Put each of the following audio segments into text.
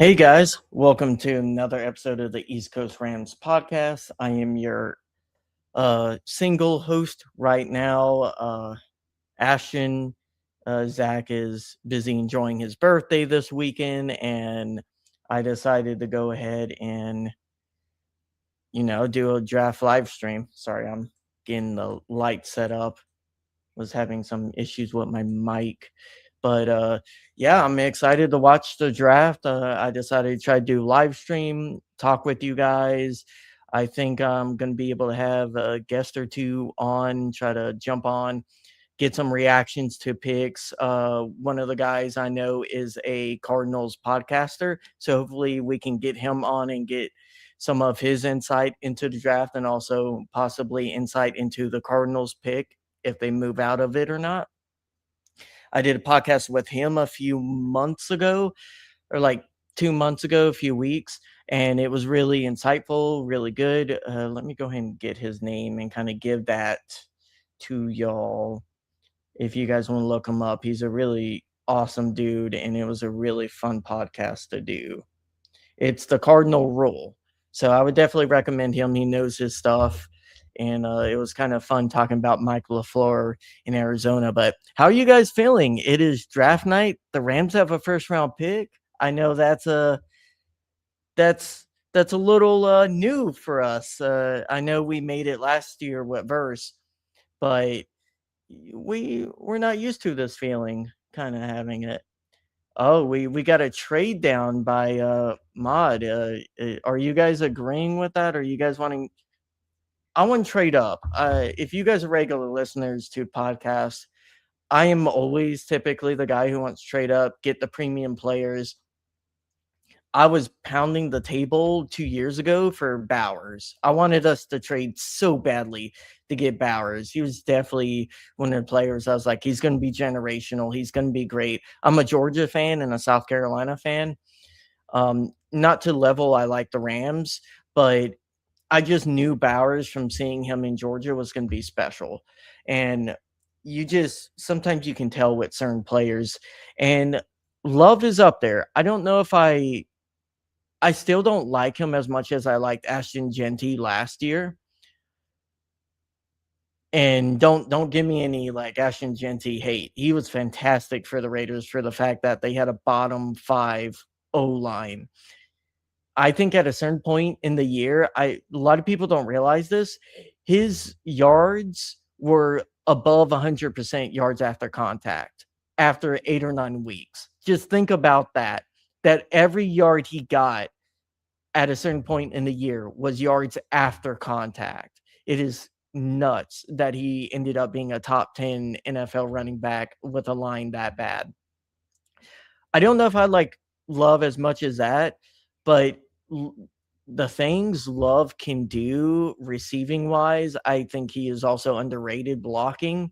Hey guys, welcome to another episode of the East Coast Rams podcast. I am your single host right now, Ashton. Zach is busy enjoying his birthday this weekend, and I decided to go ahead and do a draft live stream. Sorry, I'm getting the light set up. Was having some issues with my mic. But yeah, I'm excited to watch the draft. I decided to try to do live stream, talk with you guys. I think I'm going to be able to have a guest or two on, try to jump on, get some reactions to picks. One of the guys I know is a Cardinals podcaster. So hopefully we can get him on and get some of his insight into the draft and also possibly insight into the Cardinals pick if they move out of it or not. I did a podcast with him a few months ago, or like 2 months ago, a few weeks, and it was really insightful, really good. Let me go ahead and get his name and kind of give that to y'all if you guys want to look him up. He's a really awesome dude, and it was a really fun podcast to do. It's the Cardinal Rule. So I would definitely recommend him. He knows his stuff. And it was kind of fun talking about Mike LaFleur in Arizona. But how are you guys feeling? It is draft night. The Rams have a first round pick. I know that's a little new for us. I know we made it last year with Verse, but we're not used to this feeling, kind of having it. Oh, we got a trade down by Mod. Are you guys agreeing with that? Are you guys wanting? I want to trade up. If you guys are regular listeners to podcasts, I am always typically the guy who wants to trade up, get the premium players. I was pounding the table 2 years ago for Bowers. I wanted us to trade so badly to get Bowers. He was definitely one of the players I was like, he's going to be generational. He's going to be great. I'm a Georgia fan and a South Carolina fan. Not to level I like the Rams, but I just knew Bowers from seeing him in Georgia was going to be special. And you just sometimes you can tell with certain players. And Love is up there. I don't know if I still don't like him as much as I liked Ashton Genty last year. And don't give me any like Ashton Genty hate. He was fantastic for the Raiders for the fact that they had a bottom 5 O line. I think at a certain point in the year, a lot of people don't realize this. His yards were above 100% yards after contact after 8 or 9 weeks. Just think about that. That every yard he got at a certain point in the year was yards after contact. It is nuts that he ended up being a top 10 NFL running back with a line that bad. I don't know if I like Love as much as that, but the things Love can do receiving wise, I think he is also underrated blocking,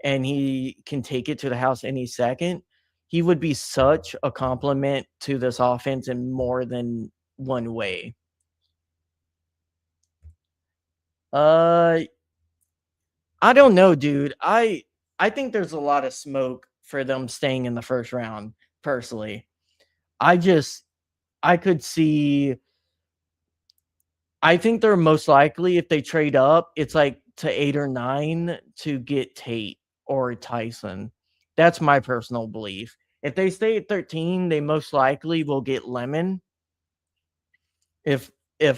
and he can take it to the house any second. He would be such a compliment to this offense in more than one way. Uh, I don't know, dude. I think there's a lot of smoke for them staying in the first round. Personally, I just I could see. I think they're most likely if they trade up, it's like to 8 or 9 to get Tate or Tyson. That's my personal belief. If they stay at 13, they most likely will get Lemon. If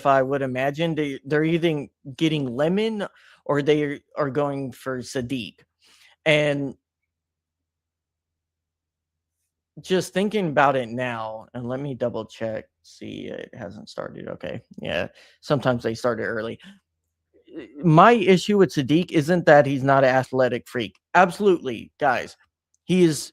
I would imagine they're either getting Lemon or they are going for Sadiq. And just thinking about it now, and let me double check. See, it hasn't started. Okay. Yeah. Sometimes they started early. My issue with Sadiq isn't that he's not an athletic freak. Absolutely, guys. He is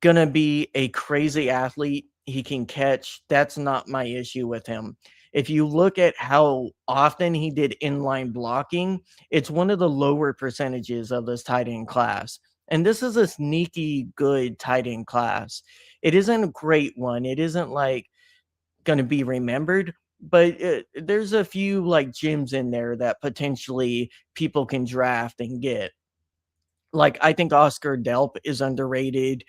going to be a crazy athlete. He can catch. That's not my issue with him. If you look at how often he did inline blocking, it's one of the lower percentages of this tight end class. And this is a sneaky good tight end class. It isn't a great one. It isn't like going to be remembered, but there's a few like gems in there that potentially people can draft and get. Like I think Oscar Delp is underrated.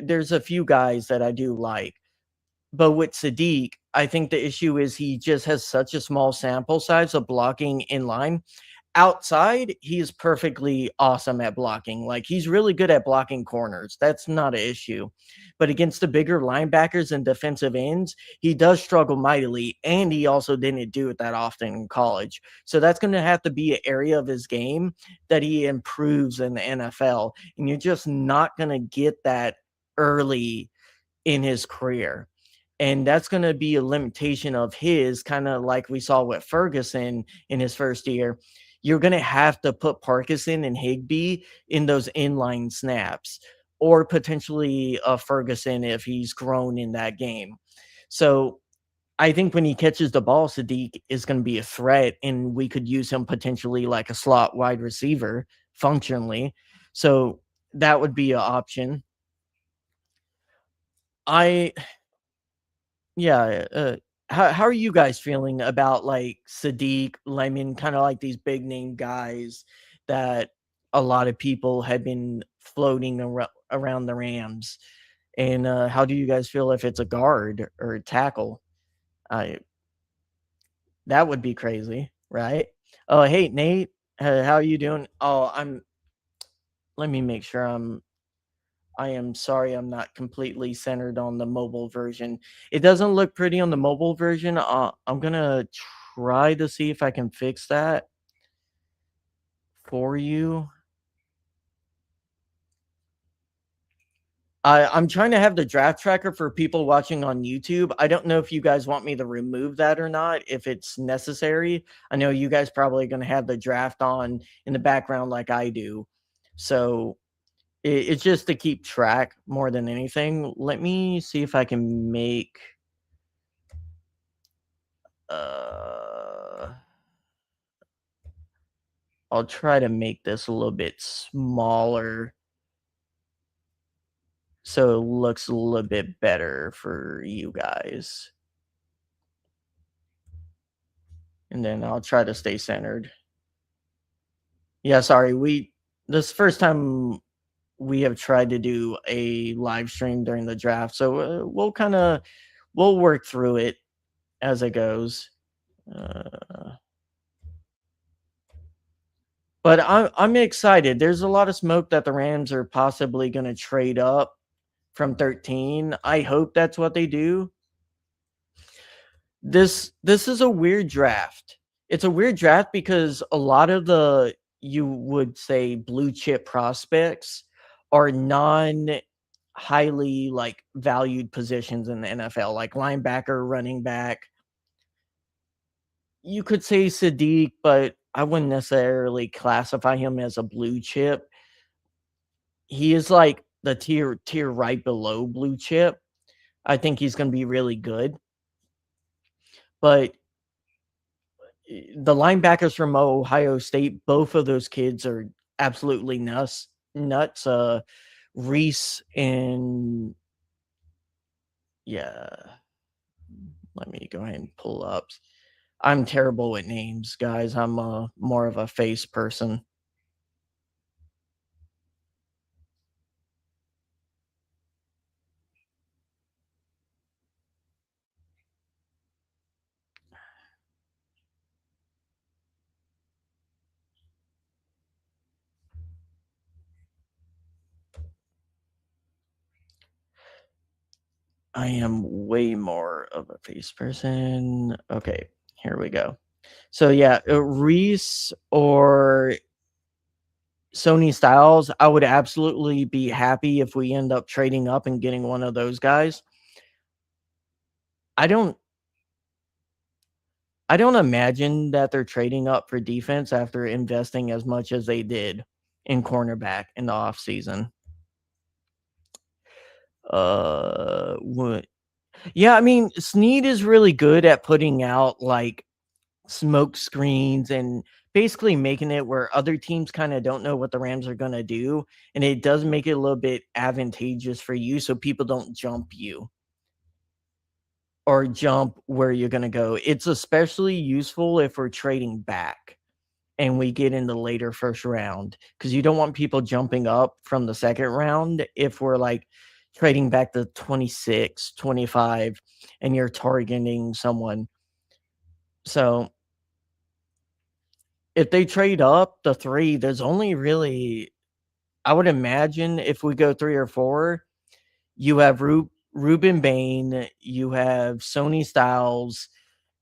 There's a few guys that I do like. But with Sadiq, I think the issue is he just has such a small sample size of blocking in line. Outside, he is perfectly awesome at blocking. Like, he's really good at blocking corners. That's not an issue. But against the bigger linebackers and defensive ends, he does struggle mightily, and he also didn't do it that often in college. So that's going to have to be an area of his game that he improves in the NFL. And you're just not going to get that early in his career. And that's going to be a limitation of his, kind of like we saw with Ferguson in his first year. You're going to have to put Parkinson and Higby in those inline snaps, or potentially Ferguson if he's grown in that game. So I think when he catches the ball, Sadiq is going to be a threat, and we could use him potentially like a slot wide receiver functionally. So that would be an option. I Yeah, how are you guys feeling about, like, Sadiq, Lemon, kinda like these big name guys that a lot of people had been floating around the Rams? And, how do you guys feel if it's a guard or a tackle? I That would be crazy, right? Oh, hey, Nate, how are you doing? Oh, let me make sure I am sorry I'm not completely centered on the mobile version. It doesn't look pretty on the mobile version. I'm gonna try to see if I can fix that for you. I'm trying to have the draft tracker for people watching on YouTube. I don't know if you guys want me to remove that or not, if it's necessary. I know you guys probably gonna have the draft on in the background like I do. So it's just to keep track more than anything. Let me see if I can make Uh, I'll try to make this a little bit smaller so it looks a little bit better for you guys. And then I'll try to stay centered. Yeah, sorry. This first time we have tried to do a live stream during the draft, so we'll work through it as it goes. Uh, but I'm excited. There's a lot of smoke that the Rams are possibly going to trade up from 13. I hope that's what they do. This is a weird draft. It's a weird draft because a lot of the, you would say, blue chip prospects are non highly like valued positions in the NFL, like linebacker, running back. You could say Sadiq, but I wouldn't necessarily classify him as a blue chip. He is like the tier right below blue chip. I think he's going to be really good, but the linebackers from Ohio State, both of those kids are absolutely nuts. Reese and yeah, let me go ahead and pull up. I'm terrible with names, guys. I'm more of a face person. I am way more of a face person. Okay, here we go. So yeah, Reese or Sony Styles, I would absolutely be happy if we end up trading up and getting one of those guys. I don't I don't imagine that they're trading up for defense after investing as much as they did in cornerback in the offseason. What? Yeah, I mean, Snead is really good at putting out like smoke screens and basically making it where other teams kind of don't know what the Rams are going to do. And it does make it a little bit advantageous for you so people don't jump you or jump where you're going to go. It's especially useful if we're trading back and we get in the later first round because you don't want people jumping up from the second round if we're like trading back to 26, 25, and you're targeting someone. So if they trade up the 3, there's only really, I would imagine if we go 3 or 4, you have Ruben Bain, you have Sony Styles,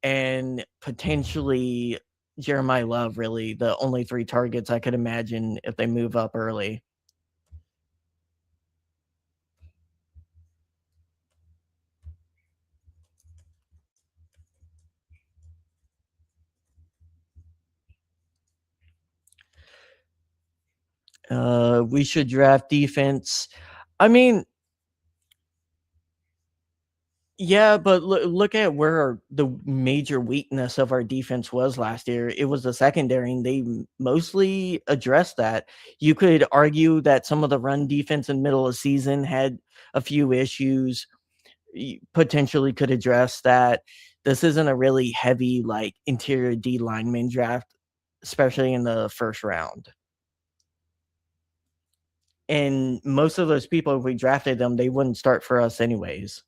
and potentially Jeremiah Love, really the only 3 targets I could imagine if they move up early. We should draft defense. I mean, yeah, but look at where the major weakness of our defense was last year. It was the secondary, and they mostly addressed that. You could argue that some of the run defense in middle of season had a few issues. You potentially could address that. This isn't a really heavy like interior D lineman draft, especially in the first round. And most of those people, if we drafted them, they wouldn't start for us anyways.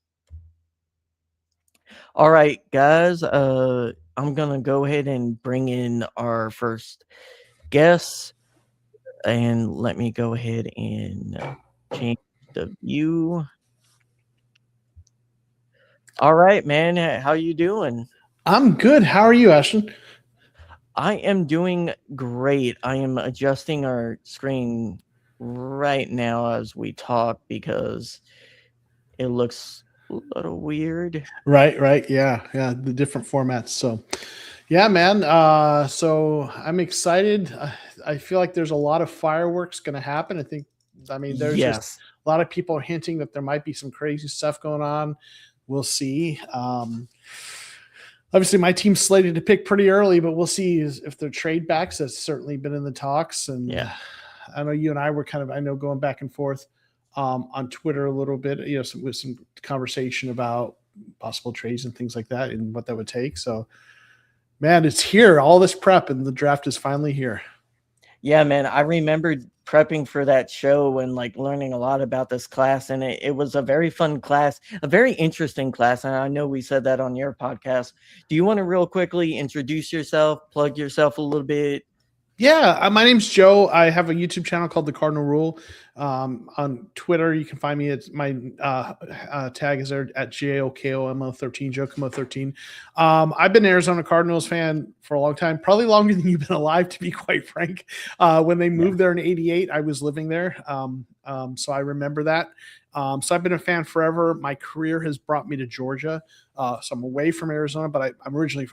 All right, guys. I'm gonna go ahead and bring in our first guest, and let me go ahead and change the view. All right, man. How you doing? I'm good. How are you, Ashton? I am doing great. I am adjusting our screen right now as we talk because it looks a little weird. Right. Yeah. The different formats. So, yeah, man. So I'm excited. I feel like there's a lot of fireworks going to happen. I mean, there's just Yes. a lot of people hinting that there might be some crazy stuff going on. We'll see. Obviously, my team's slated to pick pretty early, but we'll see if they're trade backs. That's certainly been in the talks. And Yeah. I know you and I were going back and forth on Twitter a little bit, with some conversation about possible trades and things like that and what that would take. So, man, it's here. All this prep and the draft is finally here. Yeah, man. I remembered prepping for that show and like learning a lot about this class. And it was a very fun class, a very interesting class. And I know we said that on your podcast. Do you want to real quickly introduce yourself, plug yourself a little bit? Yeah, my name's Joe. I have a YouTube channel called The Cardinal Rule. On Twitter, you can find me at my tag is there at JOKOMO13, JOKOMO13. I've been an Arizona Cardinals fan for a long time, probably longer than you've been alive, to be quite frank. When they moved there in '88, I was living there. So I remember that. So I've been a fan forever. My career has brought me to Georgia. So I'm away from Arizona, but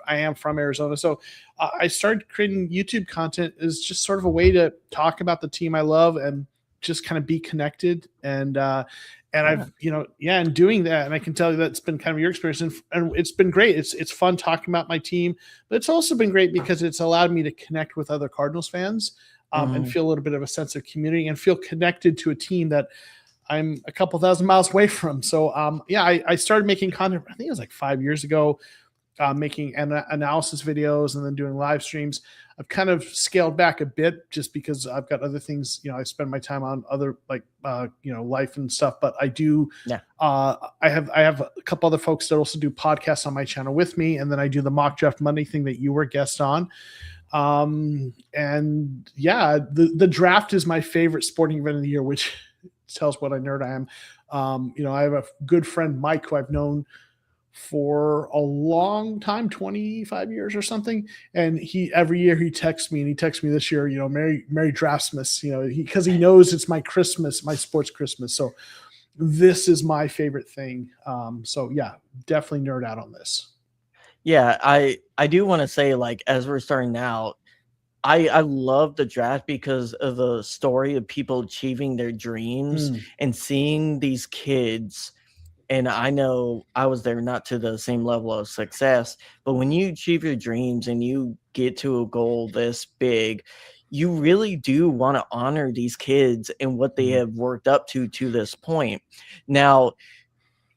I am from Arizona. So I started creating YouTube content as just sort of a way to talk about the team I love and just kind of be connected. And I've, and doing that. And I can tell you that's been kind of your experience, and it's been great. It's fun talking about my team, but it's also been great because it's allowed me to connect with other Cardinals fans and feel a little bit of a sense of community and feel connected to a team that I'm a couple thousand miles away from. So, I started making content, I think it was like 5 years ago, making analysis videos and then doing live streams. I've kind of scaled back a bit just because I've got other things, I spend my time on other life and stuff, but I do, I have a couple other folks that also do podcasts on my channel with me. And then I do the mock draft Monday thing that you were a guest on. And yeah, the draft is my favorite sporting event of the year, which tells what a nerd I am. I have a good friend, Mike, who I've known for a long time, 25 years or something. And every year he texts me, and he texts me this year, Merry Draftsmas, because he knows it's my Christmas, my sports Christmas. So this is my favorite thing. So yeah, definitely nerd out on this. Yeah, I do want to say, like, as we're starting out, I love the draft because of the story of people achieving their dreams and seeing these kids. And I know I was there, not to the same level of success, but when you achieve your dreams and you get to a goal this big, you really do want to honor these kids and what they have worked up to this point. Now,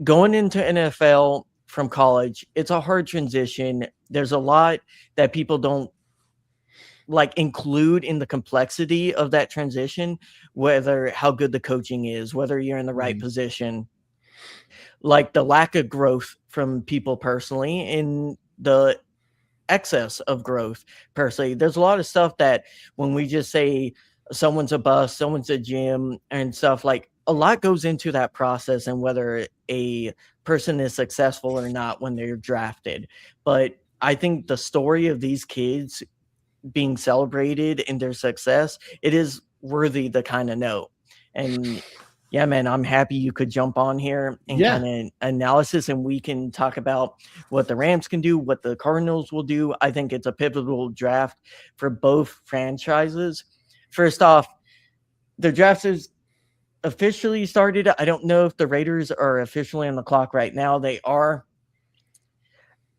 going into NFL from college, it's a hard transition. There's a lot that people don't like include in the complexity of that transition, whether how good the coaching is, whether you're in the right Mhm. position, like the lack of growth from people personally, and the excess of growth personally. There's a lot of stuff that when we just say someone's a bust, someone's a gym and stuff, like a lot goes into that process and whether a person is successful or not when they're drafted. But I think the story of these kids being celebrated in their success, it is worthy to kind of know. And yeah, man, I'm happy you could jump on here and Yeah. kind of analysis, and we can talk about what the Rams can do, what the Cardinals will do. I think it's a pivotal draft for both franchises. First off, the draft is officially started. I don't know if the Raiders are officially on the clock right now. They are.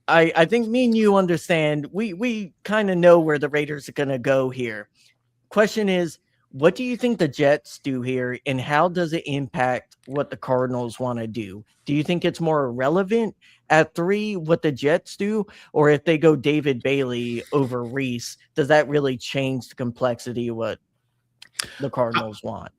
I think me and you understand. We kind of know where the Raiders are gonna go here. Question is, what do you think the Jets do here, and how does it impact what the Cardinals want to do? Do you think it's more relevant at 3 what the Jets do, or if they go David Bailey over Reese, does that really change the complexity of what the Cardinals want?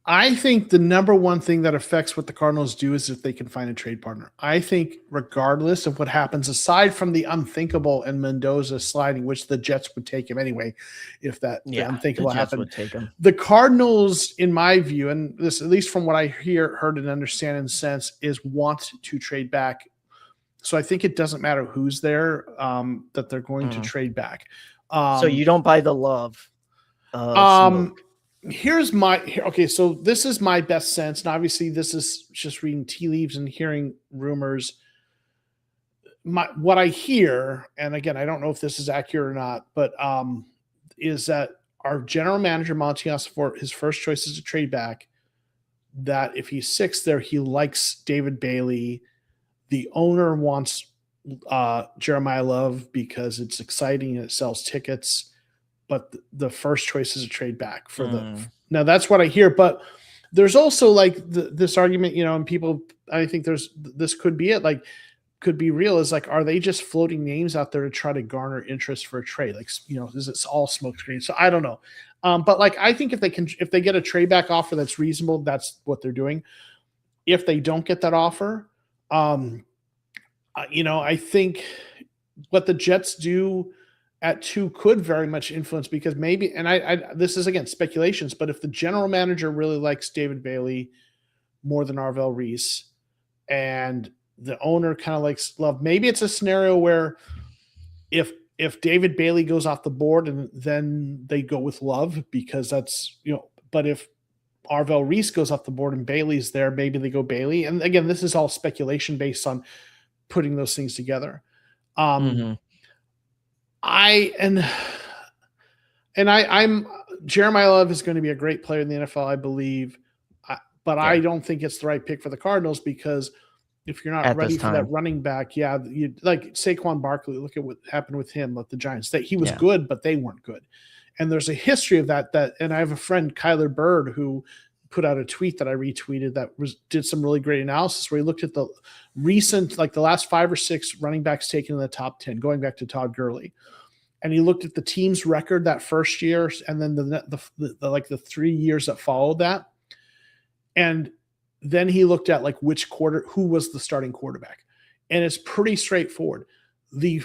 I think the number one thing that affects what the Cardinals do is if they can find a trade partner. I think, regardless of what happens, aside from the unthinkable and Mendoza sliding, which the Jets would take him anyway, if the Yeah, the unthinkable Jets happened, would take him. the Cardinals, in my view, and this, at least from what I heard, and understand and sense, is want to trade back. So I think it doesn't matter who's there, that they're going to trade back. So you don't buy the love Um, smoke. here's my okay. So this is my best sense, and obviously this is just reading tea leaves and hearing rumors. What I hear, and again, I don't know if this is accurate or not, but is that our general manager Montias, for his first choice is to trade back. That if he's sixth there, he likes David Bailey. The owner wants Jeremiah Love because it's exciting and it sells tickets, but the first choice is a trade back for the. Now that's what I hear, but there's also like this argument, and people, I think this could be it, like could be real, is like, are they just floating names out there to try to garner interest for a trade? Like, is it all smoke screen? So I don't know. But like, I think if they get a trade back offer that's reasonable, that's what they're doing. If they don't get that offer, I think what the Jets do at 2 could very much influence, because maybe, and I this is again speculations, but if the general manager really likes David Bailey more than Arvell Reese, and the owner kind of likes Love, maybe it's a scenario where if David Bailey goes off the board, and then they go with Love, because that's, but if Arvell Reese goes off the board and Bailey's there, maybe they go Bailey. And again, this is all speculation based on putting those things together. I'm Jeremiah Love is going to be a great player in the NFL, I believe, but I don't think it's the right pick for the Cardinals, because if you're not At ready this for that time. running back, you like Saquon Barkley. Look at what happened with him with the Giants. That he was Yeah. good, but they weren't good. And there's a history of that. And I have a friend, Kyler Bird, who put out a tweet that I retweeted that did some really great analysis, where he looked at the recent, like the last 5 or 6 running backs taken in the top 10, going back to Todd Gurley. And he looked at the team's record that first year, and then the 3 years that followed that. And then he looked at like who was the starting quarterback. And it's pretty straightforward. The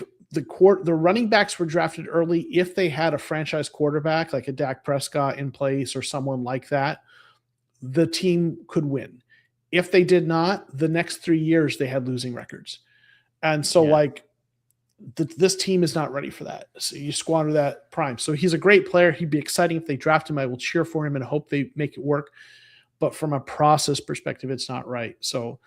running backs were drafted early if they had a franchise quarterback, like a Dak Prescott in place or someone like that. The team could win. If they did not, the next 3 years they had losing records. And so this team is not ready for that. So you squander that prime. So he's a great player. He'd be exciting if they draft him. I will cheer for him and hope they make it work. But from a process perspective, it's not right. So,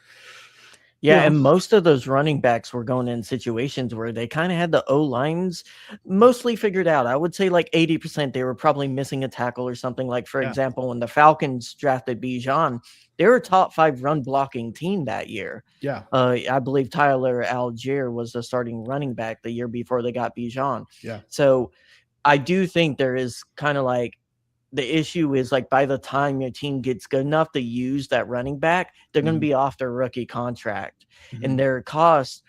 yeah, and most of those running backs were going in situations where they kind of had the O-lines mostly figured out. I would say like 80% they were probably missing a tackle or something. Like, for example, when the Falcons drafted Bijan, they were a top 5 run blocking team that year. Yeah. I believe Tyler Algier was the starting running back the year before they got Bijan. Yeah. So I do think there is kind of like, the issue is like by the time your team gets good enough to use that running back, they're going to be off their rookie contract, and their cost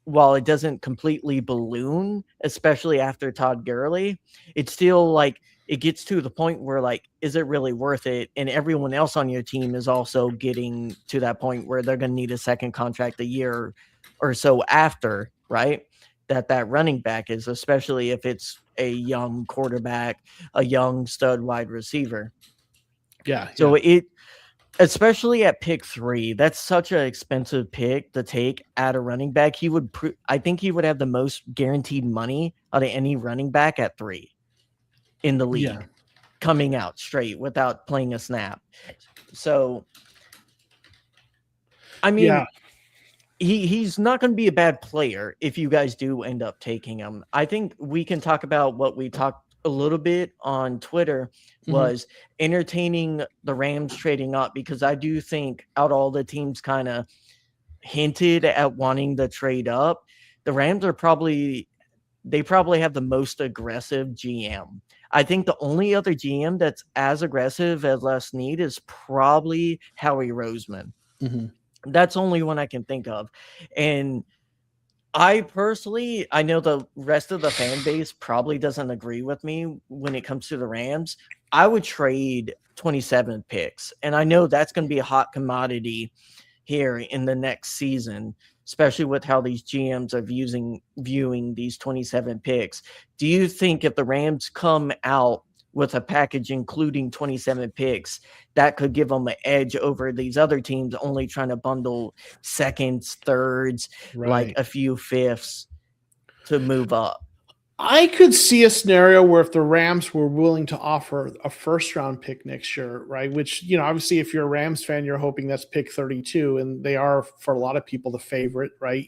while it doesn't completely balloon, especially after Todd Gurley, it's still like it gets to the point where like, is it really worth it? And everyone else on your team is also getting to that point where they're going to need a second contract a year or so after, right? That running back is, especially if it's a young quarterback, a young stud wide receiver. Yeah, So yeah, it, especially at pick 3, that's such an expensive pick to take at a running back. I think he would have the most guaranteed money out of any running back at 3 in the yeah, league, coming out straight without playing a snap. So, I yeah. mean, he's not going to be a bad player if you guys do end up taking him. I think we can talk about what we talked a little bit on Twitter Mhm. was entertaining the Rams trading up, because I do think out all the teams kind of hinted at wanting to trade up, the Rams are probably have the most aggressive GM. I think the only other GM that's as aggressive as Les Snead is probably Howie Roseman. Mhm. That's only one I can think of. And I personally, I know the rest of the fan base probably doesn't agree with me when it comes to the Rams. I would trade 27 picks. And I know that's going to be a hot commodity here in the next season, especially with how these GMs are viewing these 27 picks. Do you think if the Rams come out with a package including 27 picks, that could give them an edge over these other teams only trying to bundle seconds, thirds, like Right. a few fifths to move up? I could see a scenario where if the Rams were willing to offer a first round pick next year, right? Which, obviously, if you're a Rams fan, you're hoping that's pick 32, and they are for a lot of people the favorite, right?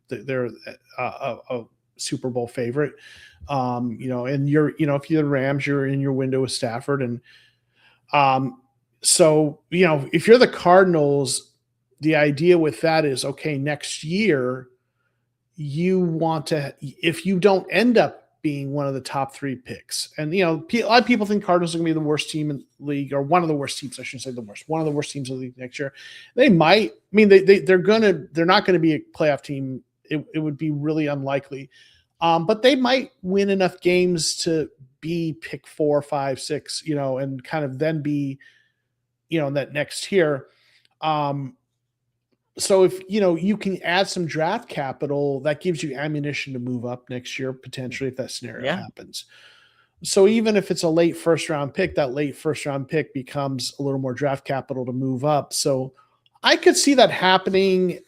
They're a Super Bowl favorite. And if you're the Rams, you're in your window with Stafford, and so if you're the Cardinals, the idea with that is okay, next year you want to, if you don't end up being one of the top 3 picks, and a lot of people think Cardinals are going to be the worst team in the league, or one of the worst teams. I shouldn't say the worst, one of the worst teams in the league next year. They might. I mean, they're not going to be a playoff team. It would be really unlikely, but they might win enough games to be pick 4, 5, 6, and kind of then be, in that next year. So if you can add some draft capital, that gives you ammunition to move up next year potentially if that scenario Yeah. happens. So even if it's a late first round pick, that late first round pick becomes a little more draft capital to move up. So I could see that happening.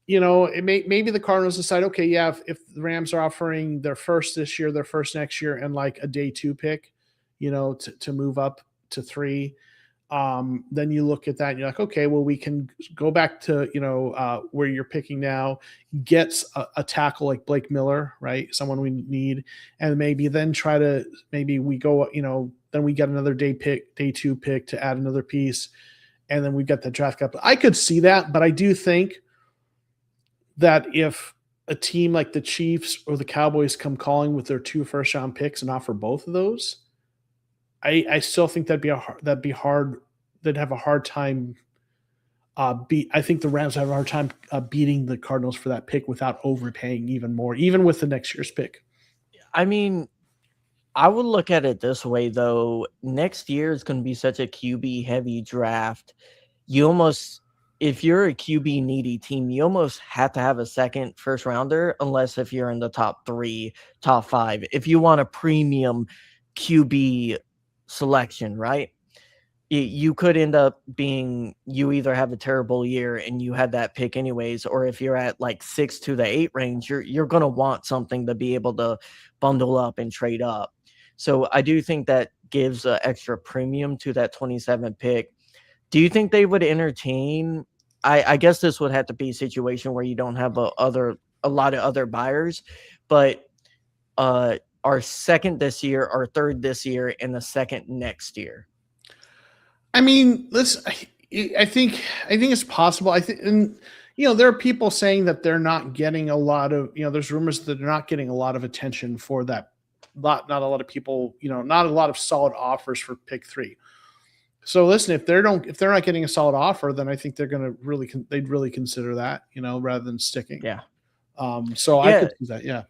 Maybe the Cardinals decide, okay, yeah, if the Rams are offering their first this year, their first next year, and like a day 2 pick, to move up to 3. Then you look at that and you're like, okay, well, we can go back to, where you're picking now, gets a tackle like Blake Miller, right? Someone we need. And maybe then maybe we go, then we get another day 2 pick to add another piece. And then we've got the draft cap. I could see that, but I do think that if a team like the Chiefs or the Cowboys come calling with their 2 first round picks and offer both of those, I still think that'd be hard. They'd have a hard time. I think the Rams have a hard time beating the Cardinals for that pick without overpaying even more, even with the next year's pick. I mean, I would look at it this way, though. Next year is going to be such a QB heavy draft. You almost, if you're a QB needy team, you almost have to have a second first rounder, unless if you're in the top 3, top 5. If you want a premium QB selection, right? You could end up being, you either have a terrible year and you had that pick anyways, or if you're at like 6 to the 8 range, you're going to want something to be able to bundle up and trade up. So I do think that gives an extra premium to that 27 pick. Do you think they would entertain? I guess this would have to be a situation where you don't have a lot of other buyers, but our second this year, our third this year, and the second next year. I mean, I think it's possible. I think, and there are people saying that they're not getting a lot of. There's rumors that they're not getting a lot of attention for that. Not a lot of people. Not a lot of solid offers for pick 3. So listen, if they're not getting a solid offer, then I think they're going to they'd really consider that, rather than sticking. Yeah. So I Yeah. could see that. Yeah.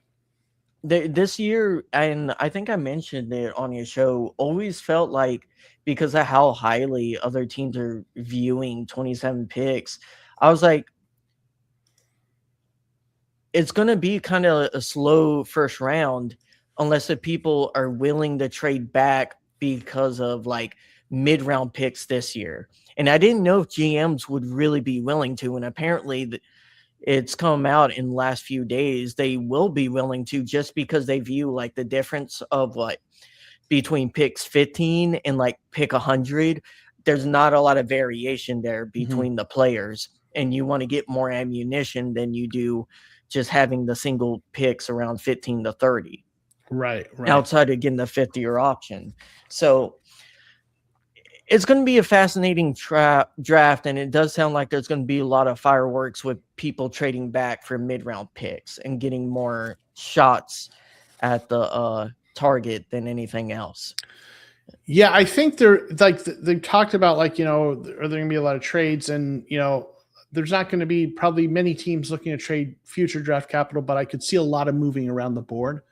This year, and I think I mentioned it on your show, always felt like because of how highly other teams are viewing 27 picks, I was like, it's going to be kind of a slow first round unless the people are willing to trade back because of like mid round picks this year. And I didn't know if GMs would really be willing to. And apparently, it's come out in the last few days. They will be willing to just because they view like the difference of like between picks 15 and like pick 100. There's not a lot of variation there between the players. And you want to get more ammunition than you do just having the single picks around 15 to 30. Right. Outside of getting the 50-year option. So it's going to be a fascinating draft, and it does sound like there's going to be a lot of fireworks with people trading back for mid-round picks and getting more shots at the target than anything else. Yeah, I think they've talked about are there going to be a lot of trades, and there's not going to be probably many teams looking to trade future draft capital, but I could see a lot of moving around the board,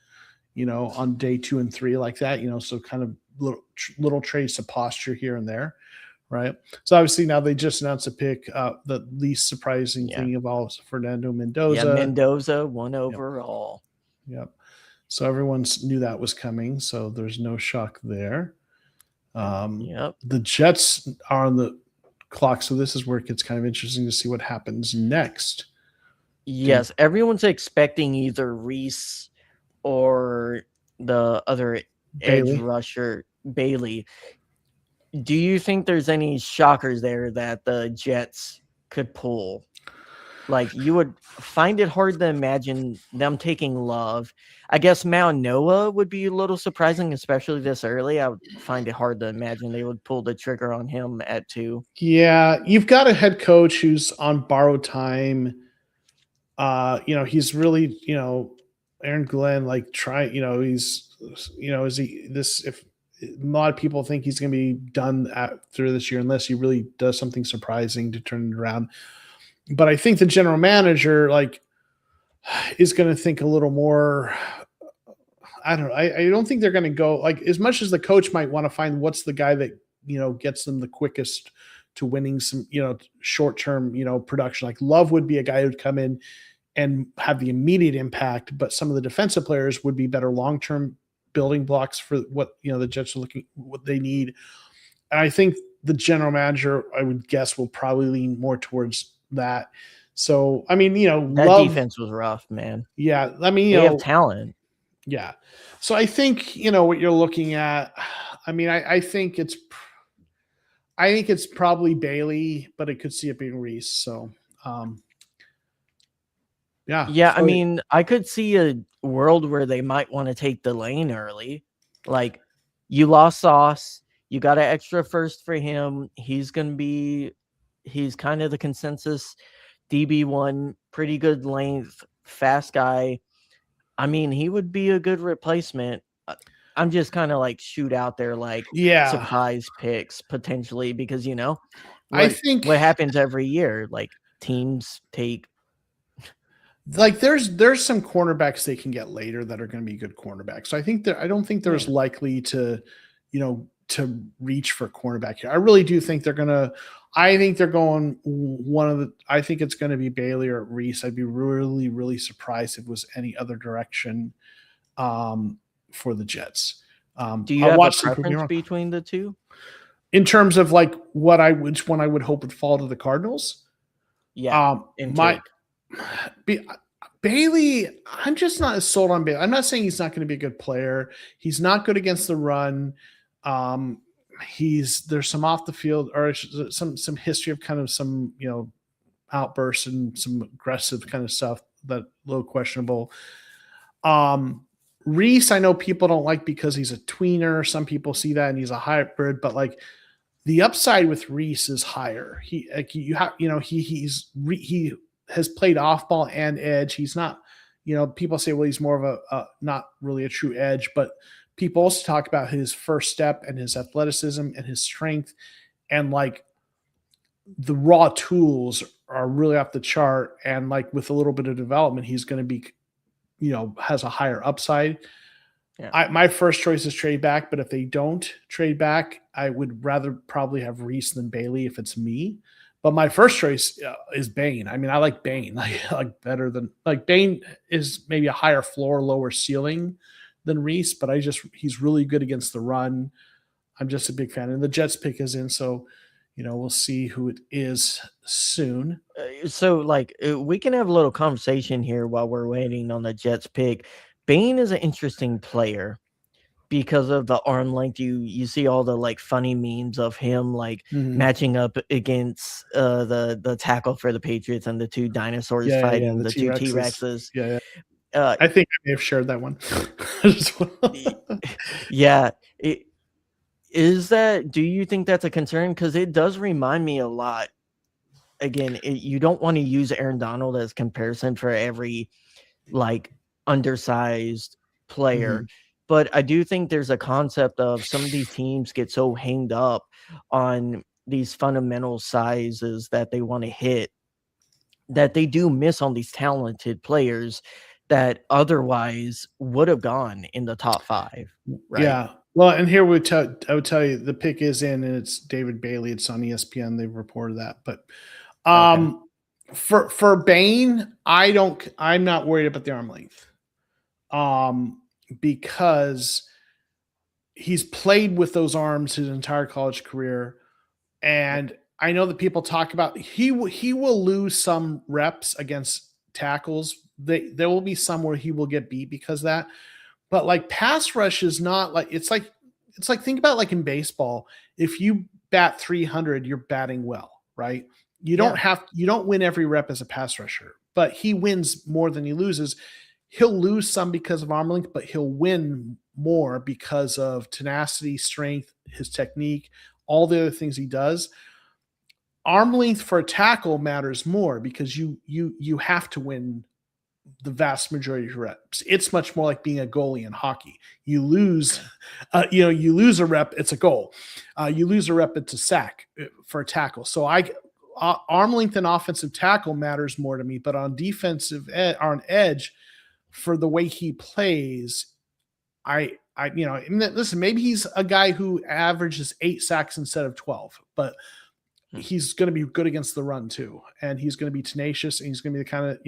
on day 2 and 3 like that, so kind of little trades to posture here and there, right? So obviously now they just announced a pick. The least surprising thing of all is Fernando Mendoza. Yeah, Mendoza, 1 overall. Yep. So everyone knew that was coming, so there's no shock there. The Jets are on the clock, so this is where it gets kind of interesting to see what happens next. Yes, everyone's expecting either Reese or the other edge rusher, Bailey. Do you think there's any shockers there that the Jets could pull? Like, you would find it hard to imagine them taking Love. I guess Noah would be a little surprising, especially this early. I would find it hard to imagine they would pull the trigger on him at 2. Yeah, you've got a head coach who's on borrowed time. He's really, Aaron Glenn, like he's, if a lot of people think he's going to be done through this year, unless he really does something surprising to turn it around. But I think the general manager is going to think a little more. I don't know. I don't think they're going to go as much as the coach might want to find what's the guy that gets them the quickest to winning some short-term production. Like Love would be a guy who'd come in and have the immediate impact, but some of the defensive players would be better long-term building blocks for what the Jets are what they need. And I think the general manager, I would guess, will probably lean more towards that. So I mean, that Love, defense was rough, man. Yeah, I mean, they have talent. Yeah, so I think what you're looking at. I mean, I think it's probably Bailey, but it could see it being Reese. So, yeah. So, I mean, I could see a world where they might want to take the lane early. Like, you lost Sauce, you got an extra first for him. He's kind of the consensus DB1, pretty good length, fast guy. I mean, he would be a good replacement. I'm just kind of like shoot out there, surprise picks potentially, because I think what happens every year, teams take. There's some cornerbacks they can get later that are going to be good cornerbacks. So I don't think there's likely to, to reach for cornerback here. I really do think they're going to. I think they're going I think it's going to be Bailey or Reese. I'd be really, really surprised if it was any other direction for the Jets. Do you have a preference between the two? In terms of which one I would hope would fall to the Cardinals? Yeah. Bailey, I'm just not as sold on Bailey. I'm not saying he's not going to be a good player. He's not good against the run. There's some off the field or some history of kind of some outbursts and some aggressive kind of stuff that a little questionable. Reese, I know people don't like because he's a tweener. Some people see that and he's a hybrid, but the upside with Reese is higher. He has played off ball and edge. He's not, people say, well, he's more of a not really a true edge, but people also talk about his first step and his athleticism and his strength. and like the raw tools are really off the chart. And like with a little bit of development, he's going to be, has a higher upside. Yeah. My first choice is trade back, but if they don't trade back, I would rather probably have Reese than Bailey if it's me. But my first choice is Bane. I mean, I like Bane like better than like Bane is maybe a higher floor, lower ceiling than Reese, but he's really good against the run. I'm just a big fan, and the Jets pick is in, so we'll see who it is soon. So, like, we can have a little conversation here while we're waiting on the Jets pick. Bane is an interesting player because of the arm length. You see all the like funny memes of him like Mm-hmm. matching up against the tackle for the Patriots and the two dinosaurs Yeah, fighting the the two T-Rexes. T-Rexes. Yeah. Uh, I think I may have shared that one. yeah. Do you think that's a concern? Because it does remind me a lot. Again, you don't want to use Aaron Donald as comparison for every like undersized player. Mhm. But I do think there's a concept of some of these teams get so hanged up on these fundamental sizes that they want to hit that they do miss on these talented players that otherwise would have gone in the top 5, right? Yeah. Well, and here I would tell you the pick is in, and it's David Bailey. It's on ESPN. They've reported that. But Okay. for Bane, I'm not worried about the arm length. Because he's played with those arms his entire college career, and I know that people talk about he will lose some reps against tackles. There will be some where he will get beat because of that. But like pass rush is not like it's like think about like in baseball. If you bat 300, you're batting well, right? You don't win every rep as a pass rusher, but he wins more than he loses. He'll lose some because of arm length, but he'll win more because of tenacity, strength, his technique, all the other things he does. Arm length for a tackle matters more because you have to win the vast majority of your reps. It's much more like being a goalie in hockey. You lose, you lose a rep, it's a goal. You lose a rep, it's a sack for a tackle. So arm length and offensive tackle matters more to me, but on defensive on edge, for the way he plays, listen, maybe he's a guy who averages 8 sacks instead of 12, but he's going to be good against the run too, and he's going to be tenacious, and he's going to be the kind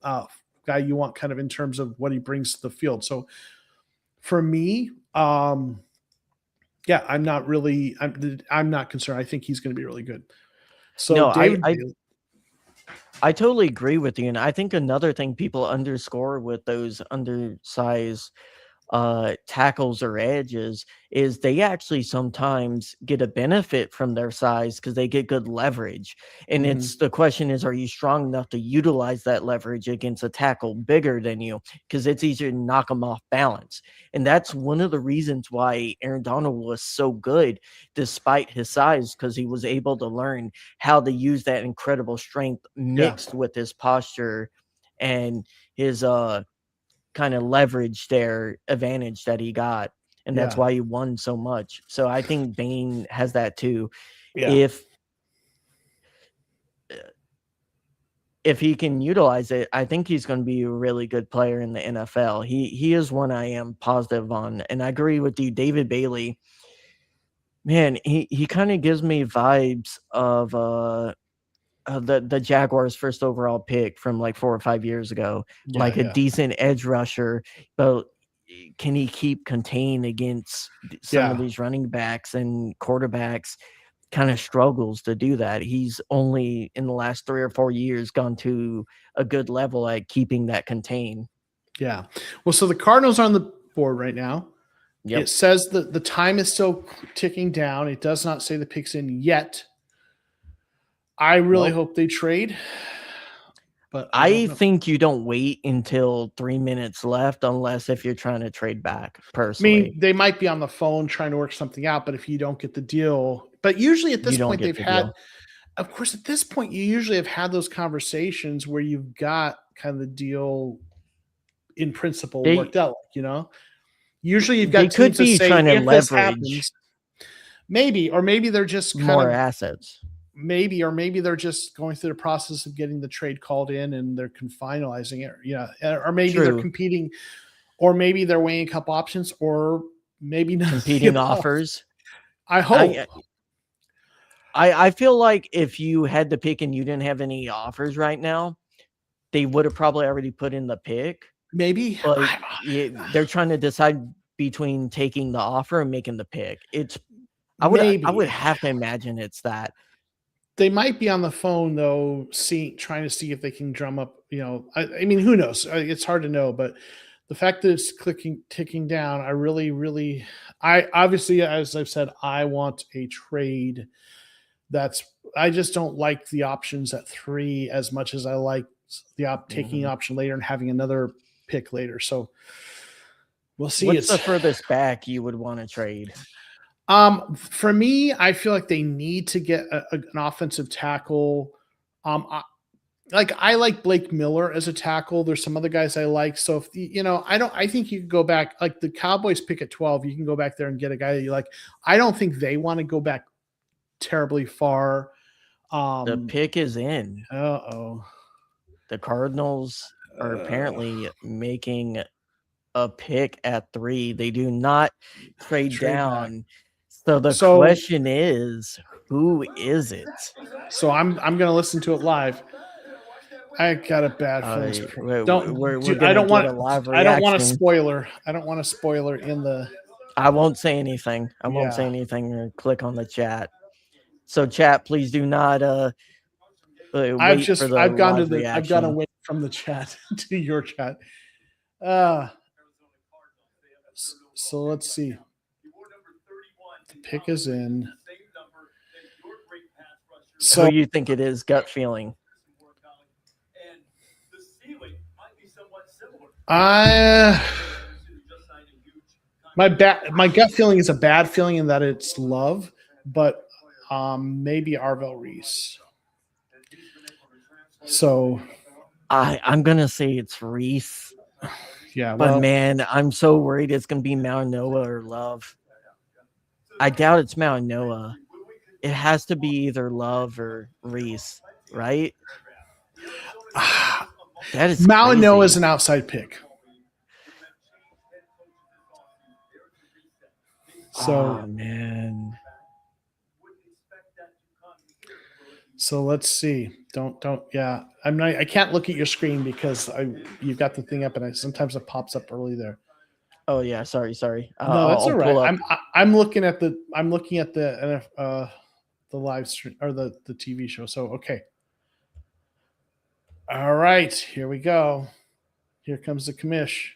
of guy you want kind of in terms of what he brings to the field. So for me, I'm not concerned. I think he's going to be really good. So No, David, I totally agree with you, and I think another thing people underscore with those undersized tackles or edges is they actually sometimes get a benefit from their size because they get good leverage. And it's the question is, are you strong enough to utilize that leverage against a tackle bigger than you? Because it's easier to knock them off balance. And that's one of the reasons why Aaron Donald was so good despite his size, because he was able to learn how to use that incredible strength mixed with his posture and his kind of leverage their advantage that he got, and that's why he won so much. So I think Bane has that too. yeah, If he can utilize it, I think he's going to be a really good player in the NFL. He is one I am positive on, and I agree with you, David Bailey. Man, he kind of gives me vibes of the Jaguars' first overall pick from like 4 or 5 years ago, like a decent edge rusher, but can he keep contained against some of these running backs and quarterbacks? Kind of struggles to do that. He's only in the last 3 or 4 years gone to a good level at keeping that contained. Yeah. Well, so the Cardinals are on the board right now. Yep. It says that the time is still ticking down. It does not say the pick's in yet. I really hope they trade, but I think you don't wait until 3 minutes left unless if you're trying to trade back, I personally. mean, they might be on the phone trying to work something out, but if you don't get the deal, but usually at this point they've had, of course, at this point you usually have had those conversations where you've got kind of the deal in principle worked out, Usually you've got they could teams that be say trying to if this leverage. happens, maybe, or maybe they're just kind more of assets. maybe they're just going through the process of getting the trade called in and they're finalizing it. Yeah, or maybe they're True. competing, or maybe they're weighing a couple options, or maybe none of the Competing above. offers. I I hope. I feel like if you had to pick and you didn't have any offers right now, they would have probably already put in the pick. Maybe. But they're trying to decide between taking the offer and making the pick. I would Maybe have to imagine it's that. they might be on the phone though, trying to see if they can drum up. I mean, who knows? It's hard to know, but the fact that it's ticking down, I really, I obviously, as I've said, I want a trade. I just don't like the options at 3 as much as I like the taking option later and having another pick later. So we'll see. What's the furthest back you would want to trade? For me, I feel like they need to get an offensive tackle. I like Blake Miller as a tackle. There's some other guys I like. So if I think you could go back, like the Cowboys pick at 12. You can go back there and get a guy that you like. I don't think they want to go back terribly far. The pick is in. Uh-oh. The Cardinals are apparently making a pick at 3. They do not trade down. Back. So the question is, who is it? So I'm going to listen to it live. I got a bad feeling. I don't want a spoiler. I don't want a spoiler in the. I won't say anything. I won't say anything or click on the chat. So chat, please do not I've gone away from the chat to your chat. So let's see. The pick is in. So who you think it is? Gut feeling. My gut feeling is a bad feeling in that it's Love, but maybe Arvell Reese. So I'm gonna say it's Reese. Yeah, but man, I'm so worried it's gonna be Noah or Love. I doubt it's Noah. It has to be either Love or Reese, right? That is Noah is an outside pick. So man. So let's see. Yeah. I can't look at your screen because you've got the thing up and sometimes it pops up early there. Oh yeah, sorry. No, that's all right. I'm looking at the live stream or the TV show. So okay. All right, here we go. Here comes the commish.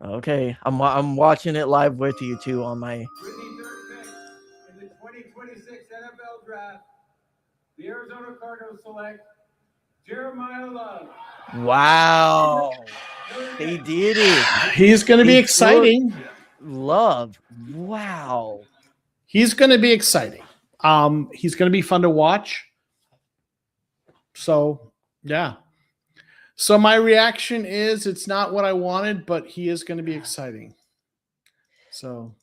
Okay, I'm watching it live with you too on my. In the 2026 NFL Draft, the Arizona Cardinals select Jeremiah Love. Wow, they did it. He's going to be exciting. Love, wow. He's going to be exciting. He's going to be fun to watch. So, yeah. So my reaction is it's not what I wanted, but he is going to be exciting. So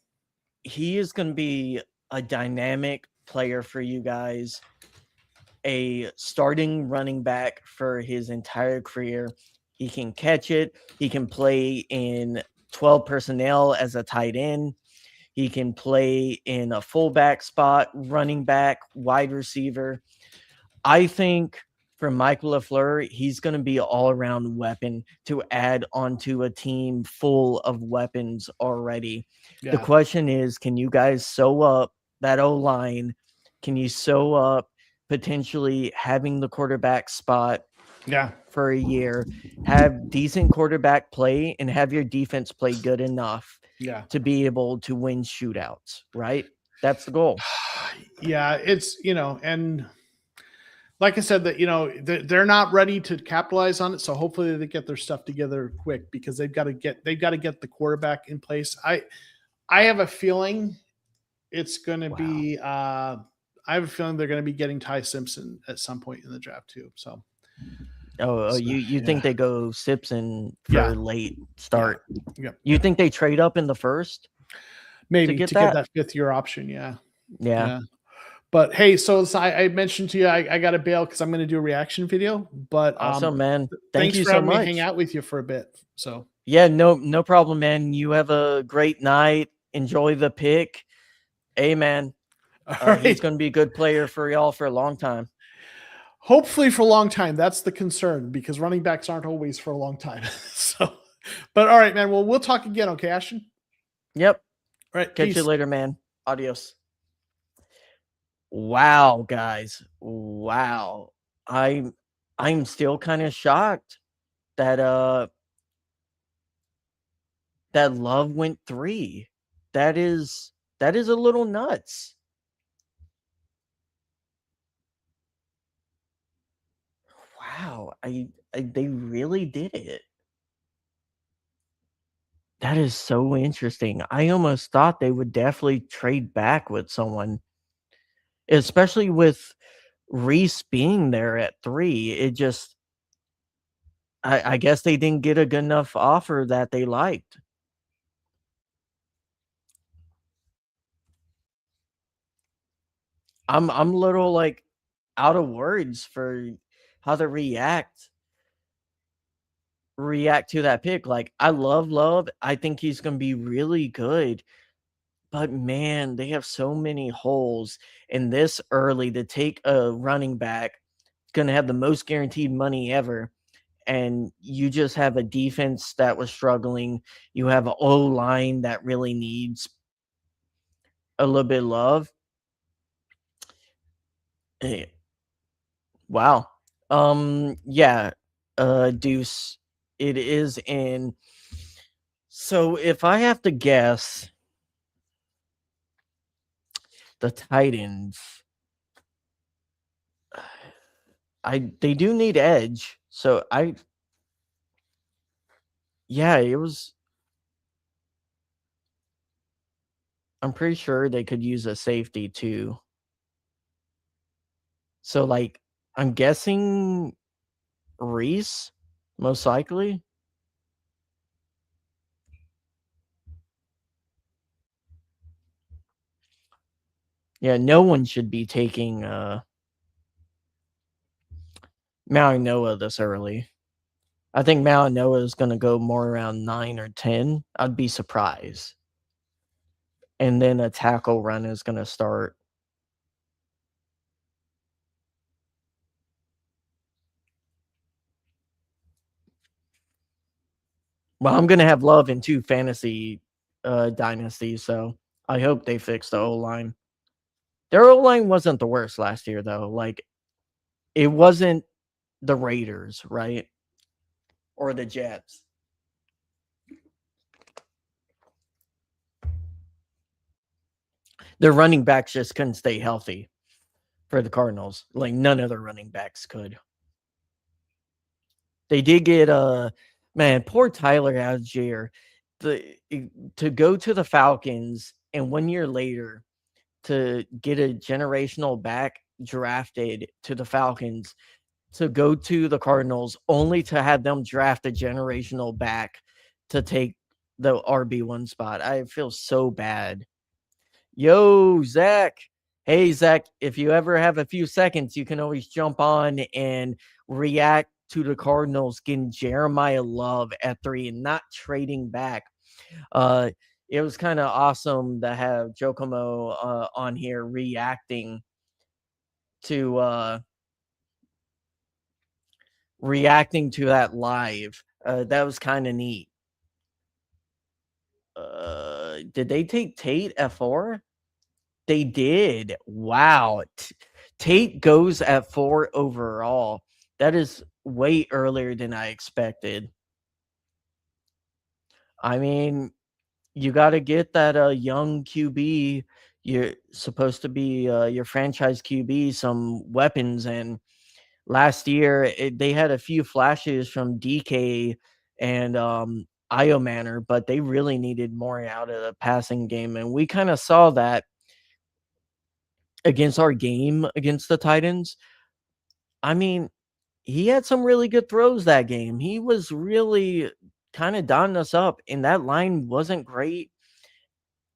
he is going to be a dynamic player for you guys, a starting running back for his entire career. He can catch it. He can play in 12 personnel as a tight end. He can play in a fullback spot, running back, wide receiver. I think for Mike LaFleur, he's going to be an all-around weapon to add onto a team full of weapons already. Yeah. The question is, can you guys sew up that O-line? Can you sew up potentially having the quarterback spot for a year, have decent quarterback play, and have your defense play good enough to be able to win shootouts, right? That's the goal. Yeah, it's, and like I said, that they're not ready to capitalize on it. So hopefully they get their stuff together quick because they've got to get the quarterback in place. I have a feeling it's going to be. I have a feeling they're going to be getting Ty Simpson at some point in the draft too. So. You think they go Simpson for late start? Yeah. You think they trade up in the first? Maybe get to get that. that 5th-year option. Yeah. Yeah. Yeah. But hey, so I mentioned to you I got to bail because I'm going to do a reaction video. But Awesome, man. Thank thanks you for so having me hang much. out with you for a bit. So Yeah, no problem, man. You have a great night. Enjoy the pick. Hey, man. all He's right. going to be a good player for y'all for a long time. Hopefully for a long time. That's the concern because running backs aren't always for a long time. So, but all right, man. Well, we'll talk again. Okay, Ashton. Yep. All right. Catch you Peace. later, man. Adios. Wow, guys. Wow. I'm still kind of shocked that that Love went 3. That is a little nuts. Wow. They really did it. That is so interesting. I almost thought they would definitely trade back with someone, especially with Reese being there at 3. It just I guess they didn't get a good enough offer that they liked. I'm a little like out of words for how to react to that pick. Like I love Love. I think he's going to be really good. But man, they have so many holes in this early to take a running back going to have the most guaranteed money ever. And you just have a defense that was struggling. You have an O line that really needs a little bit of love. Eh, wow. Yeah. Deuce. It is in. So if I have to guess, the Titans. They do need edge. So yeah, it was. I'm pretty sure they could use a safety too. So like, I'm guessing Reese, most likely. Yeah, no one should be taking Noah this early. I think Noah is going to go more around 9 or 10. I'd be surprised. And then a tackle run is going to start. Well, I'm going to have Love in 2 fantasy dynasties, so I hope they fix the O-line. Their O-line wasn't the worst last year, though. Like, it wasn't the Raiders, right? Or the Jets. Their running backs just couldn't stay healthy for the Cardinals. Like, none of their running backs could. They did get man, poor Tyler Algier. To go to the Falcons and 1 year later to get a generational back drafted to the Falcons to go to the Cardinals only to have them draft a generational back to take the RB1 spot. I feel so bad. Yo, Zach. Hey, Zach, if you ever have a few seconds, you can always jump on and react to the Cardinals getting Jeremiah Love at 3 and not trading back. Uh, it was kind of awesome to have Jokomo on here to reacting to that live. That was kind of neat. Did they take Tate at 4? They did. Wow. Tate goes at 4 overall. That is way earlier than I expected. I mean, you got to get that young QB. You're supposed to be your franchise QB some weapons. And last year, they had a few flashes from DK and Io Manor, but they really needed more out of the passing game. And we kind of saw that against our game against the Titans. I mean, he had some really good throws that game. He was really kind of donning us up, and that line wasn't great.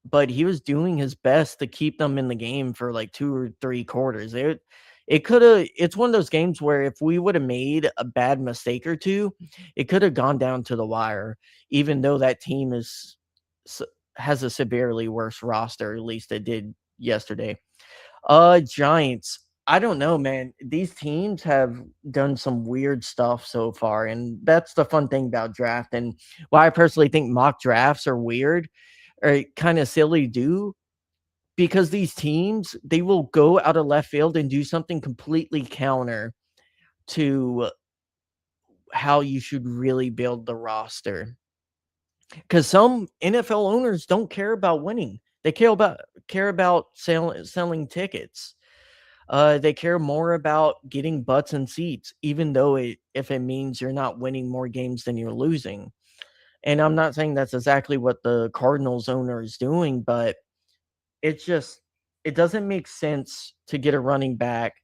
but he was doing his best to keep them in the game for like 2 or 3 quarters. It coulda it's one of those games where if we woulda made a bad mistake or 2, it coulda gone down to the wire, even though that team s has a severely worse roster, at least it did yesterday. Giants. I don't know, man. These teams have done some weird stuff so far, and that's the fun thing about draft. And why I personally think mock drafts are weird or kind of silly do because these teams they will go out of left field and do something completely counter to how you should really build the roster. Because some NFL owners don't care about winning; they care about selling tickets. They care more about getting butts and seats, even though if it means you're not winning more games than you're losing. And I'm not saying that's exactly what the Cardinals owner is doing, but it's just it doesn't make sense to get a running back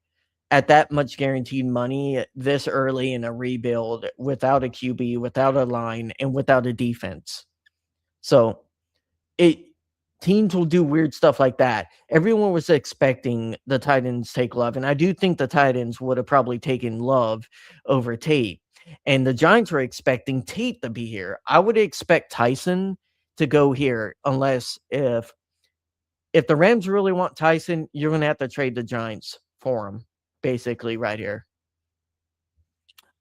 at that much guaranteed money this early in a rebuild without a QB, without a line, and without a defense. So it teams will do weird stuff like that. Everyone was expecting the Titans take Love, and I do think the Titans would have probably taken Love over Tate. And the Giants were expecting Tate to be here. I would expect Tyson to go here unless if the Rams really want Tyson, you're going to have to trade the Giants for him, basically right here.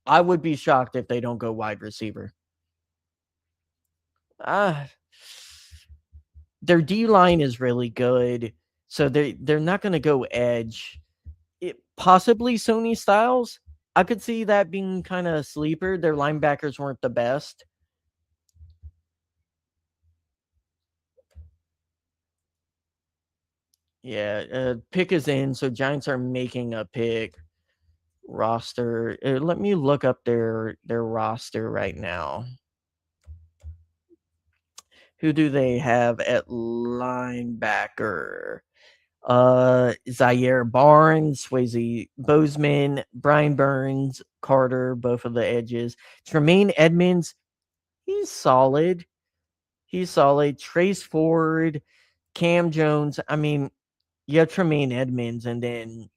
I would be shocked if they don't go wide receiver. Uh their D line is really good, so they're not going to go edge. Possibly Sony Styles. I could see that being kind of a sleeper. Their linebackers weren't the best. Yeah, pick is in, so Giants are making a pick roster. Let me look up their roster right now. Who do they have at linebacker? Zaire Barnes, Swayze Bozeman, Brian Burns, Carter, both of the edges. Tremaine Edmonds, he's solid. He's solid. Trace Ford, Cam Jones. I mean, you have Tremaine Edmonds and then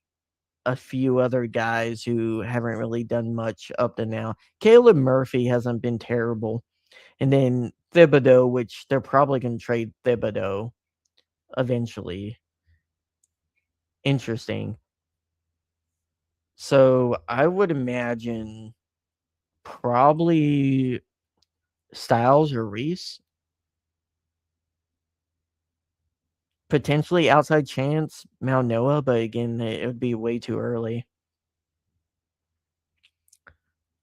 a few other guys who haven't really done much up to now. Caleb Murphy hasn't been terrible. And then Thibodeau, which they're probably going to trade Thibodeau eventually. Interesting. So I would imagine probably Styles or Reese. Potentially outside chance Mount Noah, but again, it would be way too early.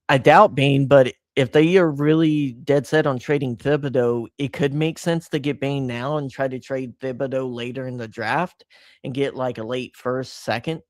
I doubt Bain, but if they are really dead set on trading Thibodeau, it could make sense to get Bain now and try to trade Thibodeau later in the draft and get like a late first, second.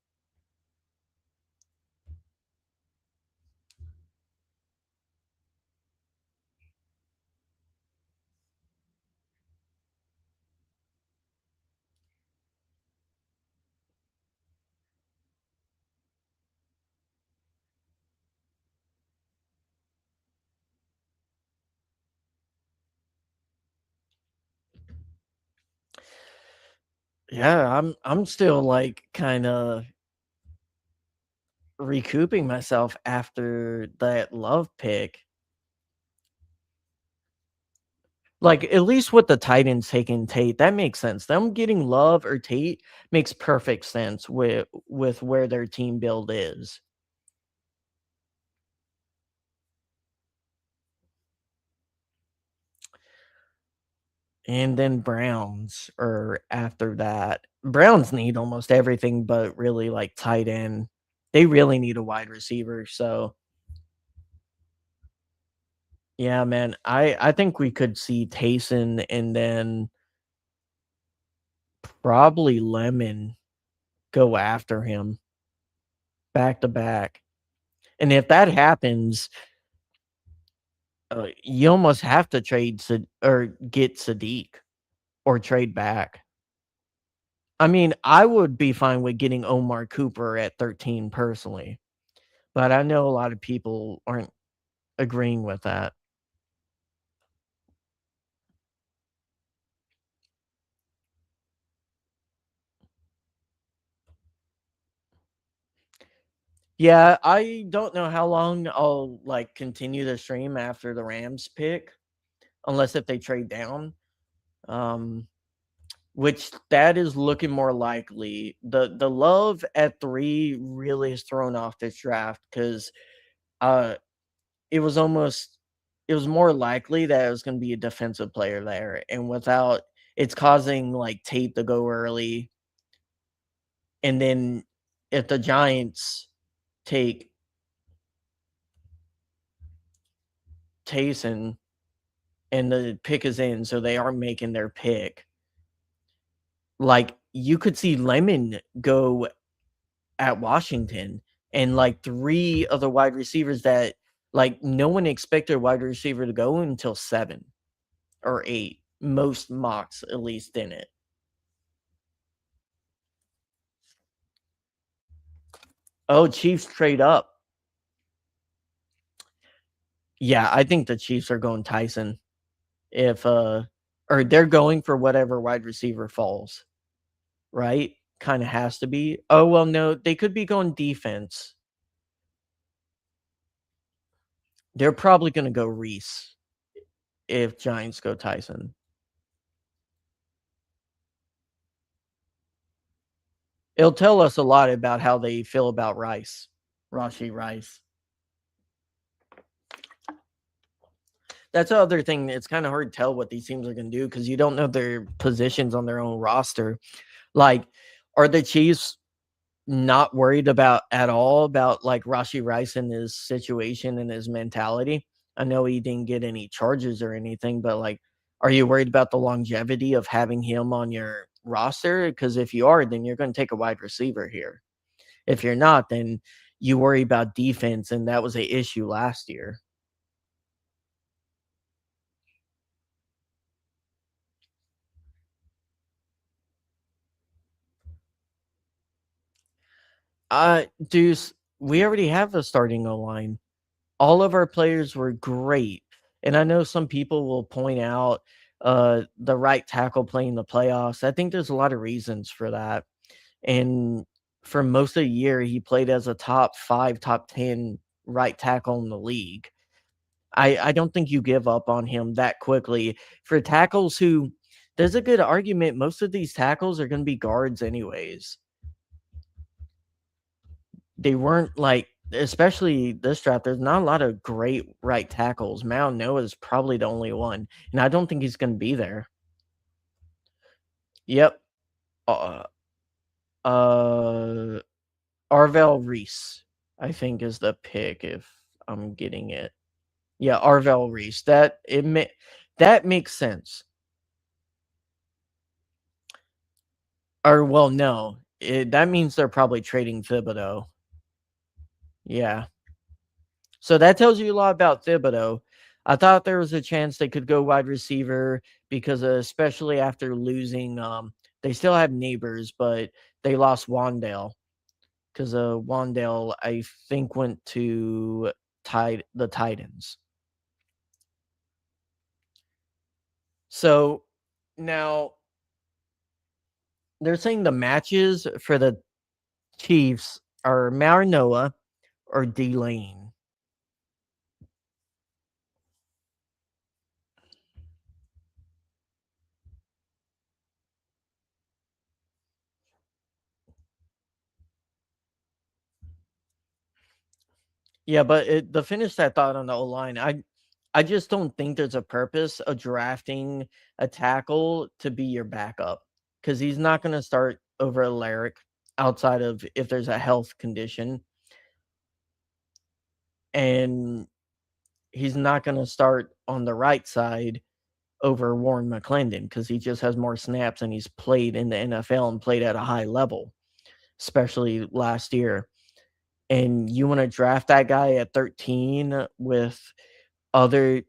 Yeah, I'm still like kind of recouping myself after that Love pick. Like, at least with the Titans taking Tate, that makes sense. Them getting Love or Tate makes perfect sense with where their team build is. And then Browns are after that. Browns need almost everything but really like tight end. They really need a wide receiver. So yeah, man. I think we could see Taysom and then probably Lemon go after him back to back. And if that happens, you almost have to trade or get Sadiq or trade back. I mean, I would be fine with getting Omar Cooper at 13 personally, but I know a lot of people aren't agreeing with that. Yeah, I don't know how long I'll like continue the stream after the Rams pick, unless if they trade down. Um, which that is looking more likely. The love at 3 really has thrown off this draft because uh it was almost it was more likely that it was going to be a defensive player there, and without it's causing like Tate to go early, and then if the Giants take Taysom and the pick is in, so they are making their pick. Like you could see Lemon go at Washington, and like 3 of the wide receivers that like no one expected a wide receiver to go until 7 or 8. Most mocks at least in it. Oh, Chiefs trade up. Yeah, I think the Chiefs are going Tyson if or they're going for whatever wide receiver falls, right? Kind of has to be. Oh, well, no, they could be going defense. They're probably going to go Reese if Giants go Tyson. It'll tell us a lot about how they feel about Rice, Rashi Rice. That's the other thing. It's kind of hard to tell what these teams are going to do because you don't know their positions on their own roster. Like, are the Chiefs not worried about at all about like Rashi Rice and his situation and his mentality? I know he didn't get any charges or anything, but like, are you worried about the longevity of having him on your roster? Because if you are, then you're going to take a wide receiver here. If you're not, then you worry about defense, and that was an issue last year. Deuce, we already have a starting O line. All of our players were great, and I know some people will point out the right tackle playing the playoffs. I think there's a lot of reasons for that, and for most of the year, he played as a top 5, top 10 right tackle in the league. I don't think you give up on him that quickly. For tackles who there's a good argument most of these tackles are gonna be guards anyways. They weren't like especially this draft, there's not a lot of great right tackles. Mount Noah is probably the only one, and I don't think he's gonna be there. Yep. Uh, uh Arvel Reese, I think is the pick if I'm getting it. Yeah, Arvel Reese. That makes sense. Or well, no, that means they're probably trading Thibodeau. Yeah, so that tells you a lot about Thibodeau. I thought there was a chance they could go wide receiver because, especially after losing, they still have Neighbors, but they lost Wandale because Wandale I think went to the Titans. So now they're saying the matches for the Chiefs are Marinoa or D-Lane. Yeah, but to finish that thought on the O line, I just don't think there's a purpose of drafting a tackle to be your backup because he's not going to start over Alaric outside of if there's a health condition, and he's not going to start on the right side over Warren McClendon because he just has more snaps and he's played in the NFL and played at a high level, especially last year. And you want to draft that guy at 13 with other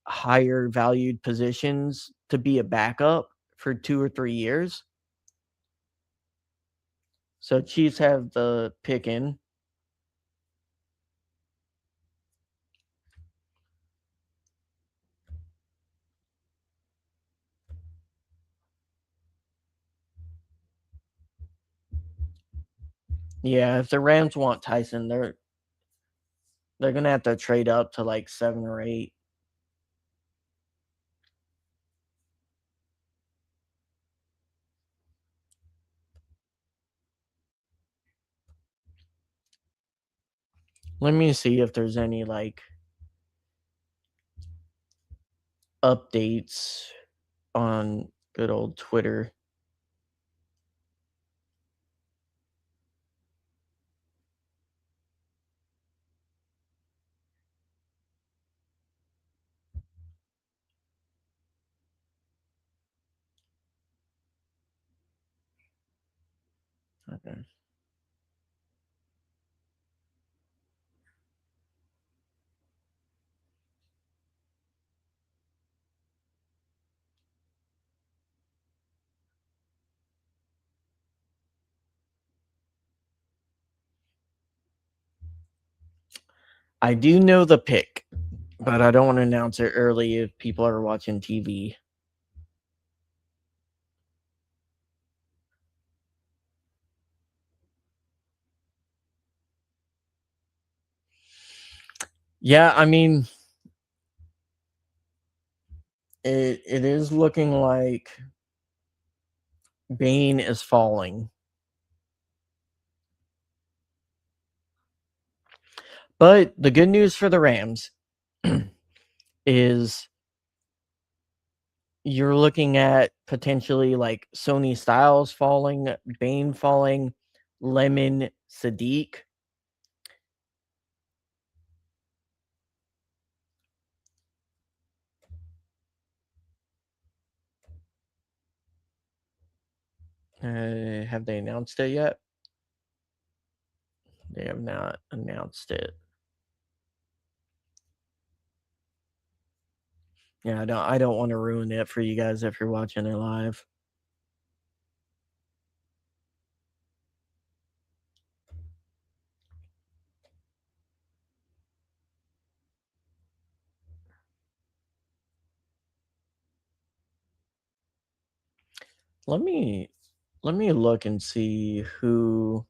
higher valued positions to be a backup for 2 or 3 years. So Chiefs have the pick in. Yeah, if the Rams want Tyson, They're gonna have to trade up to like 7 or 8. Let me see if there's any like updates on good old Twitter. Okay. I do know the pick, but I don't want to announce it early if people are watching TV. Yeah, I mean, it is looking like Bane is falling. But the good news for the Rams is you're looking at potentially like Sony Styles falling, Bane falling, Lemon Sadiq. Have they announced it yet? They have not announced it. Yeah, I don't want to ruin it for you guys if you're watching it live. Let me look and see who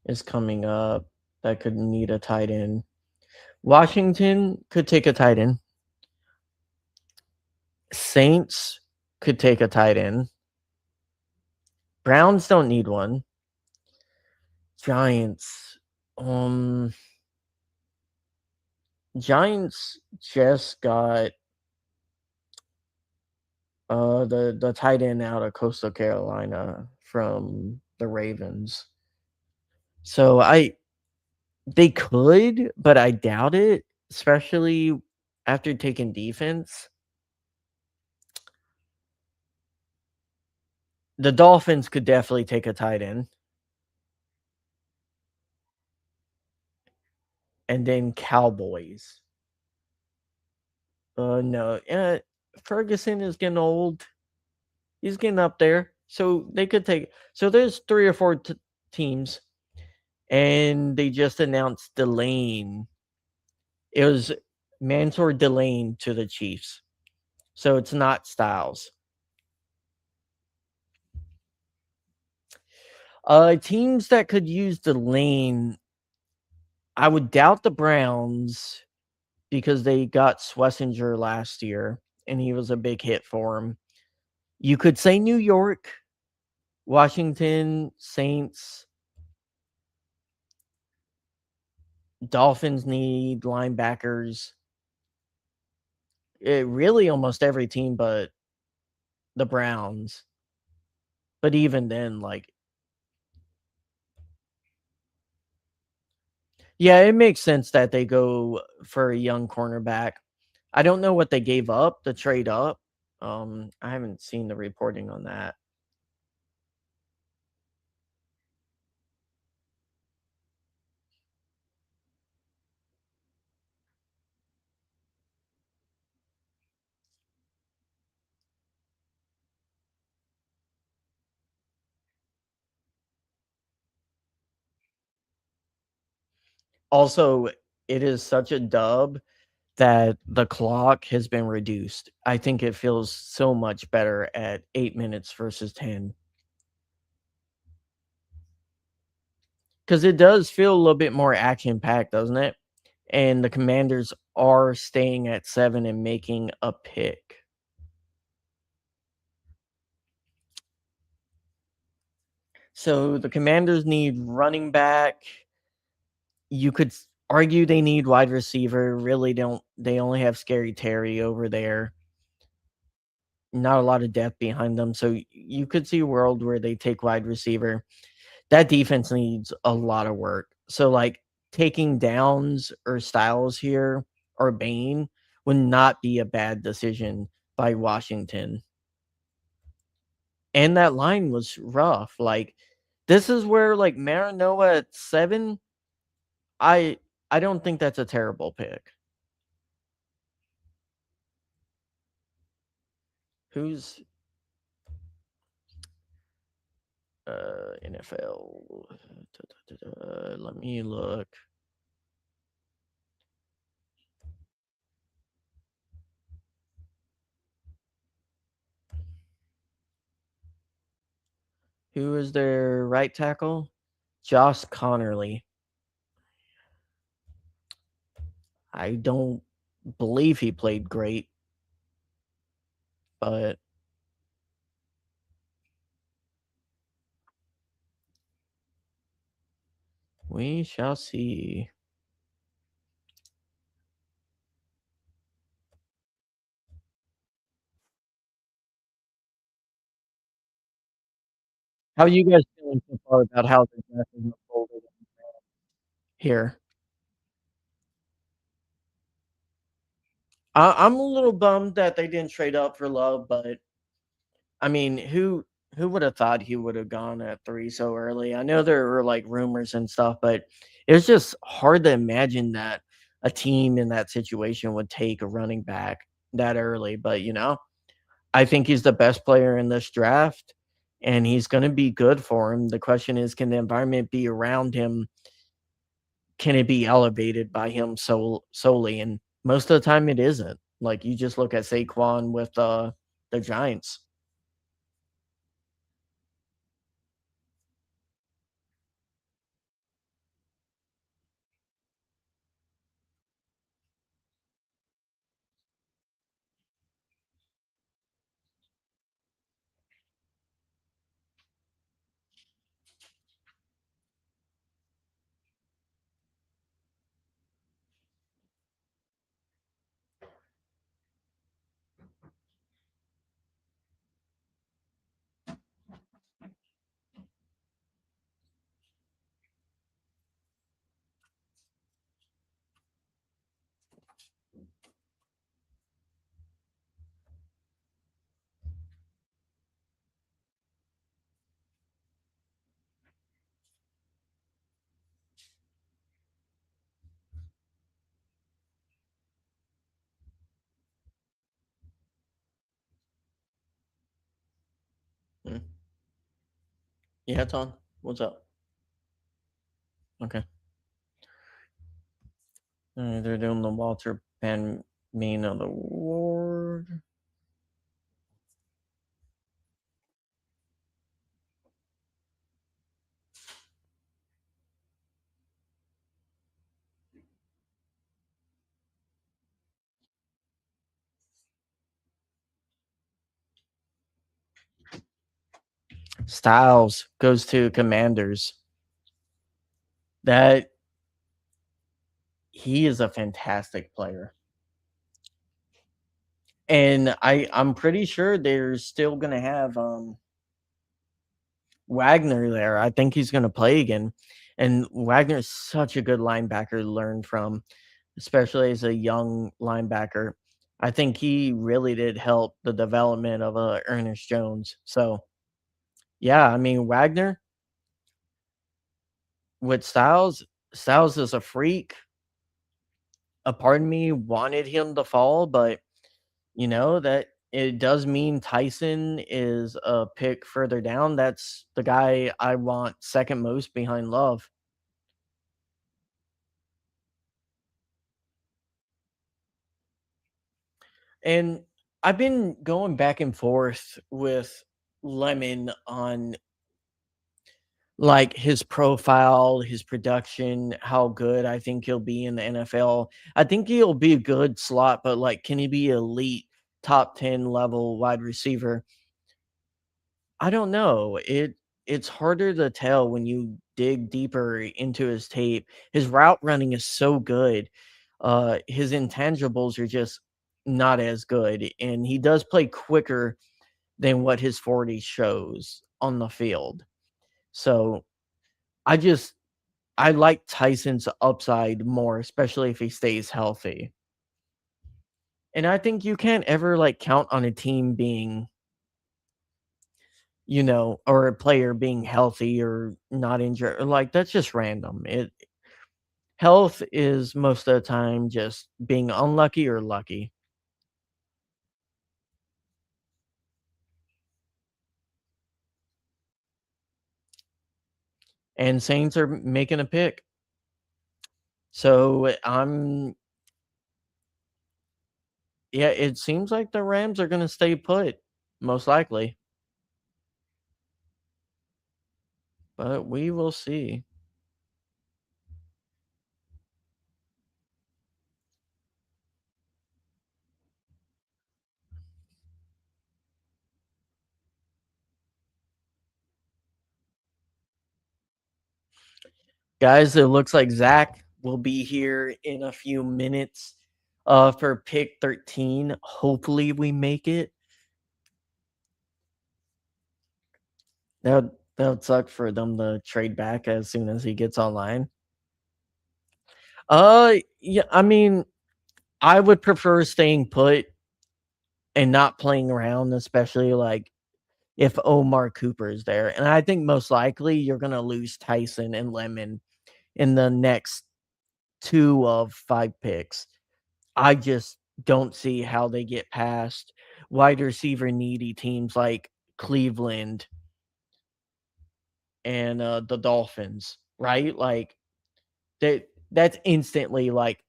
is coming up that could need a tight end. Washington could take a tight end. Saints could take a tight end. Browns don't need one. Giants. Giants just got the tight end out of Coastal Carolina from the Ravens. So they could, but I doubt it, especially after taking defense. The Dolphins could definitely take a tight end. And then Cowboys. No. Ferguson is getting old. He's getting up there. So they could take. So there's 3 or 4 teams. And they just announced Delane. It was Mansour Delane to the Chiefs. So it's not Styles. Teams that could use Delane, I would doubt the Browns because they got Schlesinger last year and he was a big hit for him. You could say New York, Washington, Saints, Dolphins need linebackers. Really almost every team but the Browns. But even then, like, yeah, it makes sense that they go for a young cornerback. I don't know what they gave up to trade up. I haven't seen the reporting on that. Also, it is such a dub that the clock has been reduced. I think it feels so much better at 8 minutes versus 10. Because it does feel a little bit more action packed, doesn't it? and the Commanders are staying at 7 and making a pick. So the Commanders need running back. You could argue they need wide receiver. Really don't. They only have Scary Terry over there. Not a lot of depth behind them. So you could see a world where they take wide receiver. That defense needs a lot of work. So like taking Downs or Styles here or Bain would not be a bad decision by Washington. And that line was rough. Like this is where like Marinoa at 7, I I don't think that's a terrible pick. Who's NFL? Let me look. Who is their right tackle? Josh Connerly. I don't believe he played great, but we shall see. How are you guys feeling so far about how the draft has unfolded here? I'm a little bummed that they didn't trade up for Love, but I mean, who would have thought he would have gone at 3 so early? I know there were like rumors and stuff, but it was just hard to imagine that a team in that situation would take a running back that early. But I think he's the best player in this draft, and he's going to be good for him. The question is, can the environment be around him? Can it be elevated by him solely? And most of the time, it isn't. Like you just look at Saquon with the Giants. Hmm. Yeah, it's on. What's up? Okay. They're doing the Walter Panmina Award. Styles goes to Commanders. That he is a fantastic player. And I'm pretty sure they're still gonna have Wagner there. I think he's gonna play again. And Wagner is such a good linebacker to learn from, especially as a young linebacker. I think he really did help the development of Ernest Jones. So yeah, I mean Wagner with Styles is a freak. A part of me wanted him to fall, but that it does mean Tyson is a pick further down. That's the guy I want second most behind Love. And I've been going back and forth with Lemon on like his profile, his production, how good I think he'll be in the NFL. I think he'll be a good slot, but like, can he be elite top 10 level wide receiver? I don't know. It's harder to tell when you dig deeper into his tape. His route running is so good. His intangibles are just not as good, and he does play quicker than what his 40 shows on the field. So I just I like Tyson's upside more, especially if he stays healthy. And I think you can't ever like count on a team being, or a player being healthy or not injured. Like that's just random. Health is most of the time just being unlucky or lucky. And Saints are making a pick. So yeah, it seems like the Rams are gonna stay put, most likely. But we will see. Guys, it looks like Zach will be here in a few minutes for pick 13. Hopefully we make it. That would suck for them to trade back as soon as he gets online. Yeah, I mean, I would prefer staying put and not playing around, especially like if Omar Cooper is there. And I think most likely you're gonna lose Tyson and Lemon in the next 2 of 5 picks. I just don't see how they get past wide receiver needy teams like Cleveland and the Dolphins, right? Like that's instantly like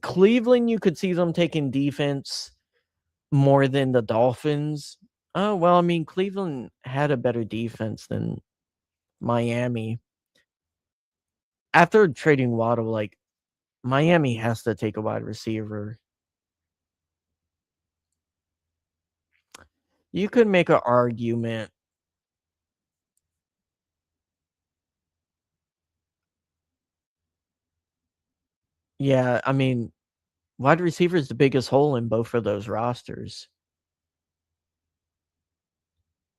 Cleveland, you could see them taking defense more than the Dolphins. Oh, well, I mean, Cleveland had a better defense than Miami. After trading Waddle, like Miami has to take a wide receiver. You could make an argument. Yeah, I mean, wide receiver is the biggest hole in both of those rosters.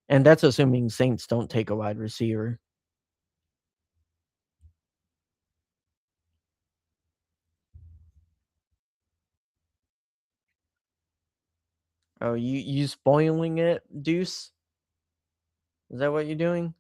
And that's assuming Saints don't take a wide receiver. Oh, you spoiling it, Deuce? Is that what you're doing?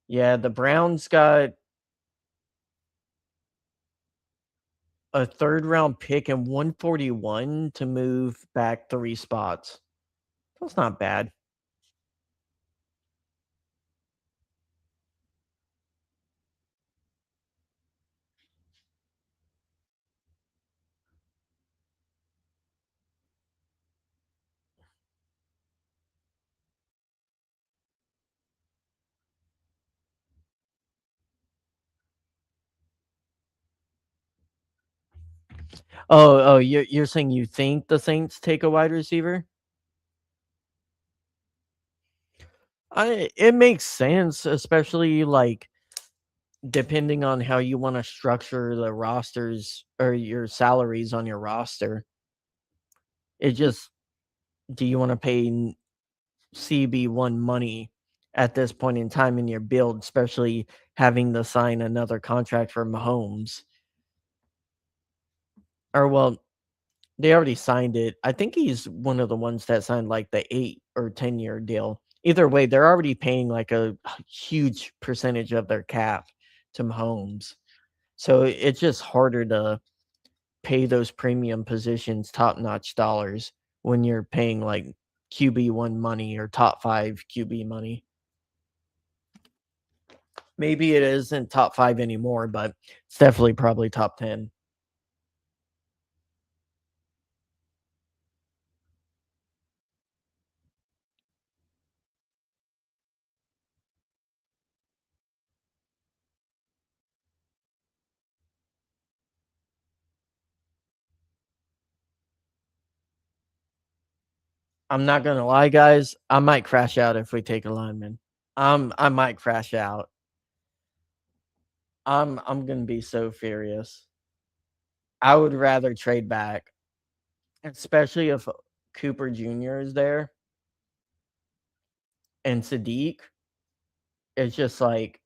Yeah, the Browns got a third round pick and 141 to move back 3 spots. That's not bad. Oh, you're saying you think the Saints take a wide receiver? It makes sense, especially like depending on how you want to structure the rosters or your salaries on your roster. It just do you want to pay CB1 money at this point in time in your build, especially having to sign another contract for Mahomes? Or well, they already signed it. I think he's one of the ones that signed like the 8 or 10 year deal. Either way, they're already paying like a huge percentage of their cap to Mahomes. So it's just harder to pay those premium positions top notch dollars when you're paying like QB1 money or top 5 QB money. Maybe it isn't top 5 anymore, but it's definitely probably top 10. I'm not gonna lie, guys, I might crash out if we take a lineman. I might crash out. I'm gonna be so furious. I would rather trade back, especially if Cooper Jr. is there and Sadiq. It's just like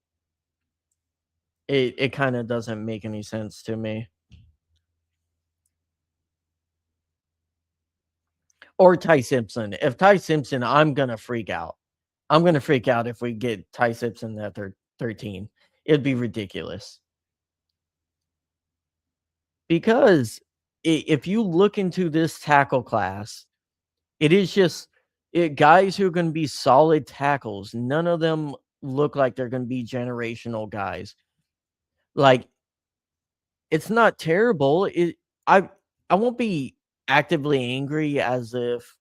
it kinda doesn't make any sense to me. Or Ty Simpson. If Ty Simpson, I'm gonna freak out. I'm gonna freak out if we get Ty Simpson at 13. It'd be ridiculous. Because if you look into this tackle class, it is just guys who are gonna be solid tackles. None of them look like they're gonna be generational guys. Like, it's not terrible. I I won't be actively angry as if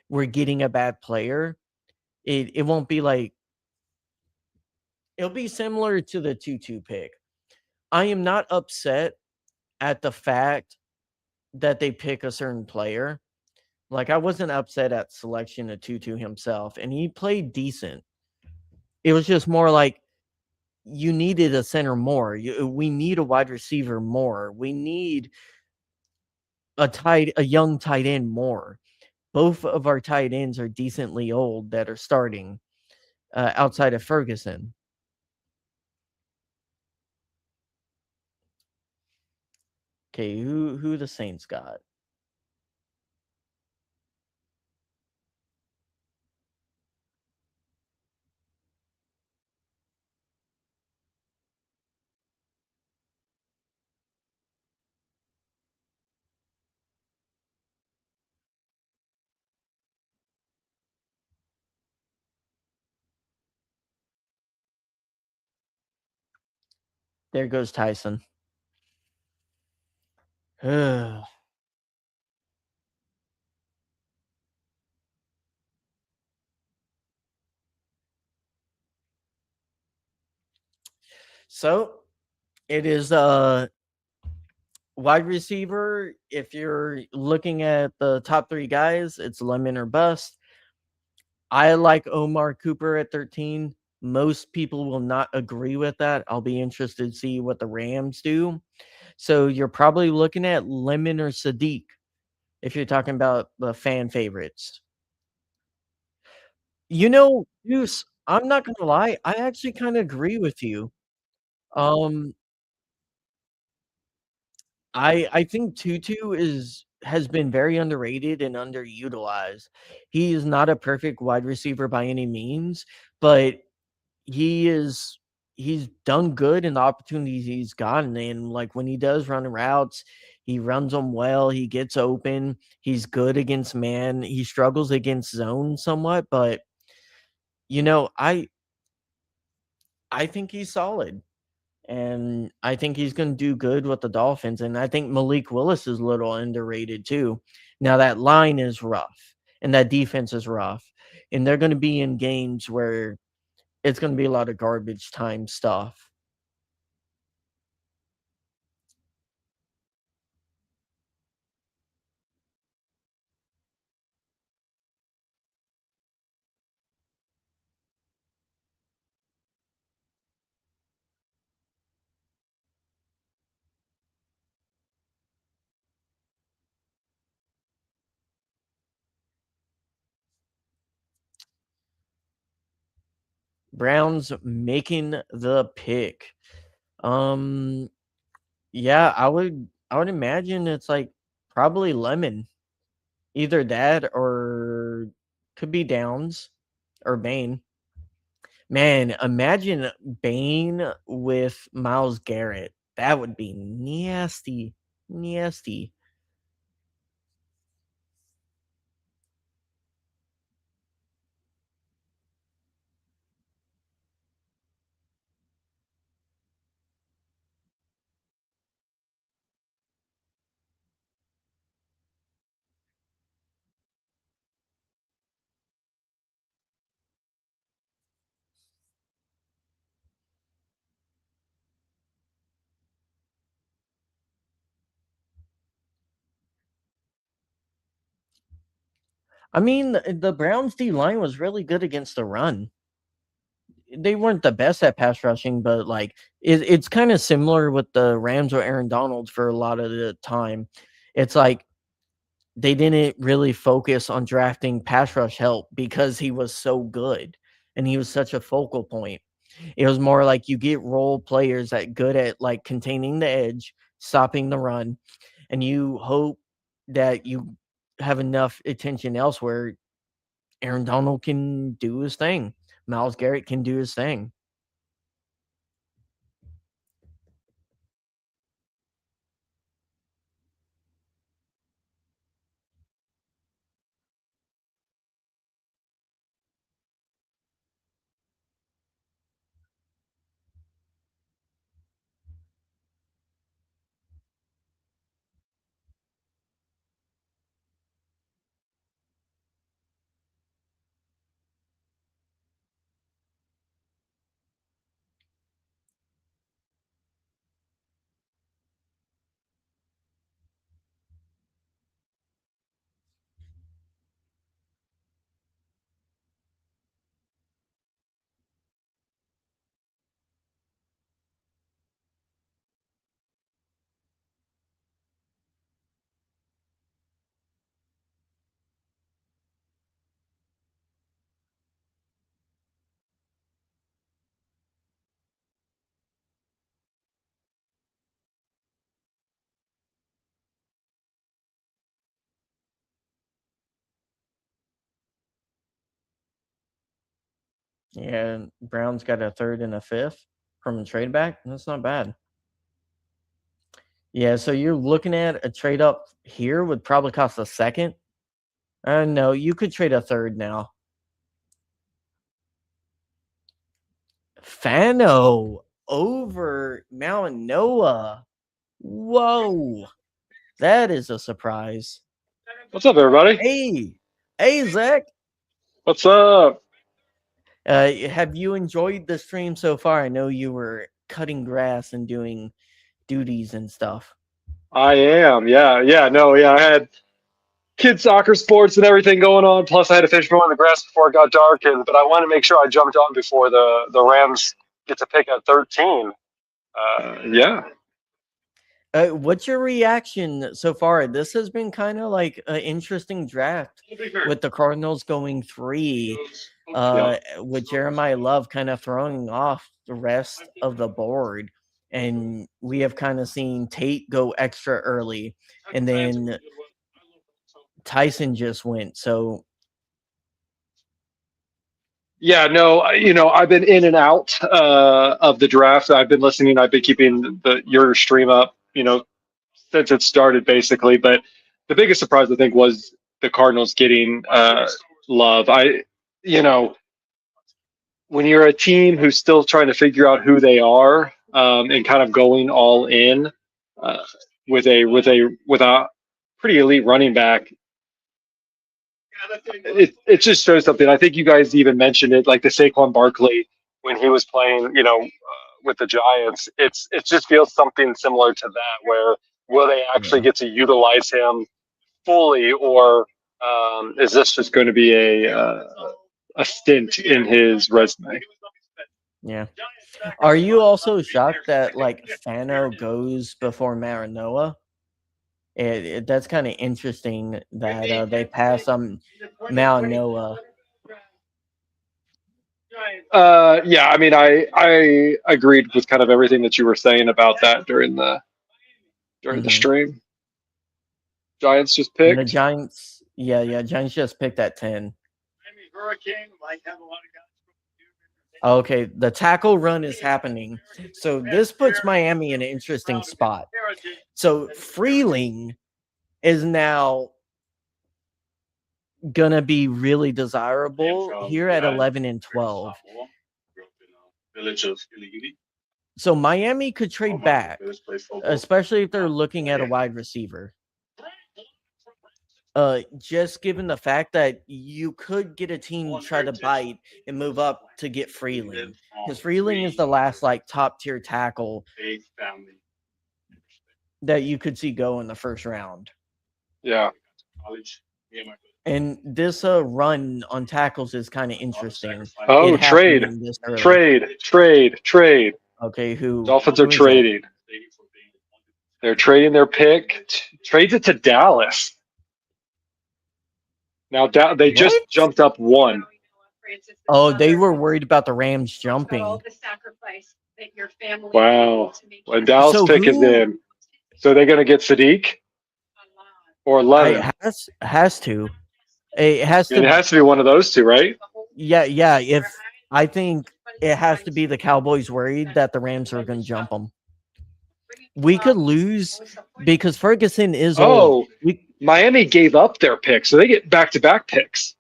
we're getting a bad player. It won't be like it'll be similar to the 2-2 pick. I am not upset at the fact that they pick a certain player. Like, I wasn't upset at selection of Tutu himself, and he played decent. It was just more like you needed a center more. We need a wide receiver more. We need a young tight end more. Both of our tight ends are decently old that are starting outside of Ferguson. Okay, who the Saints got? There goes Tyson. So it is wide receiver. If you're looking at the top 3 guys, it's lemon or bust. I like Omar Cooper at 13. Most people will not agree with that. I'll be interested to see what the Rams do. So you're probably looking at Lemon or Sadiq if you're talking about the fan favorites. Goose, I'm not gonna lie, I actually kinda agree with you. Um, I think Tutu has been very underrated and underutilized. He is not a perfect wide receiver by any means, but he is he's done good in the opportunities he's gotten, and, like, when he does run routes, he runs them well, he gets open, he's good against man, he struggles against zone somewhat, but, you know, I think he's solid. And I think he's gonna do good with the Dolphins, and I think Malik Willis is a little underrated too. Now that line is rough, and that defense is rough, and they're gonna be in games where it's gonna be a lot of garbage time stuff. Browns making the pick. Um, yeah, I would imagine it's like probably Lemon, either that or could be Downs or Bain. Man, imagine Bane with Myles Garrett. That would be nasty, nasty. I mean, the Browns D line was really good against the run. They weren't the best at pass rushing, but like it's kind of similar with the Rams or Aaron Donald for a lot of the time. It's like they didn't really focus on drafting pass rush help because he was so good and he was such a focal point. It was more like you get role players that good at like containing the edge, stopping the run, and you hope that you have enough attention elsewhere. Aaron Donald can do his thing. Miles Garrett can do his thing. Yeah, Browns got a third and a fifth from a trade back. That's not bad. Yeah, so you're looking at a trade up here would probably cost a second. No, you could trade a third now. Fano over Mount Noah. Whoa, that is a surprise. What's up, everybody? Hey, Zach. What's up? Have you enjoyed the stream so far? I know you were cutting grass and doing duties and stuff. I am. Yeah. No, yeah. I had kids soccer sports and everything going on. Plus, I had to finish mowing the grass before it got dark. But I wanted to make sure I jumped on before the Rams get to pick at 13. Yeah. What's your reaction so far? This has been kind of like an interesting draft with the Cardinals going 3, with Jeremiah Love kind of throwing off the rest of the board. And we have kind of seen Tate go extra early, and then Tyson just went. So, Yeah, no, I've been in and out of the draft. I've been listening. I've been keeping your stream up, since it started, basically. But the biggest surprise, I think, was the Cardinals getting Love. You know, when you're a team who's still trying to figure out who they are, and kind of going all in uh, with a pretty elite running back, it just shows something. I think you guys even mentioned it, like the Saquon Barkley when he was playing, with the Giants. It just feels something similar to that, where will they actually yeah. get to utilize him fully, or is this just going to be a stint in his resume? Yeah. Are you also shocked that like Fano goes before Marinoa? That's kind of interesting that they pass on Marinoa. Yeah, I mean, I agreed with kind of everything that you were saying about that during the Hmm. stream. Giants just And the picked. Giants, yeah, Giants just picked at 10. Okay, the tackle run is happening. So this puts Miami in an interesting spot. So Freeling is now gonna be really desirable here at 11 and 12. So Miami could trade back, especially if they're looking at a wide receiver. Just given the fact that you could get a team try to bite and move up to get Freeling, because Freeling is the last like top tier tackle that you could see go in the first round. Yeah. And this run on tackles is kind of interesting. Oh, It happening this early. trade. Okay, Dolphins are who is it? trading. They're trading their pick. Trades it to Dallas. Now they just What? jumped up one. Oh, they were worried about the Rams jumping. Wow. Well, Dallas So pick is who in. So they're going to get Sadiq or Levin. I has to. It has I mean, it to. has to be one of those two, right? Yeah. If I think it has to be the Cowboys worried that the Rams are going to jump them. We could lose because Ferguson is old. Oh, Miami gave up their pick, so they get back-to-back picks.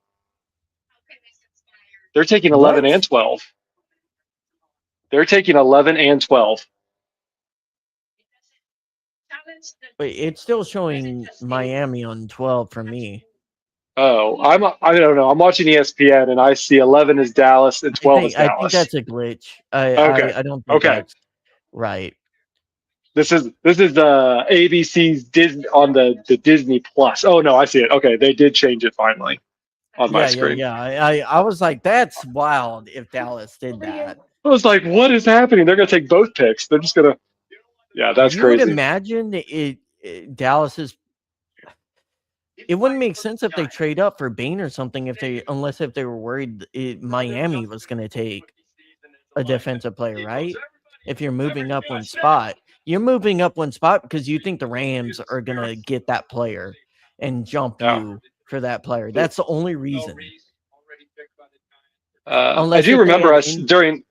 They're taking 11 What? and 12. They're taking 11 and 12. But it's still showing Miami on 12 for me. Oh, I don't know. I'm watching ESPN and I see 11 is Dallas and 12 is I think Dallas. that's a glitch. Okay. I don't think Okay. that's right. This is ABC's Disney on the Disney Plus. Oh no, I see it. Okay, they did change it finally on my screen. I was like, that's wild if Dallas did that. I was like, what is happening? They're gonna take both picks. They're just gonna. Yeah, that's You would crazy. imagine Dallas is. It wouldn't make sense if they trade up for Bain or something unless if they were worried Miami was going to take a defensive player, right? If you're moving up one spot, you're moving up one spot because you think the Rams are going to get that player and jump you for that player. That's the only reason. I do remember us during.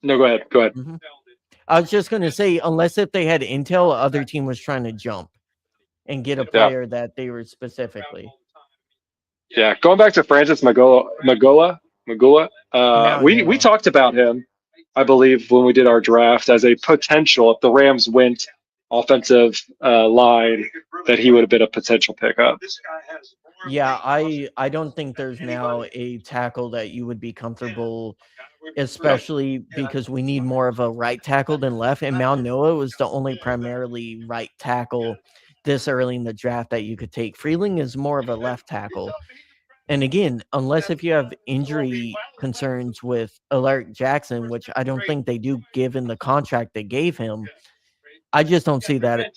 No, go ahead. Go ahead. Mm-hmm. I was just going to say, unless if they had intel, the other team was trying to jump and get a player that they were specifically. Yeah, going back to Francis Magola. We talked about him, I believe, when we did our draft as a potential if the Rams went offensive line that he would have been a potential pickup. Yeah, I don't think there's now a tackle that you would be comfortable, especially because we need more of a right tackle than left. And Mal Noah was the only primarily right tackle this early in the draft that you could take. Freeling is more of a left tackle. And again, unless if you have injury concerns with Alaric Jackson, which I don't think they do given the contract they gave him, I just don't see that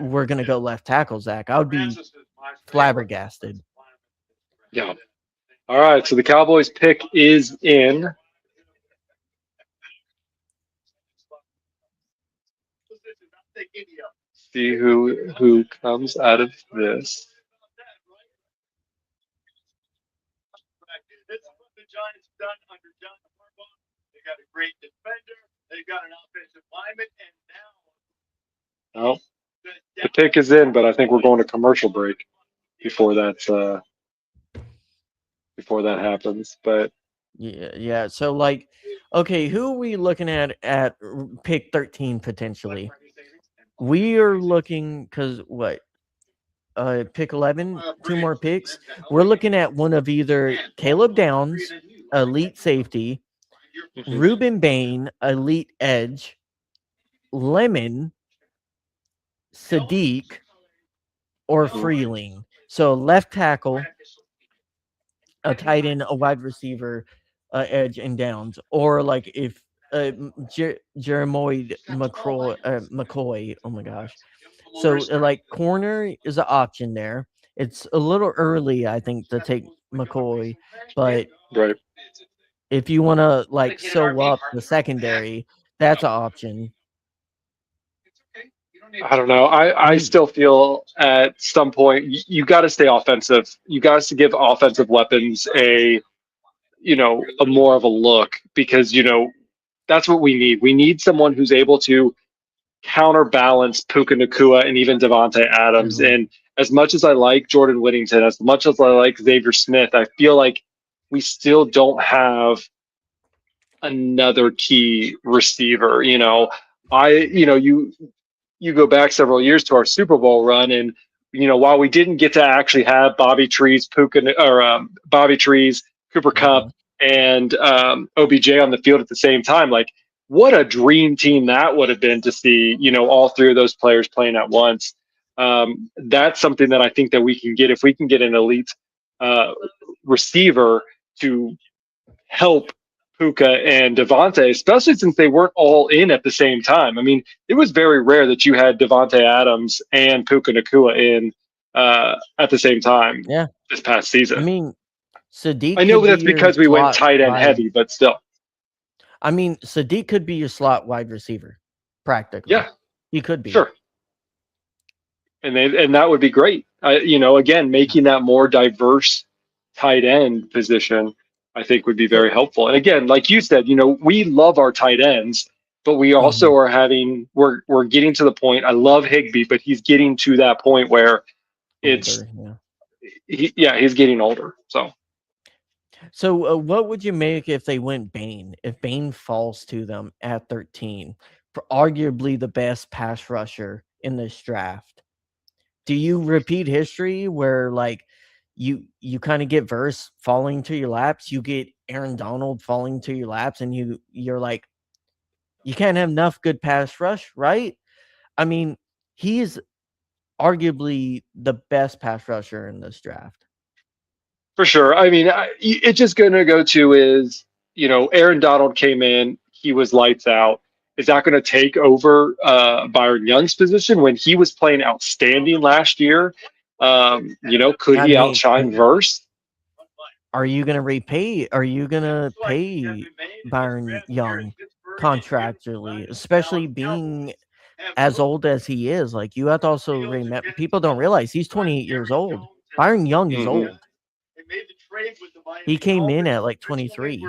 we're going to go left tackle, Zach. I would be flabbergasted. Yeah. All right. So the Cowboys pick is in. See who comes out of this. This is what the Giants done under John Harbaugh. They got a great defender. They got an offensive lineman, and now. Oh, the pick is in, but I think we're going to commercial break before that happens. But yeah. So like, okay, who are we looking at pick 13 potentially? We are looking because what? Pick 11, 2 more picks. We're looking at one of either Caleb Downs, elite safety, Ruben Bain, elite edge, Lemon, Sadiq, or Freeling. So left tackle, a tight end, a wide receiver, edge, and Downs. Or like if Jeremiah McCoy, oh my gosh. So like corner is an option there. It's a little early, I think, to take McCoy, but right. If you want to like sew up the secondary, that's an option. I don't know. I still feel at some point you got to stay offensive. You got to give offensive weapons a more of a look because that's what we need. We need someone who's able to counterbalance Puka Nacua and even Devontae Adams. Mm-hmm. And as much as I like Jordan Whittington, as much as I like Xavier Smith, I feel like we still don't have another key receiver. You go back several years to our Super Bowl run, and while we didn't get to actually have Bobby Trees, Cooper Kupp, and OBJ on the field at the same time, like what a dream team that would have been to see, all three of those players playing at once. That's something that I think that we can get if we can get an elite uh, receiver to help Puka and Devontae, especially since they weren't all in at the same time. I mean, it was very rare that you had Devontae Adams and Puka Nakua in at the same time Yeah. this past I season. mean, I Sadiq know could be that's your because we went slot tight end wide. heavy, but still. I mean, Sadiq could be your slot wide receiver, practically. Yeah, He could be. sure. And that would be great. Again, making that more diverse tight end position, I think would be So, very helpful. And again, like you said, we love our tight ends, but we mhm, also we're getting to the point. I love Higby, but he's getting to that point where it's older, yeah. he's getting older. So, what would you make if they went Bane? If Bane falls to them at 13, for arguably the best pass rusher in this draft, do you repeat history where like you kind of get Verse falling to your laps, you get Aaron Donald falling to your laps, and you're like, you can't have enough good pass rush, right? I mean, he's arguably the best pass rusher in this draft. For sure. I mean, it's just going to go to is, Aaron Donald came in, he was lights out. Is that going to take over Byron Young's position when he was playing outstanding last year? Could I he mean, outshine Verse? are you gonna repay? Are you gonna pay Byron Young contractually, especially being as old as he is? Like you have to also remember, people don't realize he's 28 years old. Byron Young is Hmm. old. He came in at like 23.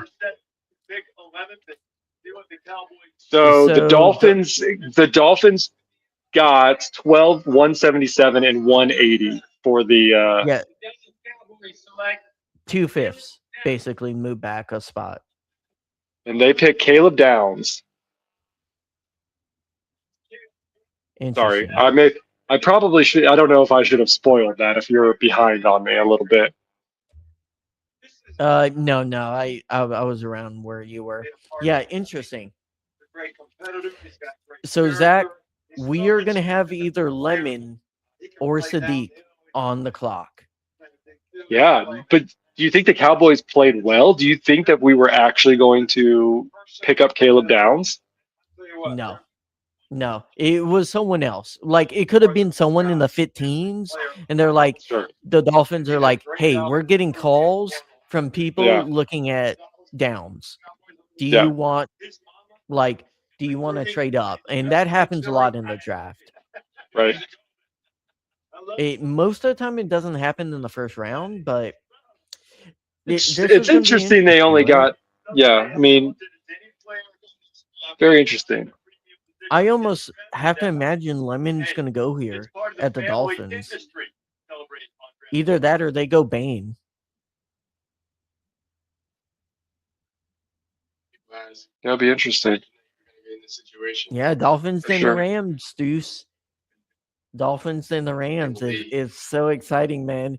So the So Dolphins got 12, 177, and 180 for the yeah, 2/5 basically move back a spot. and they picked Caleb Downs. Sorry, Interesting. I probably should. I don't know if I should have spoiled that. If you're behind on me a little bit. No, I was around where you were. Yeah, interesting. So Zach, we are gonna have either Lemon or Sadiq on the clock. Yeah, but do you think the Cowboys played well? Do you think that we were actually going to pick up Caleb Downs? No, it was someone else. Like it could have been someone in the 15s, and they're like, Sure. the Dolphins are like, hey, we're getting calls from Yeah. people looking at Downs. Do Yeah. you want like do you want to trade up? And that happens a lot in the draft. Right. Most of the time it doesn't happen in the first round, but this It's is going to be interesting. They interesting, only right? got. Yeah. I mean, very interesting. I almost have to imagine Lemon's going to go here at the Dolphins. Either that or they go Bane. That'll be interesting. Yeah, Dolphins For and the sure. Rams, Deuce. Dolphins and the Rams. It's so exciting, man.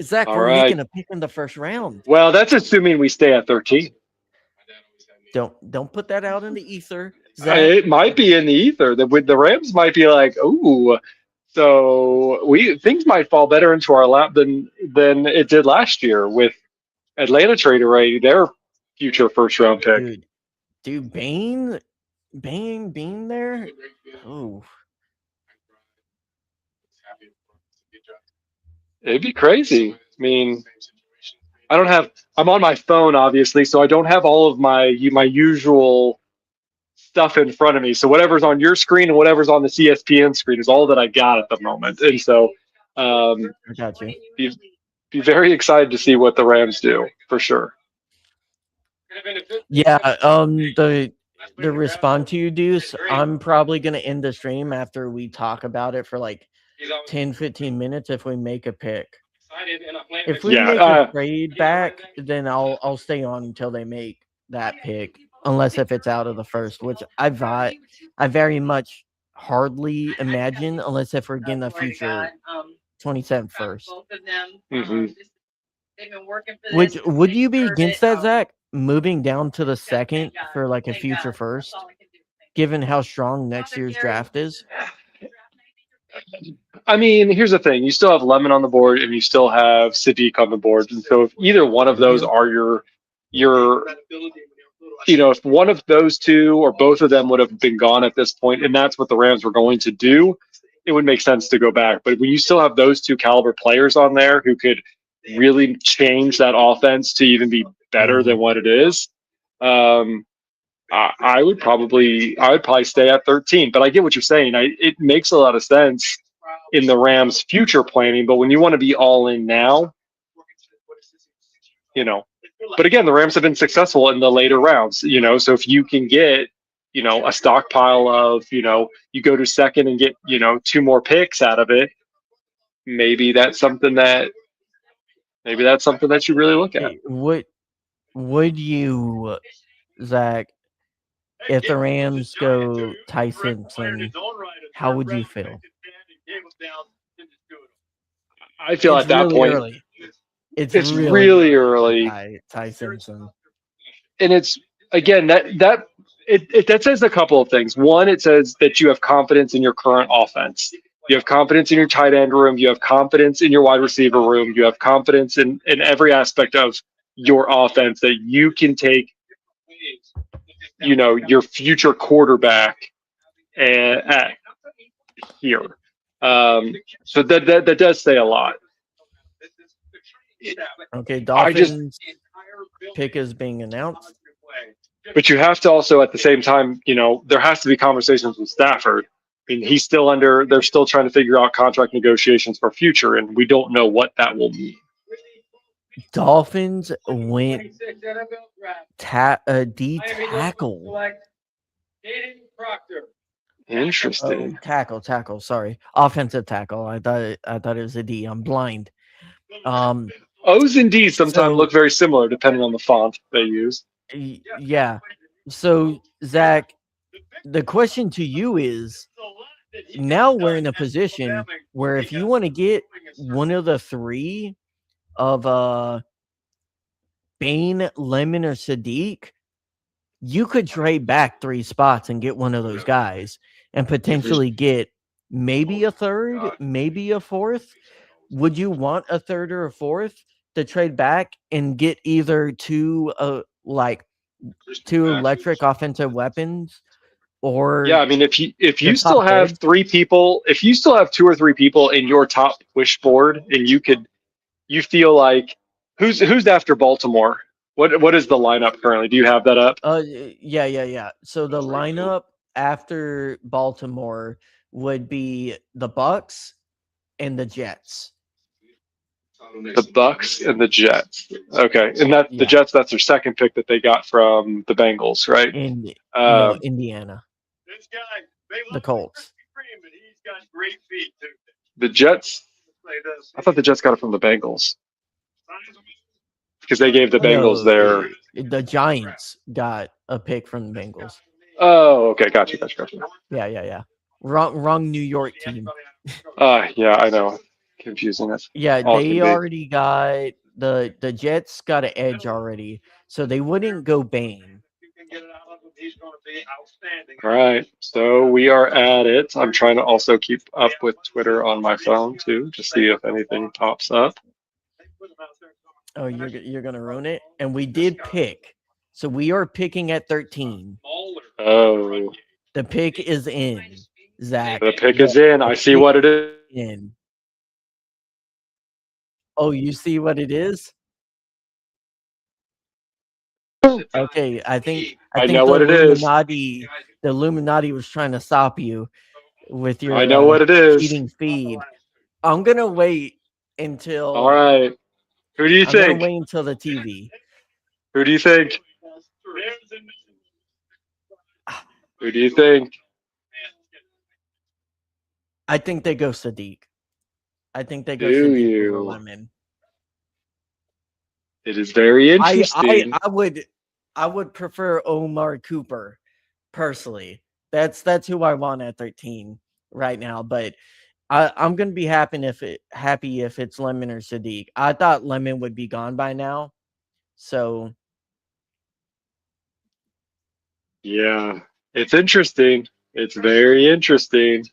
Zach, All we're right. making a pick in the first round. Well, that's assuming we stay at 13. Don't put that out in the ether, Zach. It might be in the ether. The Rams might be like, ooh. So things might fall better into our lap than it did last year with Atlanta trading away their future first round pick. Dude, Bane being there. Oh, It'd be crazy. I mean, I'm on my phone obviously, so I don't have all of my usual stuff in front of me. So whatever's on your screen and whatever's on the CSPN screen is all that I got at the moment. And so I got you. Be very excited to see what the Rams do for sure. Yeah, the respond to you, Deuce, I'm probably gonna end the stream after we talk about it for like 10-15 minutes if we make a pick. If we make a trade back, then I'll stay on until they make that pick, unless if it's out of the first, which I very much hardly imagine, unless if we're getting a future 27 first. Mm-hmm. Which would you be against that, Zach? Moving down to the second for like a future first, given how strong next year's draft is? I mean, here's the thing: you still have Lemon on the board, and you still have Sadiq on the board. And so, if either one of You those do? are your, if one of those two or both of them would have been gone at this point, and that's what the Rams were going to do, it would make sense to go back. But when you still have those two caliber players on there who could really change that offense to even be better than Mhm. what it is, um, I would probably stay at 13. But I get what you're saying. It makes a lot of sense in the Rams' future planning. But when you want to be all in now, you know. But again, the Rams have been successful in the later rounds, So if you can get, a stockpile of, you go to second and get, two more picks out of it, maybe that's something that you really look at. Hey, would you, Zach, if the Rams go Ty Simpson, how would you feel? I feel It's at that really point early. It's it's really really early for early, Ty Simpson. and it's again that says a couple of things. One, it says that you have confidence in your current offense. You have confidence in your tight end room. You have confidence in your wide receiver room. You have confidence in every aspect of your offense that you can take, your future quarterback at here. So that does say a lot. Okay, I just Dolphins pick is being announced. But you have to also, at the same time, there has to be conversations with Stafford. I mean, they're still trying to figure out contract negotiations for future, and we don't know what that will mean. Dolphins went D tackle. Interesting. Tackle. Sorry, offensive tackle. I thought it was a D. I'm blind. Um, O's and D's sometimes so look very similar depending on the font they use. yeah. So Zach, the question to you is: now we're in a position where if you want to get one of the three of Bain, Lemon, or Sadiq, you could trade back 3 spots and get one of those guys and potentially get maybe a third, maybe a fourth. Would you want a third or a fourth to trade back and get either two electric offensive weapons Yeah, or I mean, if your you still top have third? 3 people, if you still have 2 or 3 people in your top wish board, and you feel like who's after Baltimore? What is the lineup currently? Do you have that up? Yeah. So the lineup after Baltimore would be the Bucks and the Jets. The Bucks and the Jets. Okay, and that the Yeah, Jets. That's their second pick that they got from the Bengals, right? in no Um, Indiana, the Colts. the Jets. I thought the Jets got it from the Bengals because they gave the Bengals No, their. the Giants got a pick from the Bengals. Oh, okay, gotcha. Yeah. Wrong New York team. Yeah, I know. Confusing as Yeah, all can they be. already got the Jets got an edge already, so they wouldn't go Bane. All right, so we are at it. I'm trying to also keep up with Twitter on my phone too, to see if anything pops up. Oh, you're gonna ruin it. And we did pick, so we are picking at 13. Oh, The pick is in, Zach. the pick is in. The I see pick what it is. is in. Oh, you see what it is? Okay, I I think know what it is. The Illuminati was trying to stop you with I your know what it is. cheating feed. I'm gonna wait All until right. Who do you I'm gonna think? wait until the TV. Who do you think? Who do you think? I think they go Sadiq. I think they go Do Sadiq over you? Lemon. It is very interesting. I would prefer Omar Cooper personally. That's who I want at 13 right now. But I'm gonna be happy if it's Lemon or Sadiq. I thought Lemon would be gone by now. So Yeah, it's interesting. It's very interesting.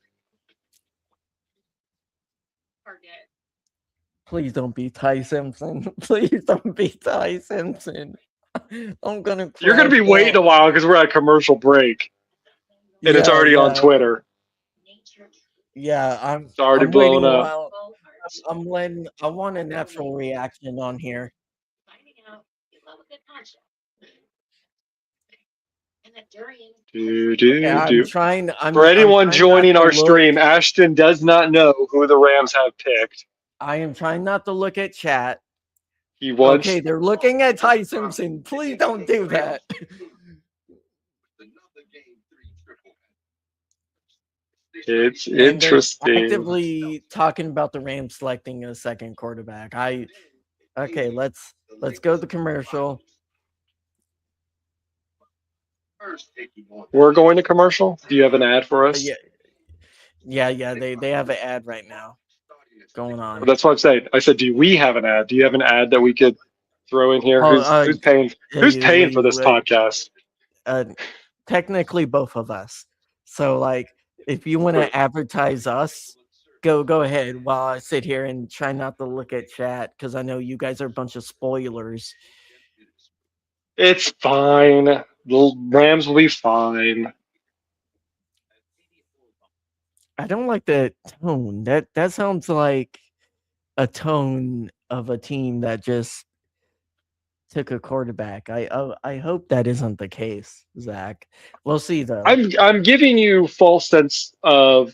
Please don't be Ty Simpson. Please don't be Ty Simpson. I'm gonna You're gonna crash be waiting out. a while because we're at commercial break and it's Yeah, already on yeah, Twitter. yeah. I'm It's already I'm waiting blown a up. while. I'm letting. I want a natural reaction on here. Do, Okay, do, I'm do. trying. For I'm anyone trying not joining to our look. stream, Ashton does not know who the Rams have picked. I am trying not to look at chat. He wants Okay, they're looking at Ty Simpson. Please don't do that. it's And they're interesting. actively talking about the Rams selecting a second quarterback. Okay, let's go to the commercial. We're going to commercial. Do you have an ad for us? Yeah, yeah. They have an ad right now going Well, on. that's what I'm saying. I said, do we have an ad? Do you have an ad that we could throw in here? Oh, Who's paying? Who's paying for this podcast? uh, technically both of us. So like, if you want to advertise us, go ahead. While I sit here and try not to look at chat because I know you guys are a bunch of spoilers. It's fine. The Rams will be fine. I don't like the tone. That sounds like a tone of a team that just took a quarterback. I hope that isn't the case, Zach. We'll see though. I'm giving you false sense of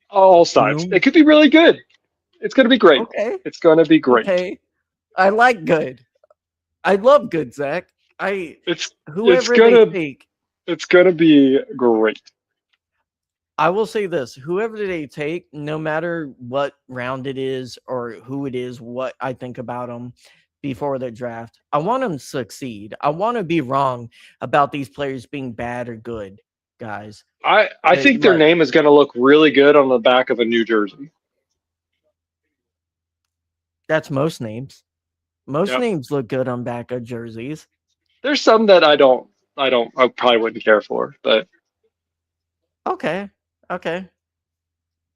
all sides. Doom. It could be really good. It's going to be great. Okay. It's going to be great. Okay. I like good. I love good, Zach. It's Whoever they gonna take, it's gonna be great. I will say this: whoever they take, no matter what round it is or who it is, what I think about them before the draft, I want them to succeed. I want to be wrong about these players being bad or good, guys. I think their Like name is gonna look really good on the back of a New Jersey. that's most names. Most Yep. names look good on back of jerseys. There's some that I probably wouldn't care for, Okay, okay.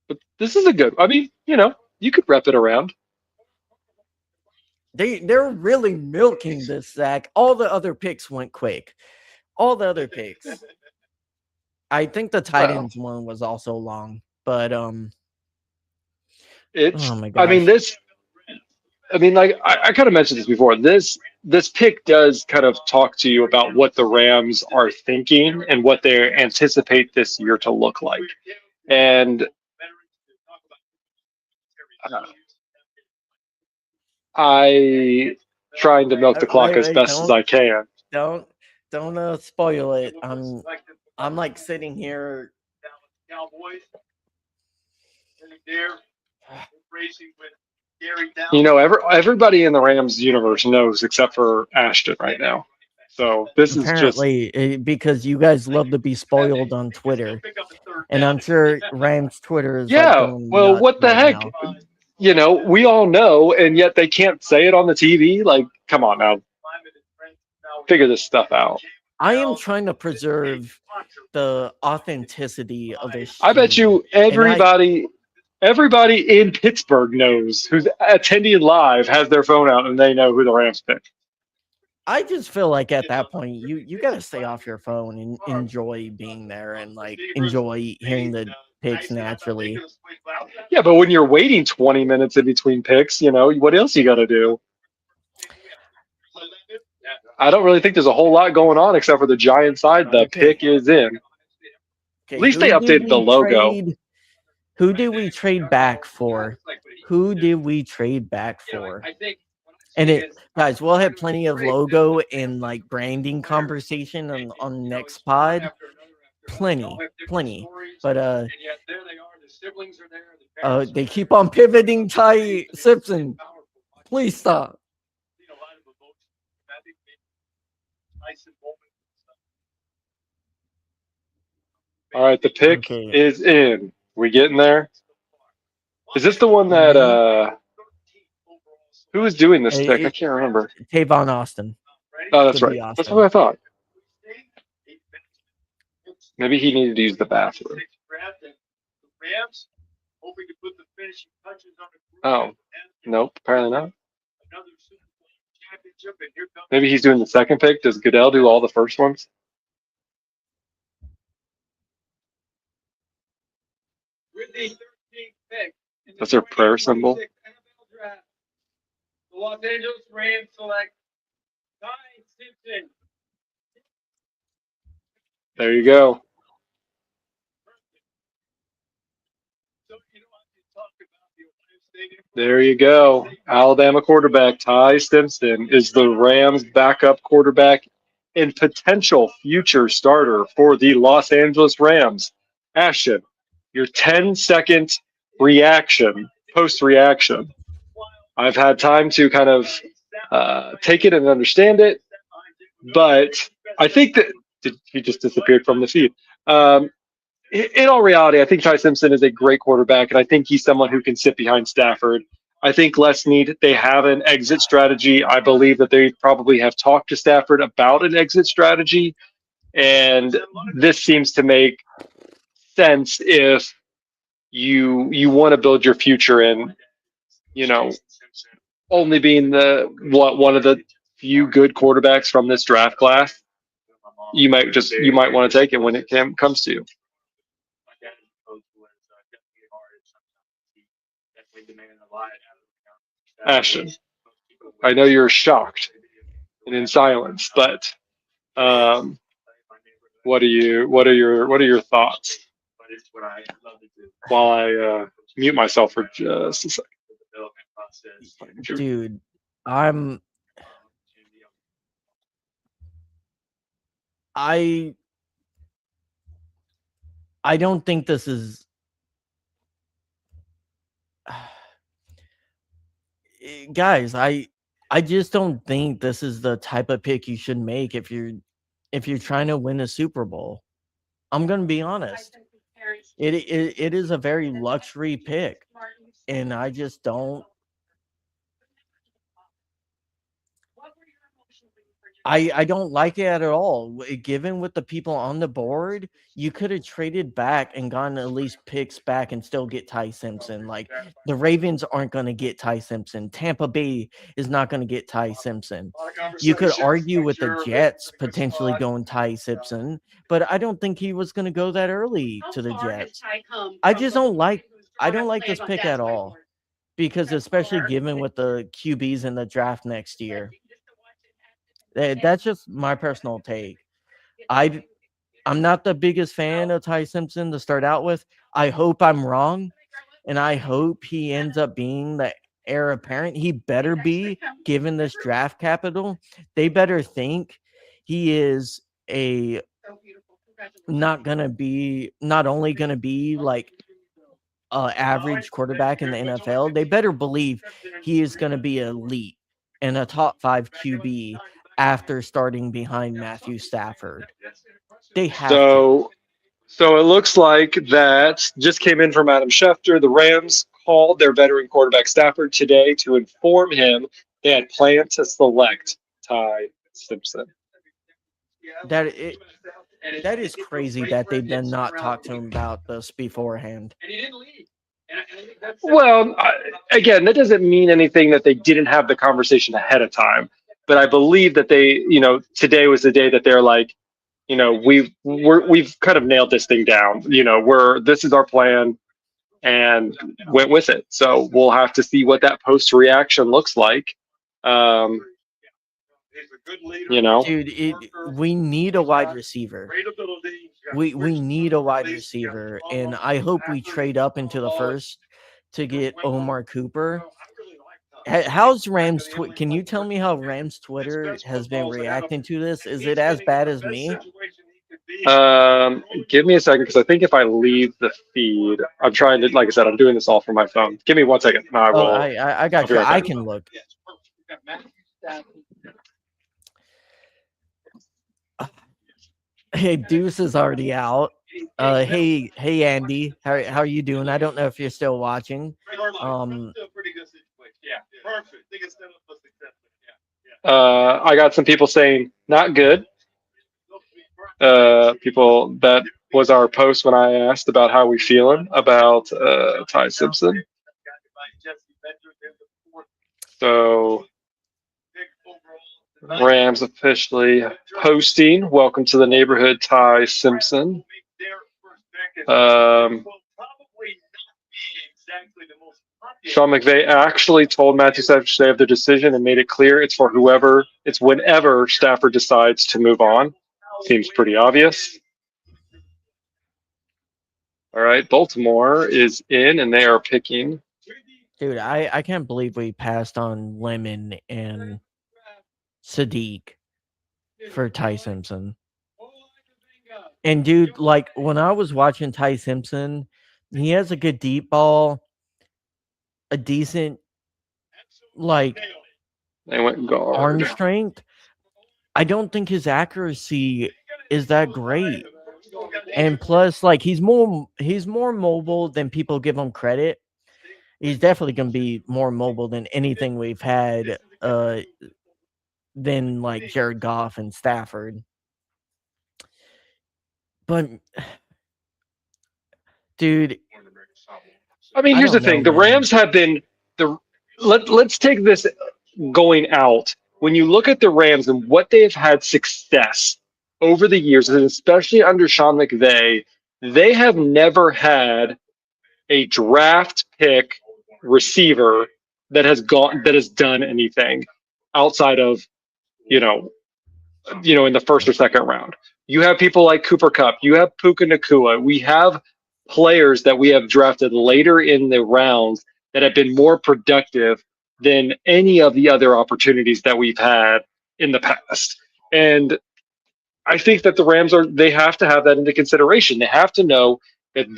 but this is a good. I mean, you could rep it around. They're really milking this, Zach. All the other picks went quick. All the other picks. I think the tight Well, ends one was also long, but it's. oh my I mean, gosh. this. I mean, like I kind of mentioned this before. This pick does kind of talk to you about what the Rams are thinking and what they anticipate this year to look like. And I trying to milk the clock as Wait, best as I can. don't spoil it. I'm like sitting here. Everybody in the Rams universe knows except for Ashton right now. So this is just Apparently, because you guys love to be spoiled on Twitter, and I'm sure Rams Twitter is like yeah. going Well, nuts what the right heck? now. We all know, and yet they can't say it on the TV. Like, come on now, figure this stuff out. I am trying to preserve the authenticity of this. I bet you everybody in Pittsburgh knows who's attending live has their phone out and they know who the Rams picked. I just feel like at that point you got to stay off your phone and enjoy being there and like enjoy hearing the picks naturally. Yeah, but when you're waiting 20 minutes in between picks, what else you got to do? I don't really think there's a whole lot going on except for the giant side the pick is in. Okay, At least they updated the logo. Who did we trade back for? Who did we trade back for? And guys, we'll have plenty of logo and like branding conversation on next pod. Plenty. But they keep on pivoting Ty Simpson. Please stop. All right, the pick is in. We getting there? Is this the one that who is doing this pick? I can't remember. Tavon Austin. Oh, that's right. That's what I thought. Maybe he needed to use the bathroom. Oh, nope, apparently not. Maybe he's doing the second pick. Does Goodell do all the first ones? That's their prayer symbol. The Los Angeles Rams select Ty Simpson. There you go. There you go. Alabama quarterback Ty Simpson is the Rams' backup quarterback and potential future starter for the Los Angeles Rams. Ashton, your 10-second reaction, post reaction. I've had time to kind of take it and understand it, but I think that he just disappeared from the feed. In all reality, I think Ty Simpson is a great quarterback, and I think he's someone who can sit behind Stafford. I think Les Need, they have an exit strategy. I believe that they probably have talked to Stafford about an exit strategy, and this seems to make sense if you want to build your future in, you know, only being one of the few good quarterbacks from this draft class. You might want to take it when it comes to you. Ashton, I know you're shocked and in silence, but what are your thoughts? While I mute myself for just a second. Dude, I don't think this is guys, I just don't think this is the type of pick you should make if you're trying to win a Super Bowl. I'm gonna be honest. It is a very luxury pick, and I just don't. I don't like it at all. Given with the people on the board, you could have traded back and gotten at least picks back and still get Ty Simpson. Like the Ravens aren't going to get Ty Simpson. Tampa Bay is not going to get Ty Simpson. You could argue with the Jets potentially going Ty Simpson, but I don't think he was going to go that early to the Jets. I just don't like. I don't like this pick at all because especially given with the QBs in the draft next year. That's just my personal take. I'm not the biggest fan of Ty Simpson to start out with. I hope I'm wrong, and I hope he ends up being the heir apparent. He better be, given this draft capital. They better think he is not only gonna be like average quarterback in the NFL. They better believe he is going to be elite and a top 5 QB after starting behind Matthew Stafford. They have to. So it looks like that just came in from Adam Schefter. The Rams called their veteran quarterback Stafford today to inform him they had planned to select Ty Simpson. That is crazy that they did not talk to him about this beforehand. Well, again, that doesn't mean anything that they didn't have the conversation ahead of time. But I believe that they, today was the day that they're like, we've kind of nailed this thing down. This is our plan, and went with it. So we'll have to see what that post reaction looks like. Dude, we need a wide receiver. We need a wide receiver, and I hope we trade up into the first to get Omar Cooper. How's Rams? Can you tell me how Rams Twitter has been reacting to this? Is it as bad as me? Give me a second, because I think if I leave the feed, I'm trying to, like I said, I'm doing this all from my phone. Give me 1 second. No, I got you. I can look. Hey, Deuce is already out. Hey, Andy, how are you doing? I don't know if you're still watching. I got some people saying not good. People that was our post when I asked about how we feeling about Ty Simpson. So Rams officially posting. Welcome to the neighborhood, Ty Simpson. Sean McVay actually told Matthew Stafford to have the decision and made it clear it's for whoever, it's whenever Stafford decides to move on. Seems pretty obvious. All right, Baltimore is in, and they are picking. Dude, I can't believe we passed on Lemon and Sadiq for Ty Simpson. And dude, like when I was watching Ty Simpson, he has a good deep ball, a decent like They went guard. arm strength. I don't think his accuracy is that great. And plus, like he's more mobile than people give him credit. He's definitely gonna be more mobile than anything we've had than like Jared Goff and Stafford. But dude, I mean, I here's the don't know, thing: the man. Rams have been the. Let's take this going out. When you look at the Rams and what they've had success over the years, and especially under Sean McVay, they have never had a draft pick receiver that has done anything outside of you know in the first or second round. You have people like Cooper Kupp. You have Puka Nakua. We have players that we have drafted later in the rounds that have been more productive than any of the other opportunities that we've had in the past. And I think that the Rams they have to have that into consideration. They have to know that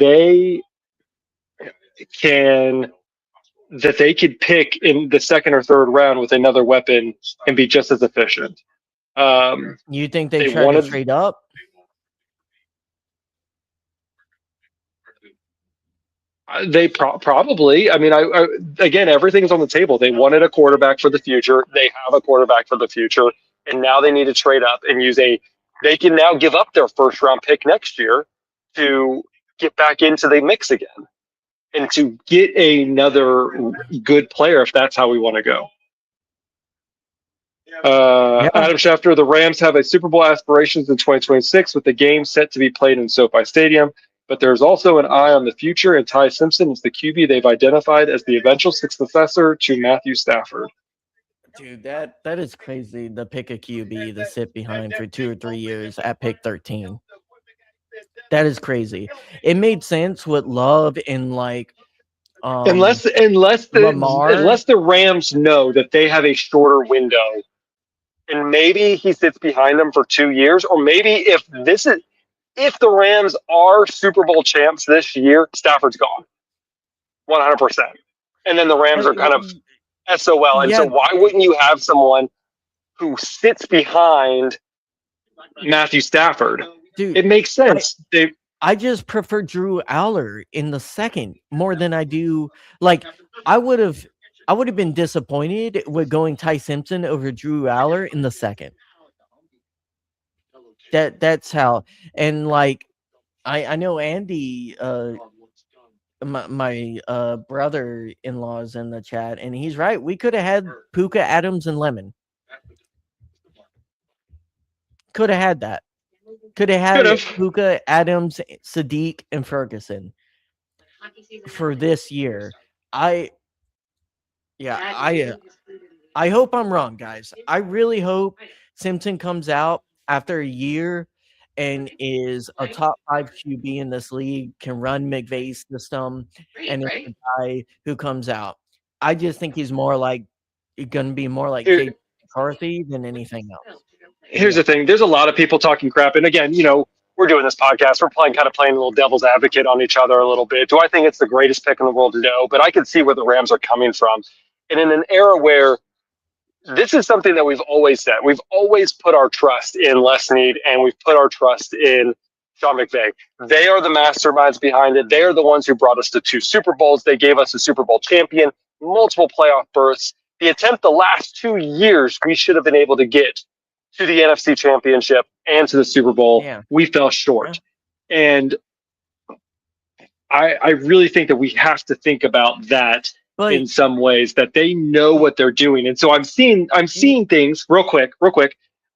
can they could pick in the second or third round with another weapon and be just as efficient. You think they They try wanted- to trade up? They probably. I mean, I again, everything's on the table. They wanted a quarterback for the future. They have a quarterback for the future, and now they need to trade up and use a. They can now give up their first round pick next year to get back into the mix again, and to get another good player if that's how we want to go. Adam Schefter, the Rams have a Super Bowl aspirations in 2026 with the game set to be played in SoFi Stadium. But there's also an eye on the future, and Ty Simpson is the QB they've identified as the eventual successor to Matthew Stafford. Dude, that is crazy. The pick a QB to sit behind for 2 or 3 years at pick 13. That is crazy. It made sense with Love and like Unless the Rams know that they have a shorter window, and maybe he sits behind them for 2 years, or maybe if the Rams are Super Bowl champs this year, Stafford's gone, 100%, and then the Rams are kind of SOL. And so, why wouldn't you have someone who sits behind Matthew Stafford? Dude, it makes sense. I just prefer Drew Aller in the second more than I do. Like I would have been disappointed with going Ty Simpson over Drew Aller in the second. That's how. And like I know Andy my brother-in-law is in the chat and he's right. We could have had Puka, Adams, and Lemon. Could have had that. Could have had Puka, Adams, Sadiq, and Ferguson for this year. I hope I'm wrong, guys. I really hope Simpson comes out after a year and is a top 5 QB in this league, can run McVay's system, and is the guy who comes out. I just think he's more like going to be more like J. McCarthy than anything else. Here's the thing. There's a lot of people talking crap. And again, we're doing this podcast. We're playing a little devil's advocate on each other a little bit. Do I think it's the greatest pick in the world? No, but I can see where the Rams are coming from. And in an era where this is something that we've always said, we've always put our trust in Les Snead and we've put our trust in Sean McVay. They are the masterminds behind it. They are the ones who brought us to 2 Super Bowls. They gave us a Super Bowl champion, multiple playoff berths. The attempt the last 2 years, we should have been able to get to the NFC Championship and to the Super Bowl. Yeah. We fell short. And I really think that we have to think about that But in some ways, that they know what they're doing. And so I'm seeing things real quick.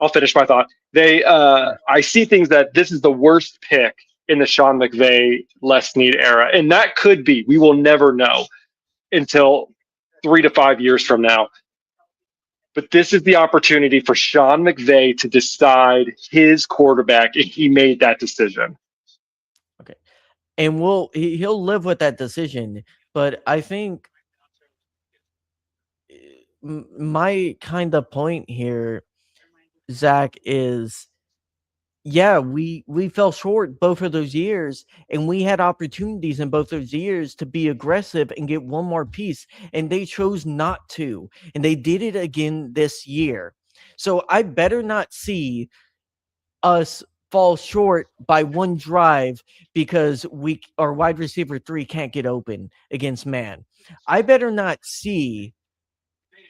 I'll finish my thought. I see things that this is the worst pick in the Sean McVay Les Snead era, and that could be. We will never know until 3 to 5 years from now. But this is the opportunity for Sean McVay to decide his quarterback if he made that decision. okay, and he'll live with that decision. But I think my kind of point here, Zach, is yeah, we fell short both of those years, and we had opportunities in both those years to be aggressive and get one more piece, and they chose not to, and they did it again this year. So I better not see us fall short by one drive because our wide receiver 3 can't get open against man. I better not see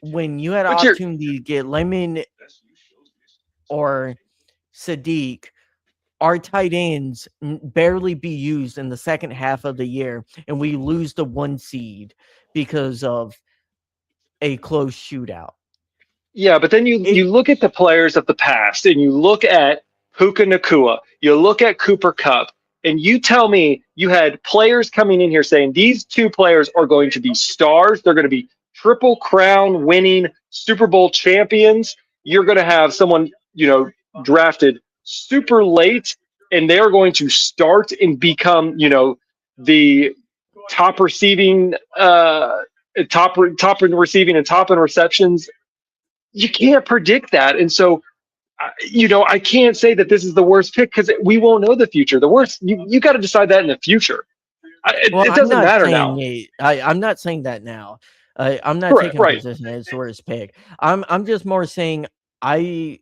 when you had an But you're opportunity to get Lemon or Sadiq, our tight ends barely be used in the second half of the year, and we lose the 1 seed because of a close shootout. Yeah, but then you It look at the players of the past, and you look at Puka Nakua, you look at Cooper Cup, and you tell me you had players coming in here saying these two players are going to be stars. They're going to be triple crown winning Super Bowl champions. You're going to have someone, drafted super late, and they are going to start and become, the top receiving, top in receiving and top in receptions. You can't predict that. And so, I can't say that this is the worst pick because we won't know the future. The worst, you got to decide that in the future. well, It I'm doesn't not matter saying now. it. I'm not saying that now. I'm not Correct. taking a Right. position that it's the worst pick. I'm just more saying I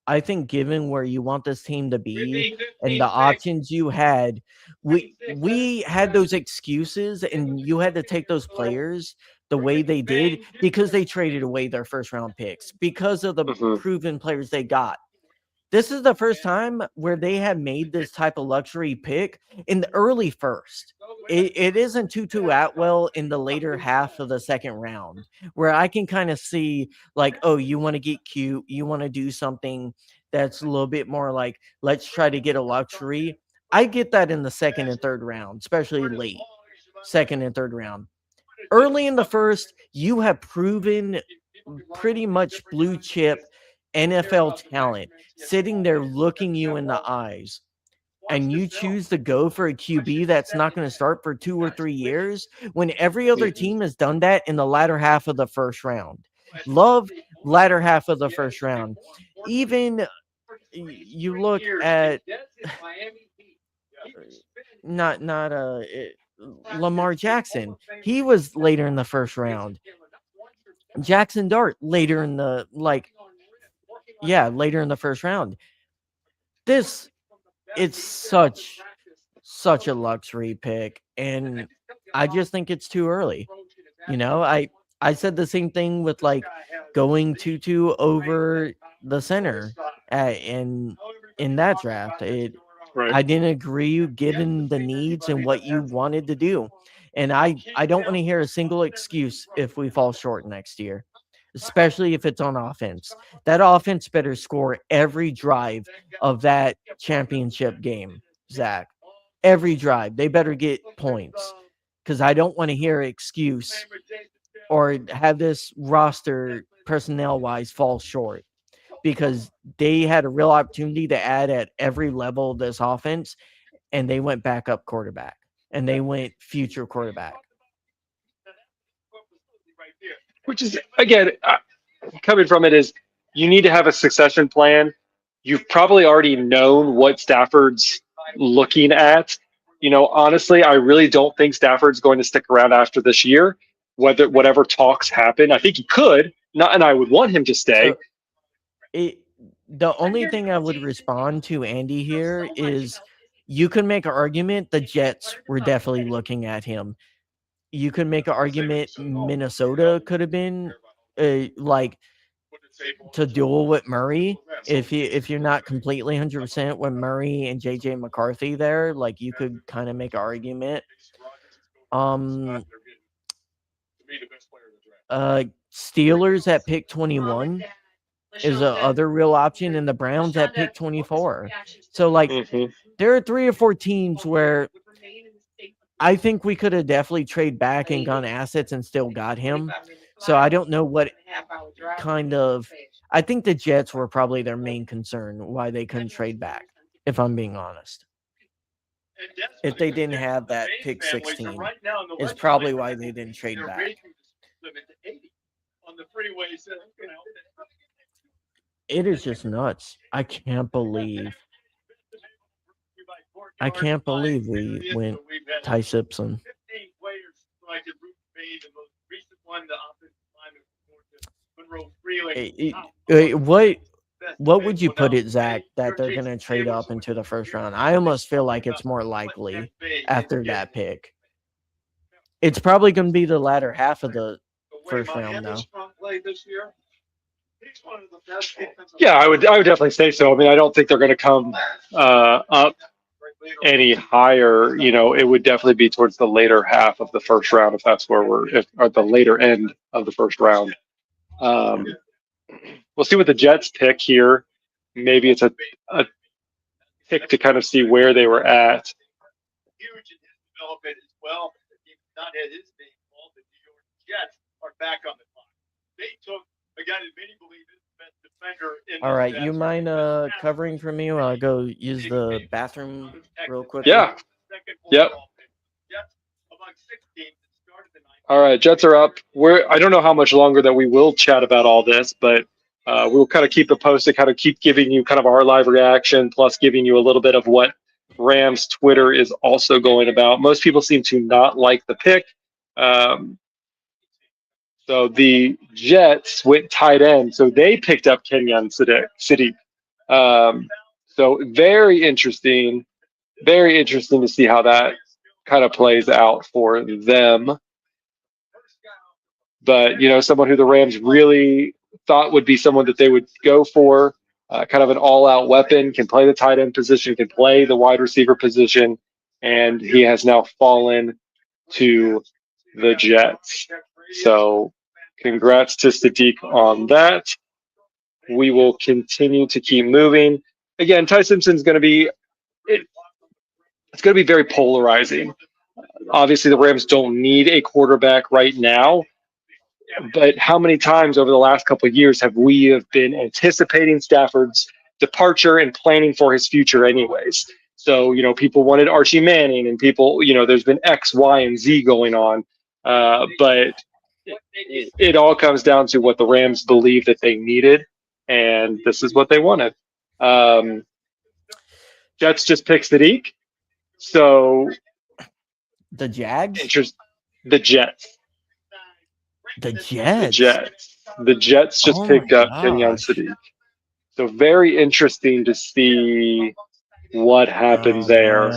I think given where you want this team to be and the options you had, we had those excuses and you had to take those players the way they did because they traded away their first round picks because of the Hmm. proven players they got. This is the first time where they have made this type of luxury pick in the early first. It isn't Tutu Atwell in the later half of the second round, where I can kind of see, like, oh, you want to get cute, you want to do something that's a little bit more like, let's try to get a luxury. I get that in the second and third round, especially late second and third round. Early in the first, you have proven pretty much blue chip NFL talent sitting there looking you in the eyes, and you choose to go for a QB that's not going to start for 2 or 3 years when every other team has done that in the latter half of the first round. Love latter half of the first round. Even you look at Lamar Jackson. He was later in the first round. Jackson Dart later in the later in the first round. This it's such a luxury pick, and I just think it's too early. I said the same thing with like going 2-2 over the center in that draft. Right. I didn't agree given the needs and what you wanted to do. And I don't want to hear a single excuse if we fall short next year, especially if it's on offense. That offense better score every drive of that championship game, Zach. Every drive. They better get points because I don't want to hear an excuse or have this roster personnel wise fall short because they had a real opportunity to add at every level of this offense and they went backup quarterback and they went future quarterback. Which is, again, coming from it, is you need to have a succession plan. You've probably already known what Stafford's looking at. Honestly, I really don't think Stafford's going to stick around after this year. Whatever talks happen, I think he could. Not, and I would want him to stay. So it the only thing I would respond to Andy here is you can make an argument the Jets were definitely looking at him. You could make an argument Minnesota could have been like to duel with Murray. If you're not completely 100% with Murray and JJ McCarthy there, like you could kind of make an argument. Steelers at pick 21 is a other real option, and the Browns at pick 24. So like there are 3 or 4 teams where I think we could have definitely traded back and gone assets and still got him. So I don't know what kind of. I think the Jets were probably their main concern why they couldn't trade back, if I'm being honest. If they didn't have that pick 16, is probably why they didn't trade back. It is just nuts. I can't believe we went Ty Simpson. What would you put it, Zach, that they're going to trade up into the first round? I almost feel like it's more likely after that pick. It's probably going to be the latter half of the first round, though. Yeah, I would definitely say so. I mean, I don't think they're going to come up any higher. You know, it would definitely be towards the later half of the first round, if that's where we're at the later end of the first round. We'll see what the Jets pick here. Maybe it's a pick to kind of see where they were at. Huge in his development as well. He not had his name involved. The New York Jets are back on the clock. They took a guy that many believe is the best defender in all right, you mind covering for me while I go use the bathroom real quickly? Yeah. Yep. All right, Jets are up. I don't know how much longer that we will chat about all this, but we'll kind of keep it posted, kind of keep giving you kind of our live reaction, plus giving you a little bit of what Rams Twitter is also going about. Most people seem to not like the pick. So the Jets went tight end, so they picked up Kenyon City. So very interesting to see how that kind of plays out for them. But, you know, someone who the Rams really thought would be someone that they would go for, kind of an all-out weapon, can play the tight end position, can play the wide receiver position, and he has now fallen to the Jets. So congrats to Sadiq on that. We will continue to keep moving. Again, Ty Simpson's going to be it's going to be very polarizing. Obviously, the Rams don't need a quarterback right now. But how many times over the last couple of years have we been anticipating Stafford's departure and planning for his future anyways? So, you know, people wanted Archie Manning and people, you know, there's been X, Y, and Z going on. But it all comes down to what the Rams believe that they needed. And this is what they wanted. Jets just picked Sadiq. So the Jags? The Jets. The Jets. The Jets just picked up Kenyon Sadiq. So very interesting to see what happened there.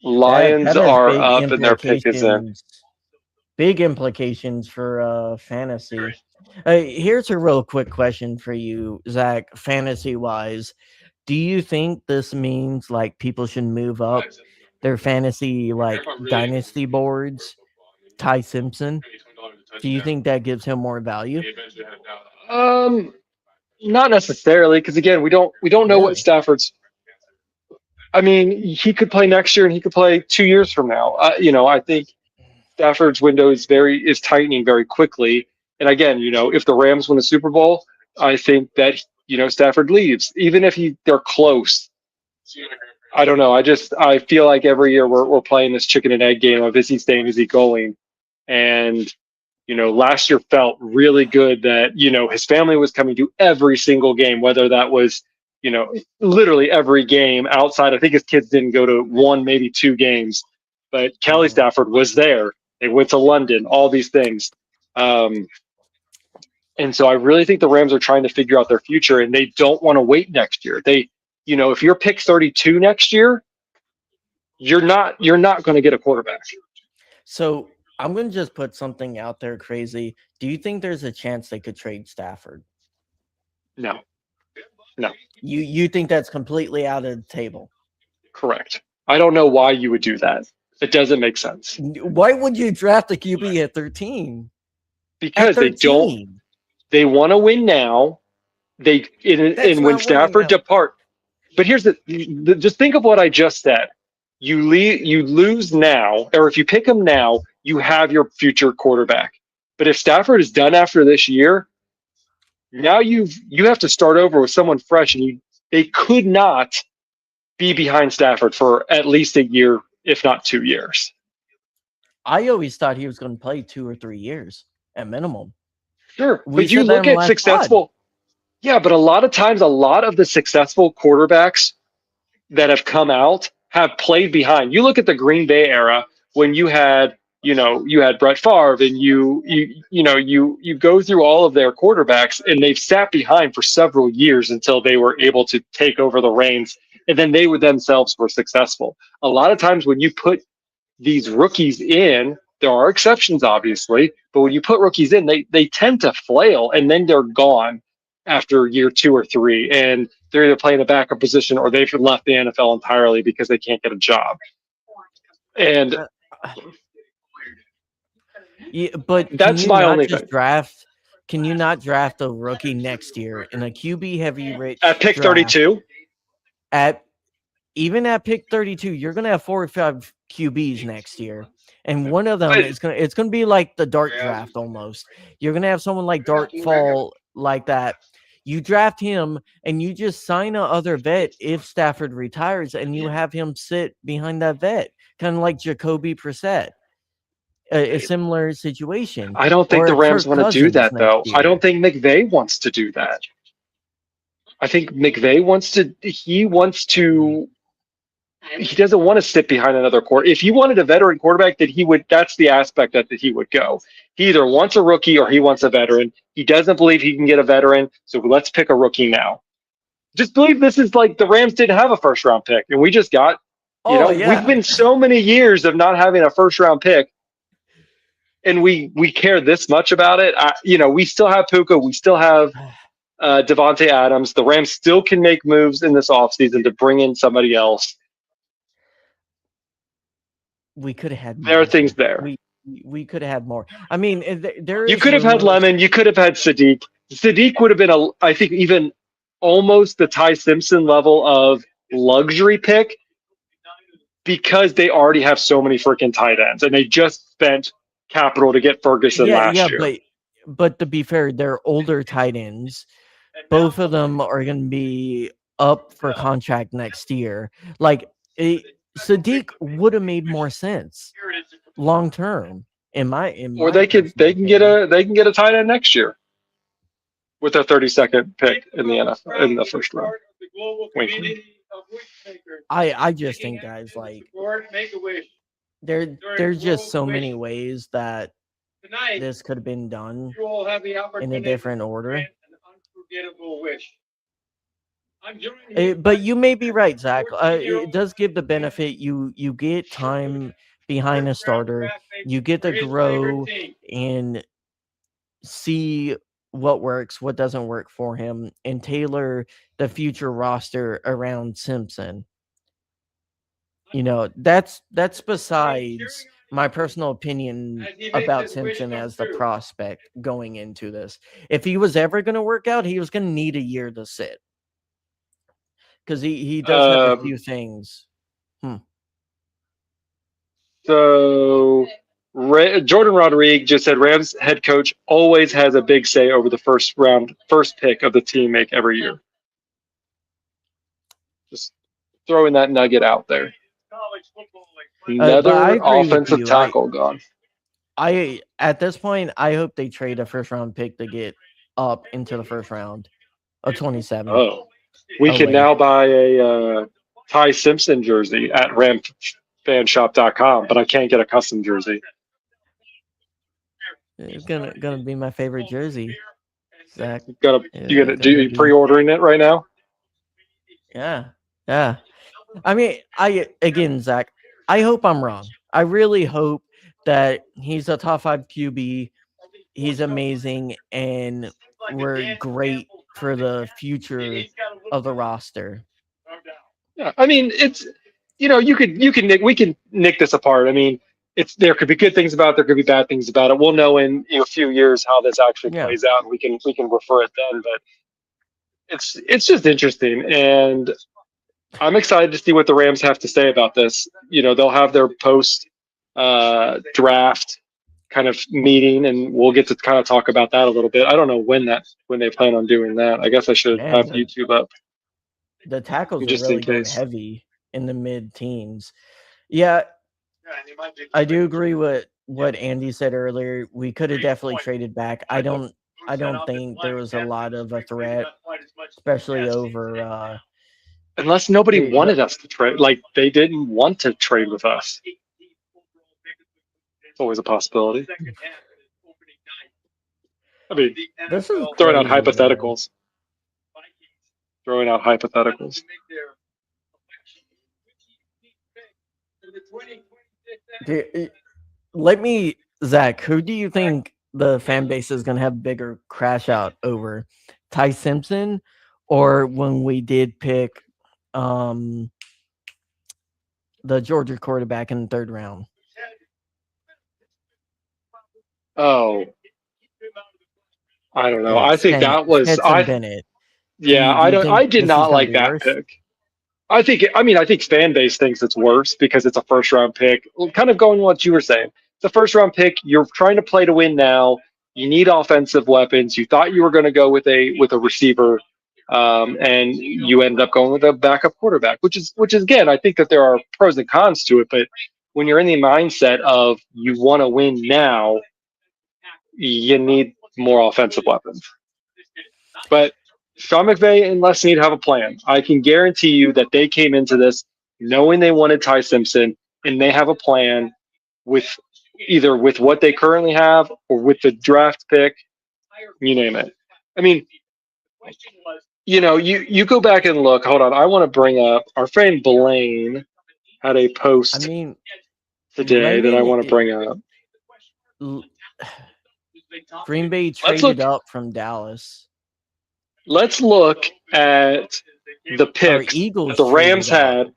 Lions are up and their pick is in. Big implications for fantasy. Here's a real quick question for you, Zach, fantasy-wise. Do you think this means like people should move up their fantasy like dynasty boards? Ty Simpson? Do you think that gives him more value? Not necessarily, because again, we don't know what Stafford's. I mean, he could play next year and he could play 2 years from now. You know, I think Stafford's window is tightening very quickly. And again, you know, if the Rams win a Super Bowl, I think that, you know, Stafford leaves, even if they're close. I don't know. I feel like every year we're playing this chicken and egg game of is he staying, is he going? And, you know, last year felt really good that, you know, his family was coming to every single game, whether that was, you know, literally every game outside. I think his kids didn't go to 1, maybe 2 games, but Kelly Stafford was there. They went to London, all these things. And so I really think the Rams are trying to figure out their future, and they don't want to wait next year. You know, if you're pick 32 next year, you're not going to get a quarterback. So I'm gonna just put something out there crazy. Do you think there's a chance they could trade Stafford? No, You think that's completely out of the table? correct. I don't know why you would do that. It doesn't make sense Why would you draft a QB at 13? At because they don't. 13, They want to win now. that's And when not winning Stafford now. depart, but here's just think of what I just said. You lose now, or if you pick him now, you have your future quarterback. But if Stafford is done after this year, now you have to start over with someone fresh, and they could not be behind Stafford for at least a year, if not 2 years. I always thought he was going to play 2 or 3 years at minimum. Sure, We but you said that look in the at last pod. successful. Yeah, but a lot of times, a lot of the successful quarterbacks that have come out have played behind. You look at the Green Bay era when you had Brett Favre, and you go through all of their quarterbacks, and they've sat behind for several years until they were able to take over the reins, and then they would themselves were successful. A lot of times when you put these rookies in, there are exceptions obviously, but when you put rookies in, they tend to flail, and then they're gone after year 2 or 3, and they're either playing a backup position or they've left the NFL entirely because they can't get a job. And Yeah, but that's my only thing. Can you not draft a rookie next year in a QB heavy rich At pick draft 32, even at pick 32, you're gonna have 4 or 5 QBs next year, and one of them But- it's gonna be like the Dart draft almost. You're gonna have someone like Dart fall like that. You draft him and you just sign a other vet if Stafford retires, and you have him sit behind that vet, kind of like Jacoby Brissett. A similar situation. I don't think Or the Rams Kirk want to do Cousins that, next though. I year. don't think McVay wants to do that. I think McVay he doesn't want to sit behind another quarter. If he wanted a veteran quarterback, that's the aspect that he would go. He either wants a rookie or he wants a veteran. He doesn't believe he can get a veteran, so let's pick a rookie now. Just believe this is like the Rams didn't have a first round pick, and we just got, we've been so many years of not having a first round pick, and we care this much about it. We still have Puka, we still have Devontae Adams. The Rams still can make moves in this offseason to bring in somebody else. We could have had more. There are things there. We could have had more. I mean, there is You could have had Lemon. You could have had Sadiq. Sadiq would have been I think even almost the Ty Simpson level of luxury pick, because they already have so many freaking tight ends, and they just spent capital to get Ferguson last year. But to be fair, they're older tight ends. Both of them are going to be up for contract next year. Like Sadiq would have made more sense long term Or they can get a tight end next year with their 32nd pick in the NFL in the first round. I just think, guys, like there's just so many ways that this could have been done in a different order. But you may be right, Zach. It does give the benefit. You get time behind a starter. You get to grow and see what works, what doesn't work for him, and tailor the future roster around Simpson. That's besides my personal opinion about Simpson as the prospect going into this. If he was ever going to work out, he was going to need a year to sit, because he does have a few things. So Jordan Rodriguez just said Rams head coach always has a big say over the first pick of the team make every year. Just throwing that nugget out there. Another offensive tackle gone. At this point, I hope they trade a first round pick to get up into the first round of 27. Oh, we can now buy a Ty Simpson jersey at ramfanshop.com, but I can't get a custom jersey. It's gonna be my favorite jersey, Zach. You pre-ordering it right now? Yeah. I mean, Zach, I hope I'm wrong. I really hope that he's a top 5 QB. He's amazing, and we're great for the future of the roster. Yeah, I mean, it's you can nick we can nick this apart. I mean, it's there could be good things about it, there could be bad things about it. We'll know in a few years how this actually Yeah, plays out, and we can refer it then. But it's just interesting, and I'm excited to see what the Rams have to say about this. They'll have their post draft kind of meeting, and we'll get to kind of talk about that a little bit. I don't know when they plan on doing that. I guess I should man, have YouTube up the tackles are just in really going case. heavy in the mid-teens. Yeah, Yeah, and they might be I do expecting agree with what Andy said earlier. We could have definitely traded back. I don't think there was a lot of a threat, especially over Unless nobody the wanted us to trade, like they didn't want to trade with us. It's always a possibility. I mean, this is throwing out crazy, man. hypotheticals. Throwing out hypotheticals. Let me, Zach, who do you think the fan base is going to have bigger crash out over? Ty Simpson or when we did pick um, the Georgia quarterback in the 3rd round? Oh, I don't know. I It's think that was Stetson Bennett. yeah. Do I you don't. think I did this is not going to like be that worse? pick. I think fan base thinks it's worse because it's a first round pick. Well, kind of going what you were saying. It's a first round pick. You're trying to play to win now. You need offensive weapons. You thought you were going to go with a receiver, and you ended up going with a backup quarterback, which is again, I think that there are pros and cons to it. But when you're in the mindset of you want to win now, you need more offensive weapons. But Sean McVay and Les Snead have a plan. I can guarantee you that they came into this knowing they wanted Ty Simpson, and they have a plan with either with what they currently have or with the draft pick, you name it. I mean, you go back and look. Hold on, I want to bring up our friend Blaine had a I post mean, today that I Raymond, want to bring up. l- Green Bay Let's traded look. up from Dallas. Let's look at the Our picks that Eagles the Rams traded up. had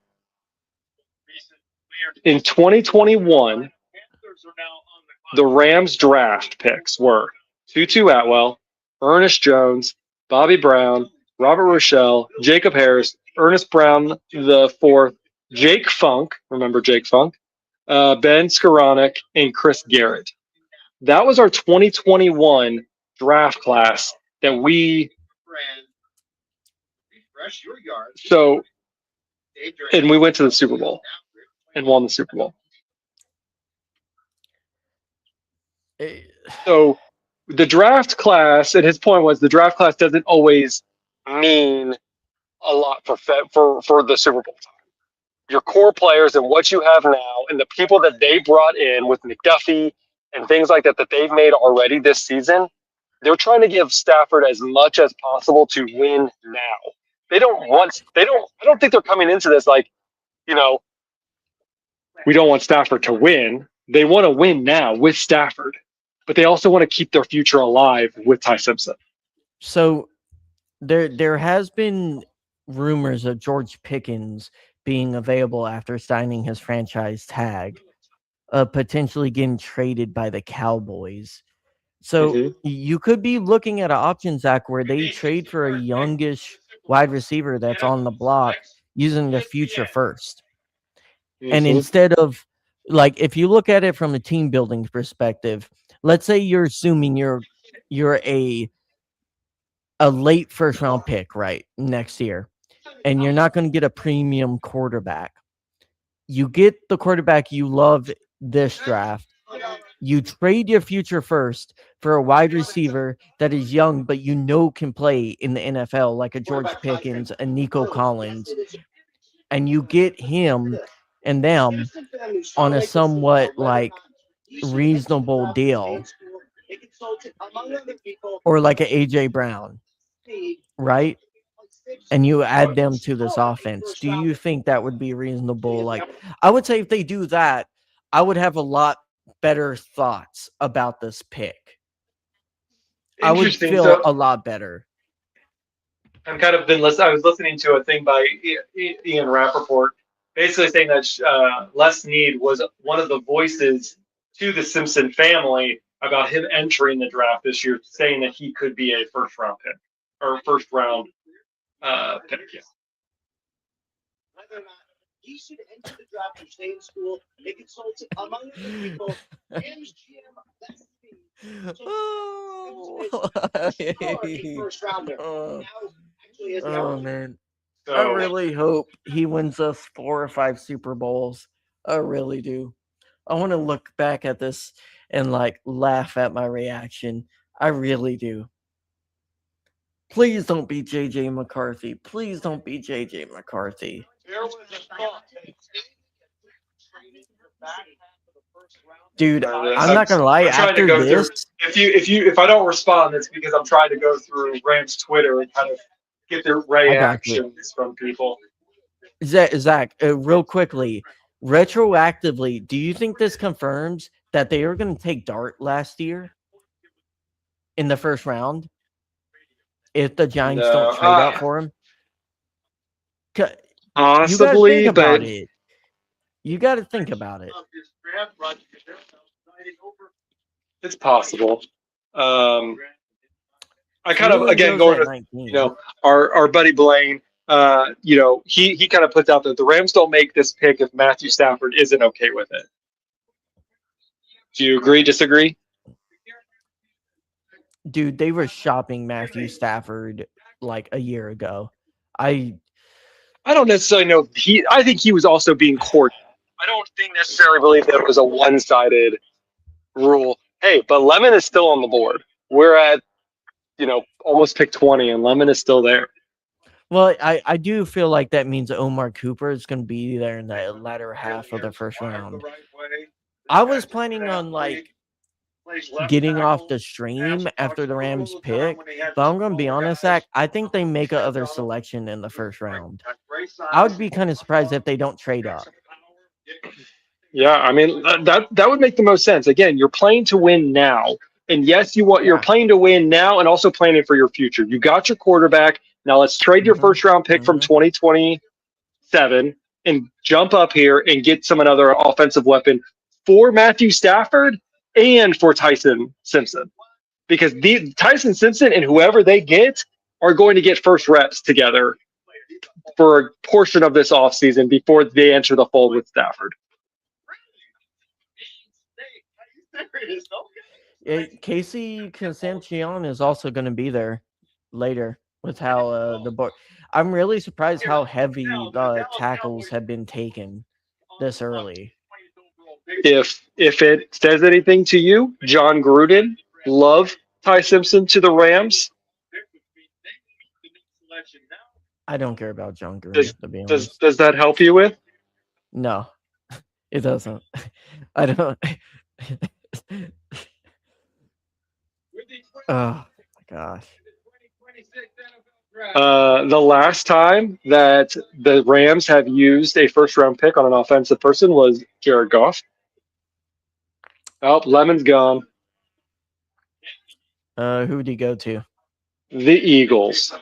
in 2021. The Rams draft picks were Tutu Atwell, Ernest Jones, Bobby Brown, Robert Rochelle, Jacob Harris, Ernest Brown the fourth, Jake Funk, remember Jake Funk, Ben Skoranek, and Chris Garrett. That was our 2021 draft class that we so and we went to the Super Bowl and won the Super Bowl. Eh, So the draft class, and his point was the draft class doesn't always mean a lot for the Super Bowl time. Your core players and what you have now, and the people that they brought in with McDuffie and things like that they've made already this season, they're trying to give Stafford as much as possible to win now. I don't think they're coming into this like, you know, we don't want Stafford to win. They want to win now with Stafford, but they also want to keep their future alive with Ty Simpson. So there has been rumors of George Pickens being available after signing his franchise tag, potentially getting traded by the Cowboys. So Mm-hmm. you could be looking at an option, Zach, where they trade for a youngish wide receiver that's on the block using the future first. And Mm-hmm. instead of like if you look at it from a team building perspective, let's say you're assuming you're a late first round pick, right, next year, and you're not going to get a premium quarterback. You get the quarterback you love this draft. You trade your future first for a wide receiver that is young, but you know can play in the NFL, like a George Pickens, a Nico Collins, and you get him and them on a somewhat like reasonable deal, or like a AJ Brown, right? And you add them to this offense. Do you think that would be reasonable? Like, I would say if they do that, I would have a lot better thoughts about this pick. I would Interesting. feel So a lot better. I've kind of been listening. I was listening to a thing by Ian Rappaport, basically saying that Les Need was one of the voices to the Simpson family about him entering the draft this year, saying that he could be a first round pick or first round pick. Yeah. Whether or not he should enter the draft or stay in school, they consulted among other people. Rams GM Les Need. Oh, First rounder. oh, Now, actually, has oh man. I So really hope he wins us 4 or 5 Super Bowls. I really do. I want to look back at this and like laugh at my reaction. I really do. Please don't be JJ McCarthy. Please don't be JJ McCarthy. There was a thought. Dude, I'm I'm not gonna lie. trying to After go this, through. If I don't respond, it's because I'm trying to go through Rams Twitter and kind of get the I got you. reactions from people. Zach, real quickly, retroactively, do you think this confirms that they were going to take Dart last year in the first round if the Giants No, don't trade up for him? You got to Possibly, think about but it. You got to think about it. it's possible. I kind of Thielen again goes going at to 19. our buddy Blaine. He kind of puts out that the Rams don't make this pick if Matthew Stafford isn't okay with it. Do you agree? Disagree? Dude, they were shopping Matthew Stafford like a year ago. I don't necessarily know. I think he was also being courted. I don't think necessarily believe that it was a one-sided rule. Hey, but Lemon is still on the board. We're at almost pick 20, and Lemon is still there. Well, I do feel like that means Omar Cooper is going to be there in the latter half of the first round. I was planning on like getting off the stream after the Rams pick, but I'm going to be honest, Zach, I think they make a other selection in the first round. I would be kind of surprised if they don't trade up. Yeah, I mean that would make the most sense. Again, you're playing to win now, and yes, you're playing to win now, and also planning for your future. You got your quarterback. Now let's trade your first round pick from 2027 and jump up here and get another offensive weapon for Matthew Stafford and for Tyson Simpson, because Tyson Simpson and whoever they get are going to get first reps together for a portion of this offseason before they enter the fold with Stafford. Casey Constantine is also going to be there later with how the board. I'm really surprised how heavy the tackles have been taken this early. If it says anything to you, John Gruden, love Ty Simpson to the Rams. I don't care about John Gruden, to be honest. Does that help you with? No, it doesn't. I don't. Oh my gosh. The last time that the Rams have used a first round pick on an offensive person was Jared Goff. Oh, Lemon's gone. Who would he go to? The Eagles.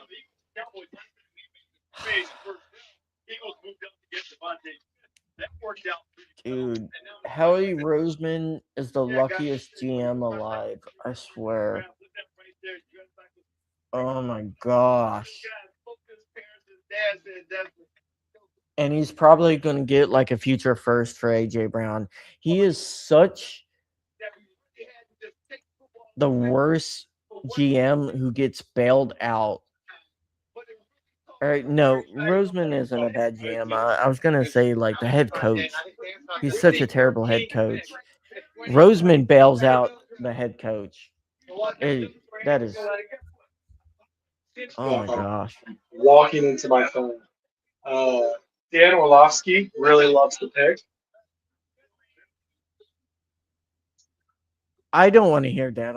Dude, Howie Roseman is the luckiest GM alive. I swear. Oh my gosh. And he's probably going to get like a future first for AJ Brown. He is such the worst GM who gets bailed out. All right, no, Roseman isn't a bad GM. I was going to say like the head coach. He's such a terrible head coach. Roseman bails out the head coach. That is. Oh my gosh. Walking into my phone. Dan Orlovsky really loves the pick. I don't want to hear Dan.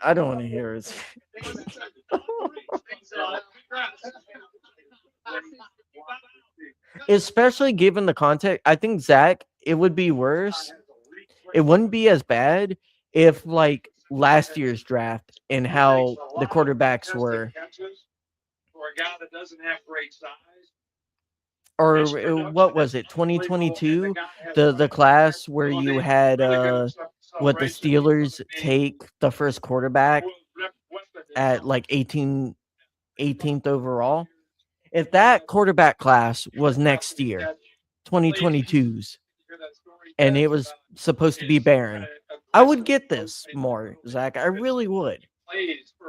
I don't want to hear it. Especially given the context, I think, Zach, it would be worse it wouldn't be as bad if like last year's draft and how the quarterbacks were, For a guy that doesn't have great size. or what was it, 2022, the class where you had what the Steelers take the first quarterback at like 18th overall. If that quarterback class was next year, 2022's, and it was supposed to be Barron, I would get this more, Zach. I really would.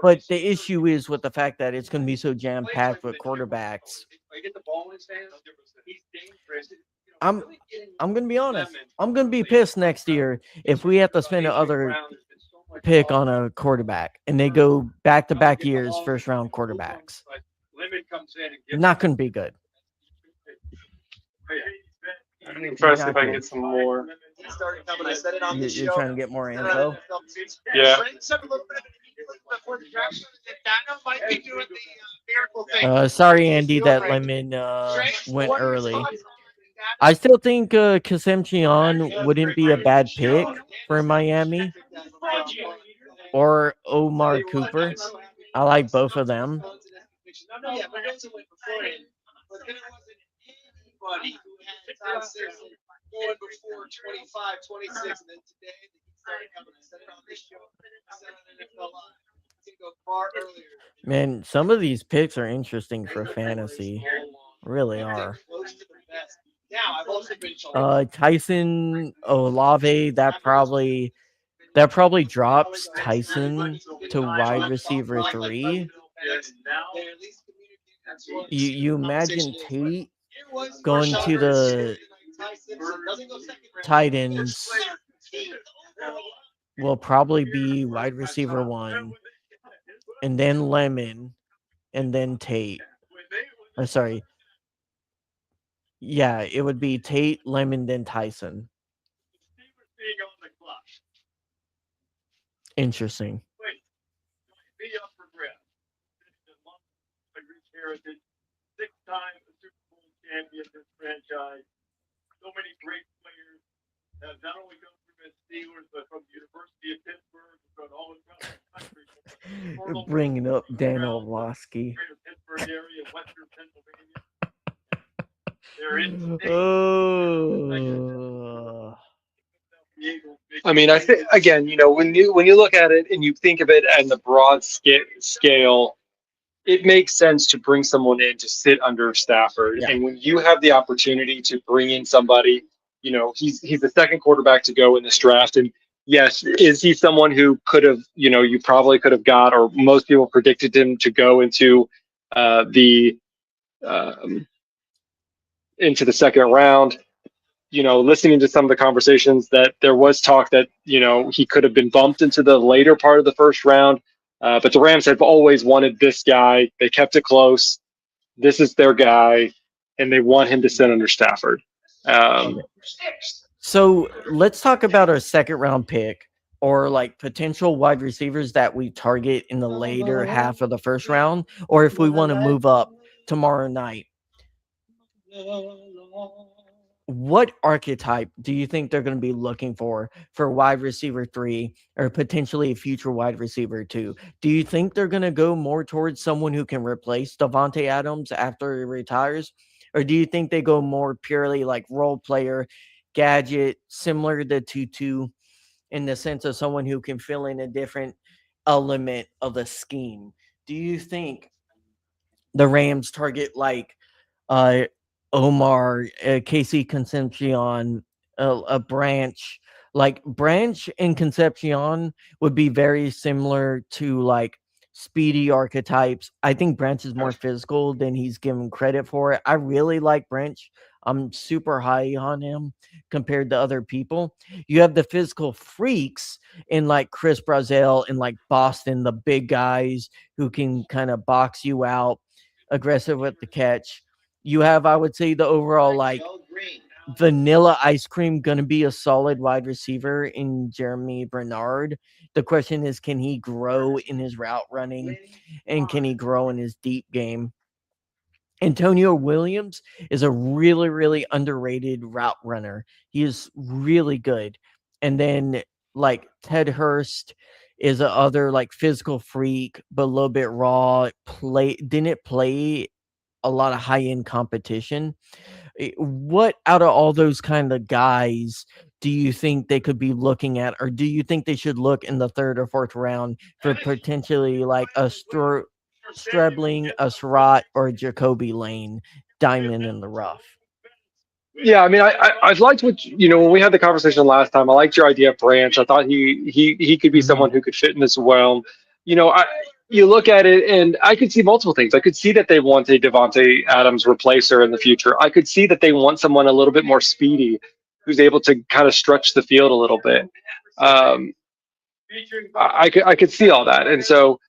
But the issue is with the fact that it's going to be so jam packed with quarterbacks. I'm I'm going to be honest. I'm going to be pissed next year if we have to spend another pick on a quarterback and they go back to back years first round quarterbacks. Not going to be good. I'm impressed if I can get some more. He started coming. I said it on the You're show. trying to get more info. Yeah. Before the draft started, that Dino might be doing the miracle thing. Sorry, Andy, that Lemon went early. I still think Kasemchian wouldn't be a bad pick for Miami, or Omar Cooper. I like both of them. Yeah, but Benson went beforehand. But then it wasn't anybody who had top six going before 25, 26, and then today the Heat started coming. I said it on this show. I said it on NFL Live. It's gonna go far earlier. Man, some of these picks are interesting for fantasy. Really are. Close to the best. Now I've also been Tyson Olave, that probably drops Tyson to wide receiver 3. You imagine Tate going to the tight ends will probably be wide receiver 1, and then Lemon, and then Tate. Sorry. Yeah, it would be Tate, Lemon, then Tyson. Interesting. Be up for grabs. Heritage, 6-time Super Bowl champion this franchise. So many great players have not only come from the Steelers, but from the University of Pittsburgh, from all around the country. Bringing up Dan Orlovsky. Pittsburgh area, Western Pennsylvania. They're in Oh. I mean, I think again, when you look at it and you think of it in the broad scale, it makes sense to bring someone in to sit under Stafford. Yeah. And when you have the opportunity to bring in somebody, he's the second quarterback to go in this draft. And yes, is he someone who could have, you probably could have got, or most people predicted him to go into the second round? Listening to some of the conversations that there was talk that, he could have been bumped into the later part of the first round. But the Rams have always wanted this guy. They kept it close. This is their guy, and they want him to sit under Stafford. So let's talk about our second round pick, or like potential wide receivers that we target in the later half of the first round, or if we want to move up tomorrow night. What archetype do you think they're going to be looking for wide receiver 3 or potentially a future wide receiver 2? Do you think they're going to go more towards someone who can replace Devontae Adams after he retires? Or do you think they go more purely like role player, gadget, similar to Tutu, in the sense of someone who can fill in a different element of the scheme? Do you think the Rams target like Omar, Casey Concepcion, a Branch? Like Branch and Concepcion would be very similar to like speedy archetypes. I think Branch is more physical than he's given credit for it. I really like Branch. I'm super high on him compared to other people. You have the physical freaks in like Chris Brazel and like Boston, the big guys who can kind of box you out, aggressive with the catch. You have, I would say, the overall like vanilla ice cream going to be a solid wide receiver in Jeremy Bernard. The question is, can he grow in his route running, and can he grow in his deep game? Antonio Williams is a really, really underrated route runner. He is really good. and then like Ted Hurst is a other like physical freak, but a little bit raw. Didn't play a lot of high end competition. What out of all those kind of guys do you think they could be looking at, or do you think they should look in the third or fourth round for potentially like a Strebling, a Surratt, or a Jacoby Lane diamond in the rough? Yeah, I mean, I've liked what when we had the conversation last time. I liked your idea of Branch. I thought he could be Hmm. someone who could fit in this well. You look at it, and I could see multiple things. I could see that they want a Devonte Adams replacer in the future. I could see that they want someone a little bit more speedy, who's able to kind of stretch the field a little bit. Um, I could see all that, and so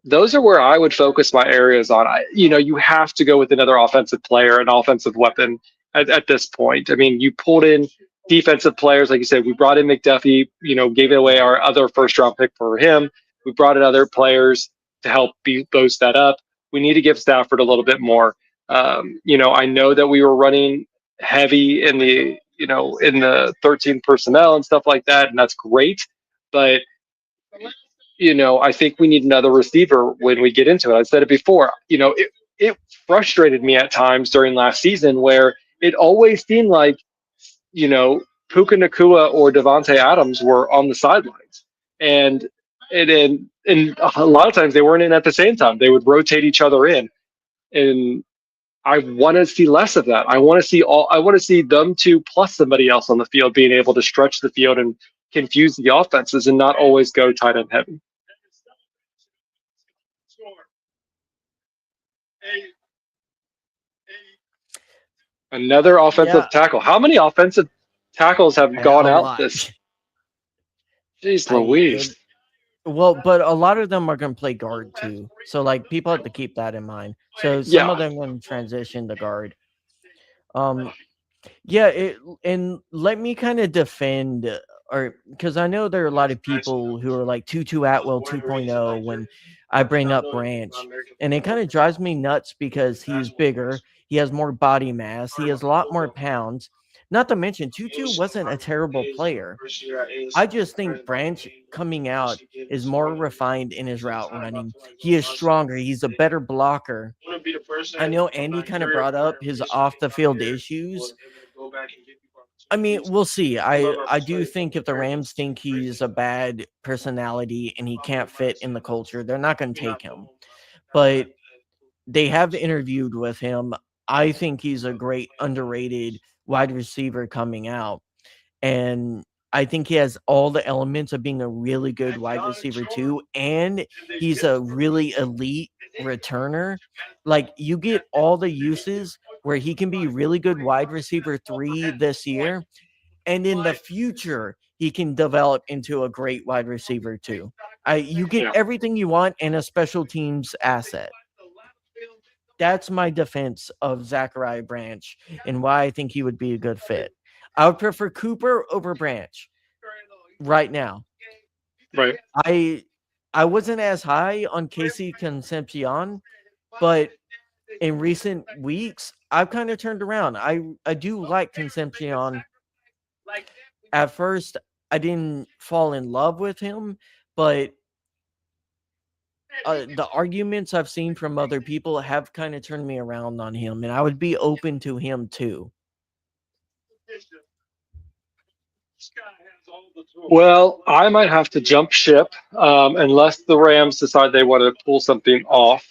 those are where I would focus my areas on. You have to go with another offensive player, an offensive weapon at this point. I mean, you pulled in defensive players, like you said. We brought in McDuffie, gave away our other first round pick for him. We brought in other players to help boost that up. We need to give Stafford a little bit more. I know that we were running heavy in the 13 personnel and stuff like that, and that's great. But I think we need another receiver when we get into it. I said it before. It frustrated me at times during last season where it always seemed like, Puka Nakua or Devontae Adams were on the sidelines. And a lot of times they weren't in at the same time. They would rotate each other in. And I want to see less of that. I want to see them two plus somebody else on the field being able to stretch the field and confuse the offenses and not always go tight end heavy. Another offensive Yeah, tackle. How many offensive tackles have gone a out lot. this? Jeez I Louise. Well, but a lot of them are going to play guard too. So like people have to keep that in mind. So some of Yeah, them are going to transition to guard. Um, yeah, and let me kind of defend, or because I know there are a lot of people who are like Tutu Atwell 2.0 when I bring up Branch, and it kind of drives me nuts because he's bigger, he has more body mass, he has a lot more pounds. Not to mention, Tutu wasn't a terrible player. I just think Branch coming out is more refined in his route running. He is stronger. He's a better blocker. I know Andy kind of brought up his off the field issues. I mean, we'll see. I do think if the Rams think he's a bad personality and he can't fit in the culture, they're not going to take him. But they have interviewed with him. I think he's a great underrated wide receiver coming out. And I think he has all the elements of being a really good wide receiver too. And he's a really elite returner. Like you get all the uses where he can be really good wide receiver 3 this year. And in the future, he can develop into a great wide receiver too. You get yeah, everything you want in a special teams asset. That's my defense of Zachariah Branch and why I think he would be a good fit. I would prefer Cooper over Branch right now. right. I I wasn't as high on Casey Concepcion, but in recent weeks, I've kind of turned around. I do like Concepcion. At first, I didn't fall in love with him, but the arguments I've seen from other people have kind of turned me around on him, and I would be open to him too. Well, I might have to jump ship unless the Rams decide they want to pull something off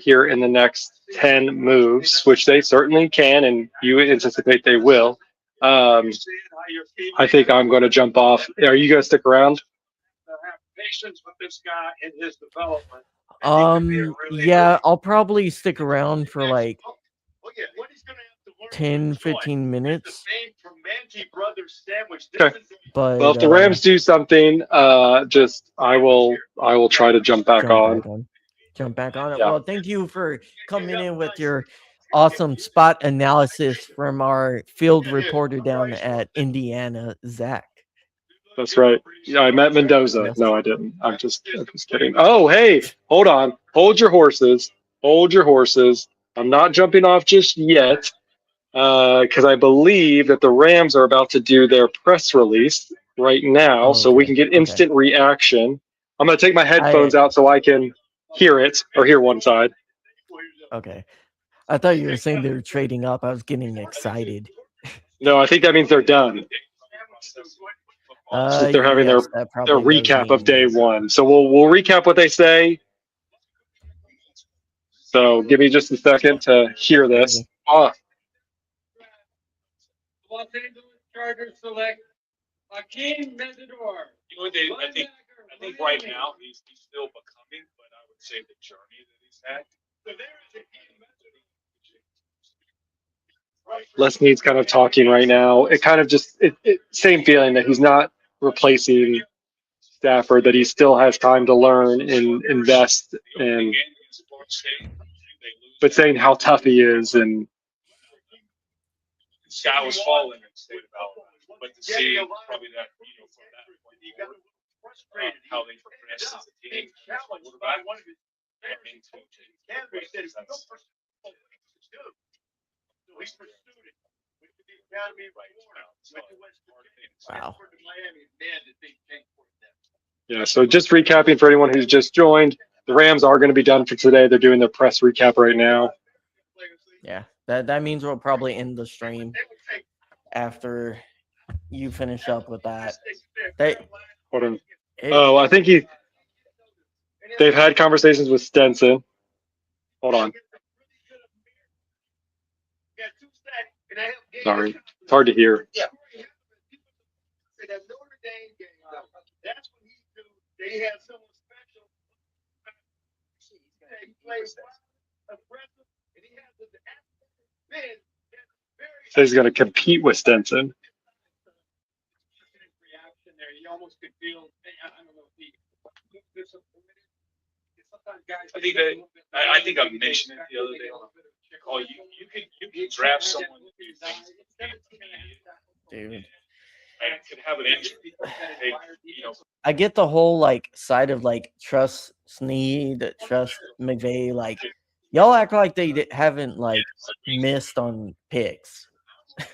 here in the next 10 moves, which they certainly can, and you anticipate they will. Um, I think I'm going to jump off. Are you going to stick around? Yeah, I'll probably stick around for like 10, 15 minutes. Okay. Well, But if the Rams do something, I will try to jump back jump on. back on. Jump back on it. Yeah, Well, thank you for coming in with your awesome spot analysis from our field reporter down at Indiana, Zach. that's right. Yeah, I met Mendoza. Yes. No, I didn't. I'm just kidding. Oh, hey, hold on. Hold your horses. Hold your horses. I'm not jumping off just yet because I believe that the Rams are about to do their press release. right now, so we can get Okay. instant reaction. I'm gonna take my headphones I out so I can hear it or hear one side. okay. I thought you were saying they were trading up. I was getting excited. No, I think that means they're done. Since they're having Yes, that their probably does recap of mean day yes. one. So we'll recap what they say. So give me just a second to hear this. Alrighty. Oh, Los Angeles Chargers select Akeem Matador. You know what they? I think right now he's still becoming, but I would say the journey that he's had. Les Need's kind of talking right now. It kind of just same feeling that he's not replacing Stafford, that he still has time to learn and invest in, but saying how tough he is and The sky was falling in the state of Alabama, but to see probably that from that point forward, how they progressed as a team, quarterback, Wow. yeah. So just recapping for anyone who's just joined, the Rams are going to be done for today. They're doing their press recap right now. Yeah. That means we'll probably end the stream after you finish up with that. Hold on. Oh, I think they've had conversations with Stenson. Hold on. Sorry, it's hard to hear. So he's going to compete with Stenson. I think I mentioned it the other day on the call. You can draft someone that you think is Dude. and could have an injury. I get the whole side of trust Snead, trust McVay. Y'all act like they haven't missed on picks. I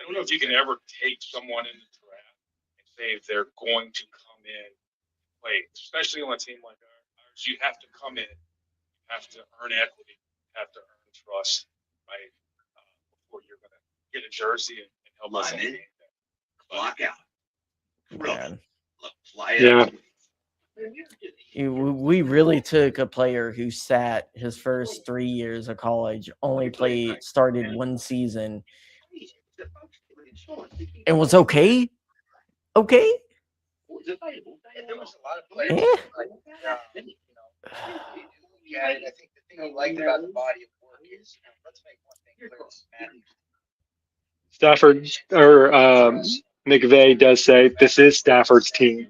don't know if you can ever take someone in the draft and say if they're going to come in and play, especially on a team like ours. You have to come in, you have to earn equity, you have to earn trust, right? Before you're going to get a jersey and help us in the game. Lock out. Man. Yeah. We really took a player who sat his first 3 years of college, only started one season, and was okay. Okay. There was a lot of players. Yeah. I think the thing he liked about the body of work is, let's make one thing clear. Stafford or McVay does say this is Stafford's team.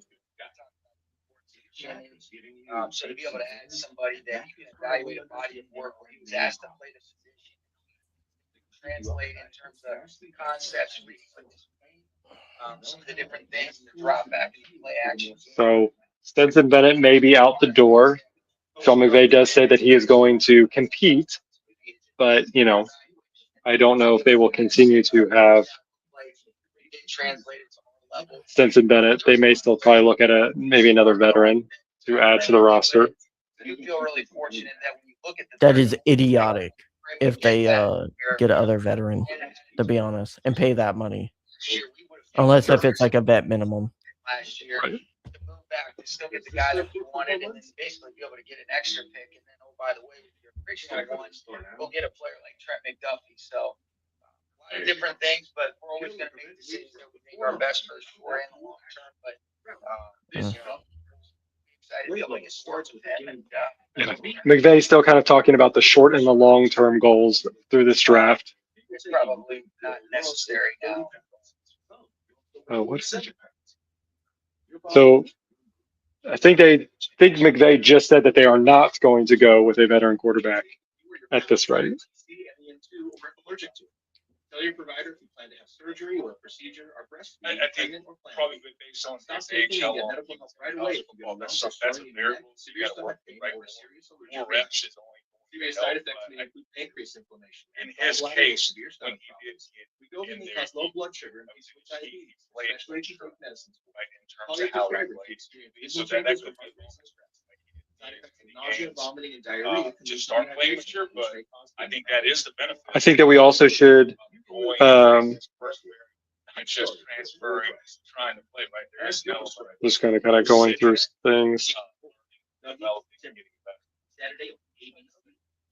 So to be able to add somebody that you can evaluate a body of work where he was asked to play the position, translate in terms of concepts, reading with his game, some of the different things, the drop back and play action. So Stetson Bennett may be out the door. Sean McVay does say that he is going to compete, but I don't know if they will continue to have Stetson Bennett. They may still probably look at maybe another veteran to add to the roster. You feel really fortunate that when you look at That is idiotic if they get another veteran, to be honest, and pay that money. Unless if it's a vet minimum. last year to move back to still get the guy that we wanted and then basically be able to get an extra pick. And then, oh, by the way, with your original ones, we'll get a player like Trent McDuffie. So a lot of different things, but we're always going to make decisions that we think are best for the short and the long term. But excited to be able to get started with him. And McVay's still kind of talking about the short and the long term goals through this draft. it's probably not necessary now. Oh, what's that? So I think McVay just said that they are not going to go with a veteran quarterback at this rate. Tell your provider if you plan to have surgery or a procedure or breastfeeding. I think probably based on his age, how long right away. Football, that's a variable. So you got to work the right. More reps is only Serious side effects may include pancreas inflammation. In his case, severe when stomach he did problems. get Wegovy may in there, cause low blood sugar and he- diabetes, played especially if you take medicines. right in terms of how he Polyphenol played. experience So visual that changes could with be heart rate and stress. Side in effects of the nausea, games, vomiting, and diarrhea can to lead start playing dehydration, sure, which but may cause I think kidney that problems. is the benefit. I think that we also should Going um, it's just transferring, trying to play right there. It's no just kind of going through things. developing and getting better. Saturday, ABC,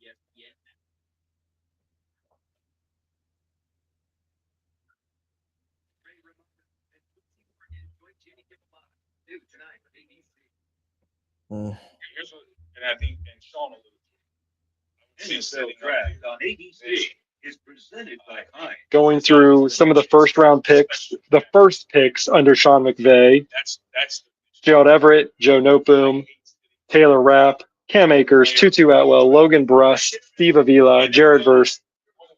ESPN. Mm. Here's what, and I think, and Sean alluded to it. NFL Draft on ABC is presented by Heinz. Going through some of the first round picks, the first picks under Sean McVay: That's Gerald Everett, Joe Noteboom, Taylor Rapp, Cam Akers, Tutu Atwell, Logan Bruss, Steve Avila, Jared Verse,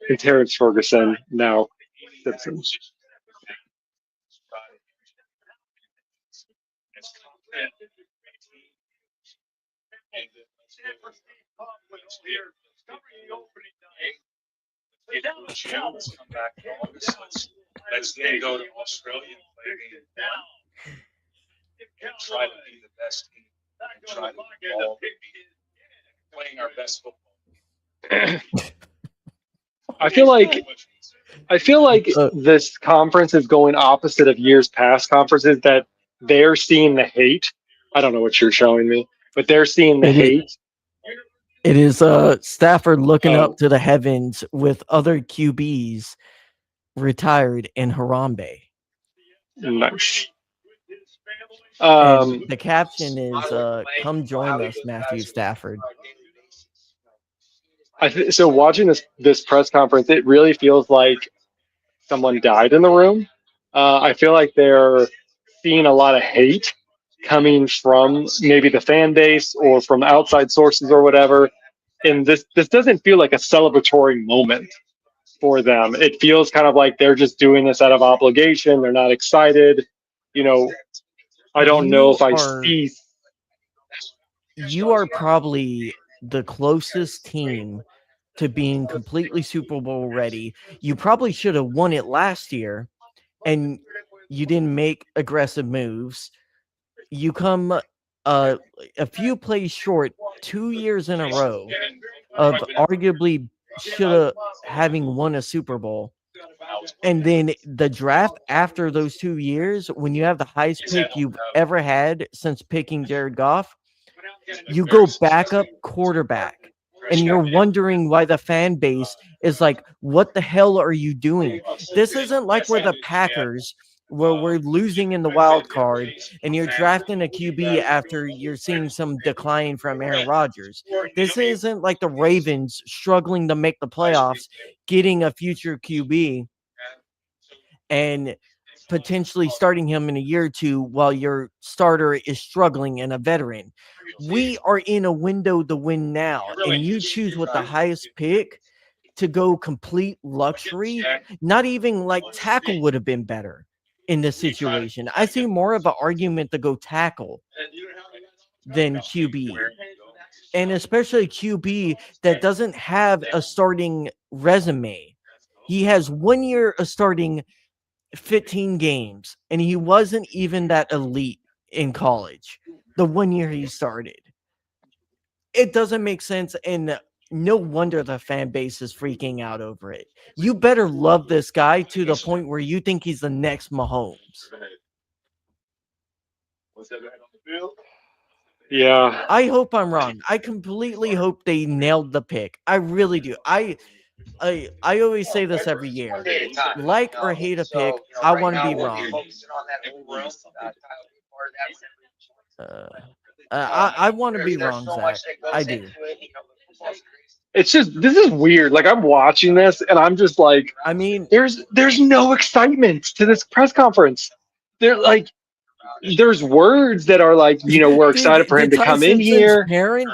and Terrence Ferguson. Now Simpsons. Let's come back in August. Let's then go to Australia and play game one. And try to be the best team. And try to evolve and be playing our best football. I feel like this conference is going opposite of years past conferences, that they're seeing the hate. I don't know what you're showing me, but they're seeing the hate. It is Stafford looking up to the heavens with other QBs retired in Harambe. Nice. And the caption is come join us, Matthew Stafford. So watching this press conference, it really feels like someone died in the room. I feel like they're seeing a lot of hate coming from maybe the fan base or from outside sources or whatever. And this doesn't feel like a celebratory moment for them. It feels kind of like they're just doing this out of obligation. They're not excited. I don't know if I see. You are probably the closest team to being completely Super Bowl ready. You probably should have won it last year, and you didn't make aggressive moves. You come a few plays short 2 years in a row of arguably should have having won a Super Bowl. And then the draft after those 2 years, when you have the highest pick you've ever had since picking Jared Goff, you go backup quarterback. And you're wondering why the fan base is like, what the hell are you doing? This isn't like we're the Packers where we're losing in the wild card and you're drafting a QB after you're seeing some decline from Aaron Rodgers. This isn't like the Ravens struggling to make the playoffs, getting a future QB and potentially starting him in a year or two while your starter is struggling and a veteran. We are in a window to win now, and you choose with the highest pick to go complete luxury. Not even like tackle would have been better in this situation. I see more of an argument to go tackle than QB. And especially QB that doesn't have a starting resume. He has 1 year of starting 15 games, and he wasn't even that elite in college the 1 year he started. It doesn't make sense, and no wonder the fan base is freaking out over it. You better love this guy to the point where you think he's the next Mahomes. Yeah. I hope I'm wrong. I completely hope they nailed the pick. I really do. I always say this every year. Like or hate a pick, I want to be wrong. I want to be wrong, Zach. I do. This is weird. Like, I'm watching this and I'm just like, I mean, there's no excitement to this press conference. There's words that are like, we're excited for him to come in here. Parent,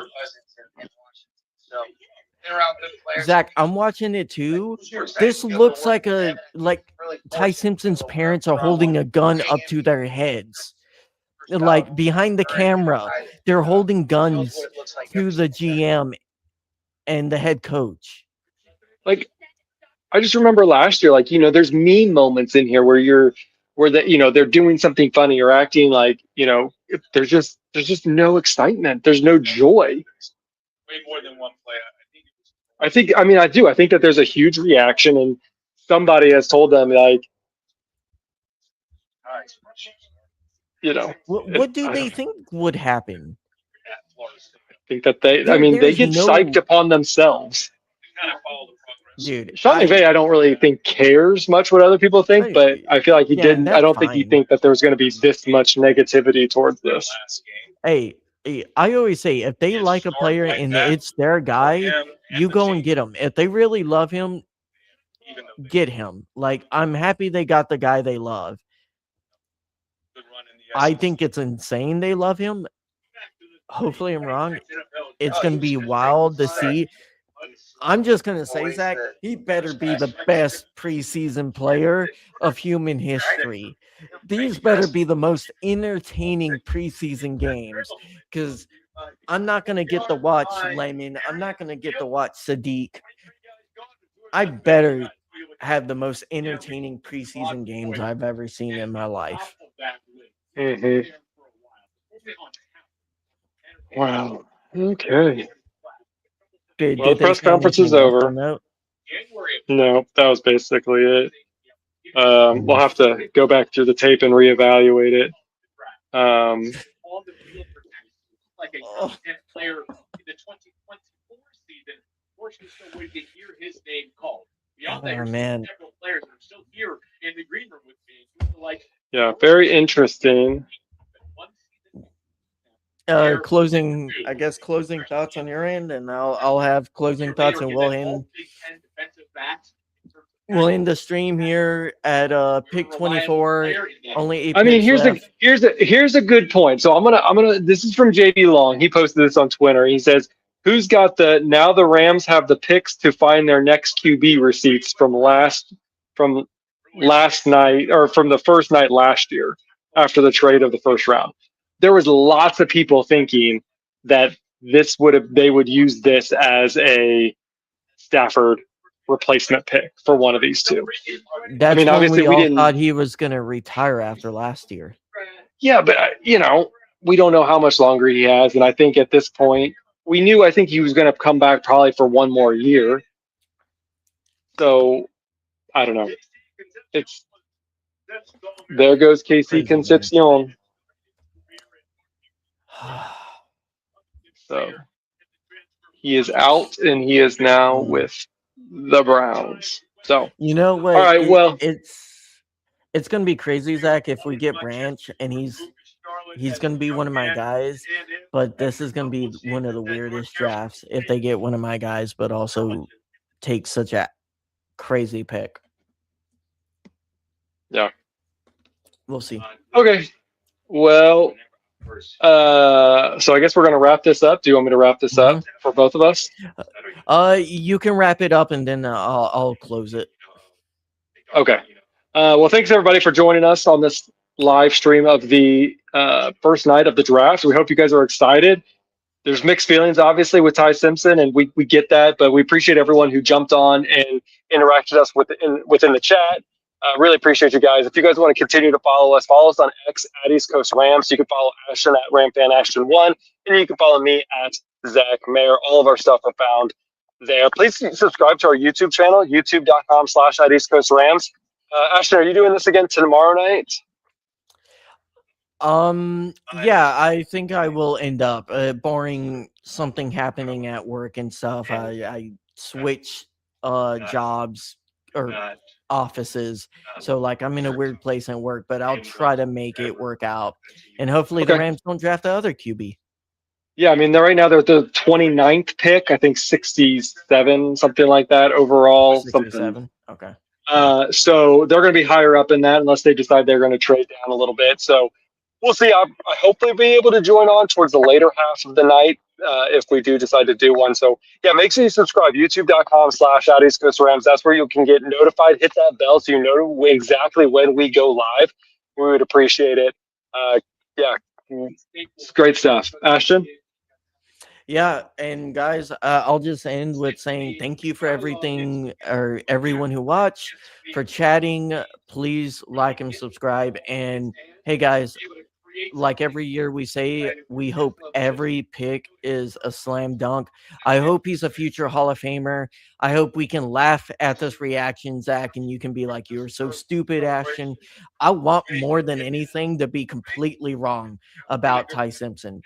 Zach, I'm watching it too. This looks like Ty Simpson's parents are holding a gun up to their heads. Like behind the camera, they're holding guns to the GM. and the head coach. Like, I just remember last year, like, there's meme moments in here where they're doing something funny or acting like, there's just no excitement. There's no joy. Way more than one play. I do. I think that there's a huge reaction, and somebody has told them, like, What do I they don't think would happen? think that they There's get psyched no upon themselves. dude. Sean McVay, I don't really think cares much what other people think, I but I feel like he yeah, and didn't. I that's don't think he fine. think that there was going to be this much negativity towards this. Hey, I always say if they like a player and it's their guy, you go and get him. If they really love him, get him. Like I'm happy they got the guy they love. I think it's insane they love him. Hopefully I'm wrong. It's gonna be wild to see. I'm just gonna say, Zach, he better be the best preseason player of human history. These better be the most entertaining preseason games because I'm not gonna get to watch Lemon. I'm not gonna get to watch Sadiq. I better have the most entertaining preseason games I've ever seen in my life. Mm-hmm. Wow. Okay. Did, Well, did the they press say conference is anything else over. on that? No, that was basically it. We'll have to go back through the tape and reevaluate it. Like a content player in the 2024 season. Fortunately, still waiting to hear his name called. Beyond that, Oh, you're man. seeing several players that are still here in the green room with me. Like, Yeah, very interesting. Closing, I guess closing thoughts on your end, and I'll have closing thoughts, and we'll end the stream here at pick 24. Only 8 I mean, picks left. here's a good point. So I'm gonna. This is from JB Long. He posted this on Twitter. He says, "Who's got now the Rams have the picks to find their next QB receipts from last night or from the first night last year after the trade of the first round." There was lots of people thinking that they would use this as a Stafford replacement pick for one of these two. I That's mean, when obviously we we all didn't. thought he was going to retire after last year. Yeah, but we don't know how much longer he has, and I think at this point, I think he was going to come back probably for one more year. So I don't know. It's there goes KC Crazy, Concepcion. So he is out, and he is now with the Browns. So you know what? All right, well, it's gonna be crazy, Zach, if we get Branch and he's gonna be one of my guys, but this is gonna be one of the weirdest drafts if they get one of my guys, but also take such a crazy pick. Yeah. We'll see. Okay. Well, so I guess we're gonna wrap this up. Do you want me to wrap this up for both of us? You can wrap it up and then I'll close it. Okay. Well, thanks everybody for joining us on this live stream of the first night of the draft. We hope you guys are excited. There's mixed feelings, obviously, with Ty Simpson, and we get that, but we appreciate everyone who jumped on and interacted us within the chat. Really appreciate you guys. If you guys want to continue to follow us on X at East Coast Rams. You can follow Ashton at RamFanAshton1, and you can follow me at Zach Mayer. All of our stuff are found there. Please subscribe to our YouTube channel, youtube.com/at East Coast Rams. Ashton, are you doing this again tomorrow night? Yeah, I think I will end up barring something happening at work and stuff. I switch jobs or offices, so like I'm in a weird place at work, but I'll try to make it work out, and hopefully the Rams don't draft the other QB. Yeah, I mean, right now they're the 29th pick, I think 67, something like that overall. 67. Okay. So they're going to be higher up in that unless they decide they're going to trade down a little bit. So we'll see. I hopefully be able to join on towards the later half of the night if we do decide to do one. So yeah, make sure you subscribe, youtube.com/at East Coast Rams. That's where you can get notified. Hit that bell so you know exactly when we go live. We would appreciate it. Yeah, it's great stuff. Ashton? Yeah, and guys, I'll just end with saying thank you for everything or everyone who watched, for chatting. Please like and subscribe. And hey, guys, like every year we say, we hope every pick is a slam dunk. I hope he's a future Hall of Famer. I hope we can laugh at this reaction, Zach, and you can be like, "You're so stupid, Ashton." I want more than anything to be completely wrong about Ty Simpson.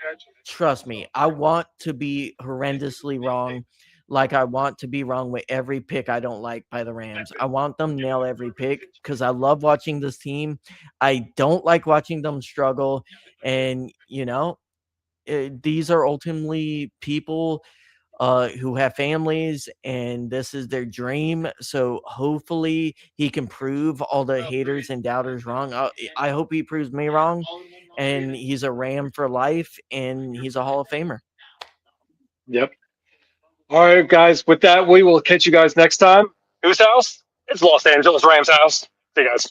Trust me, I want to be horrendously wrong. Like I want to be wrong with every pick I don't like by the Rams. I want them to nail every pick because I love watching this team. I don't like watching them struggle. And, these are ultimately people who have families and this is their dream. So hopefully he can prove all the haters and doubters wrong. I hope he proves me wrong. And he's a Ram for life and he's a Hall of Famer. Yep. All right, guys. With that, we will catch you guys next time. Whose house? It's Los Angeles Rams house. See you guys.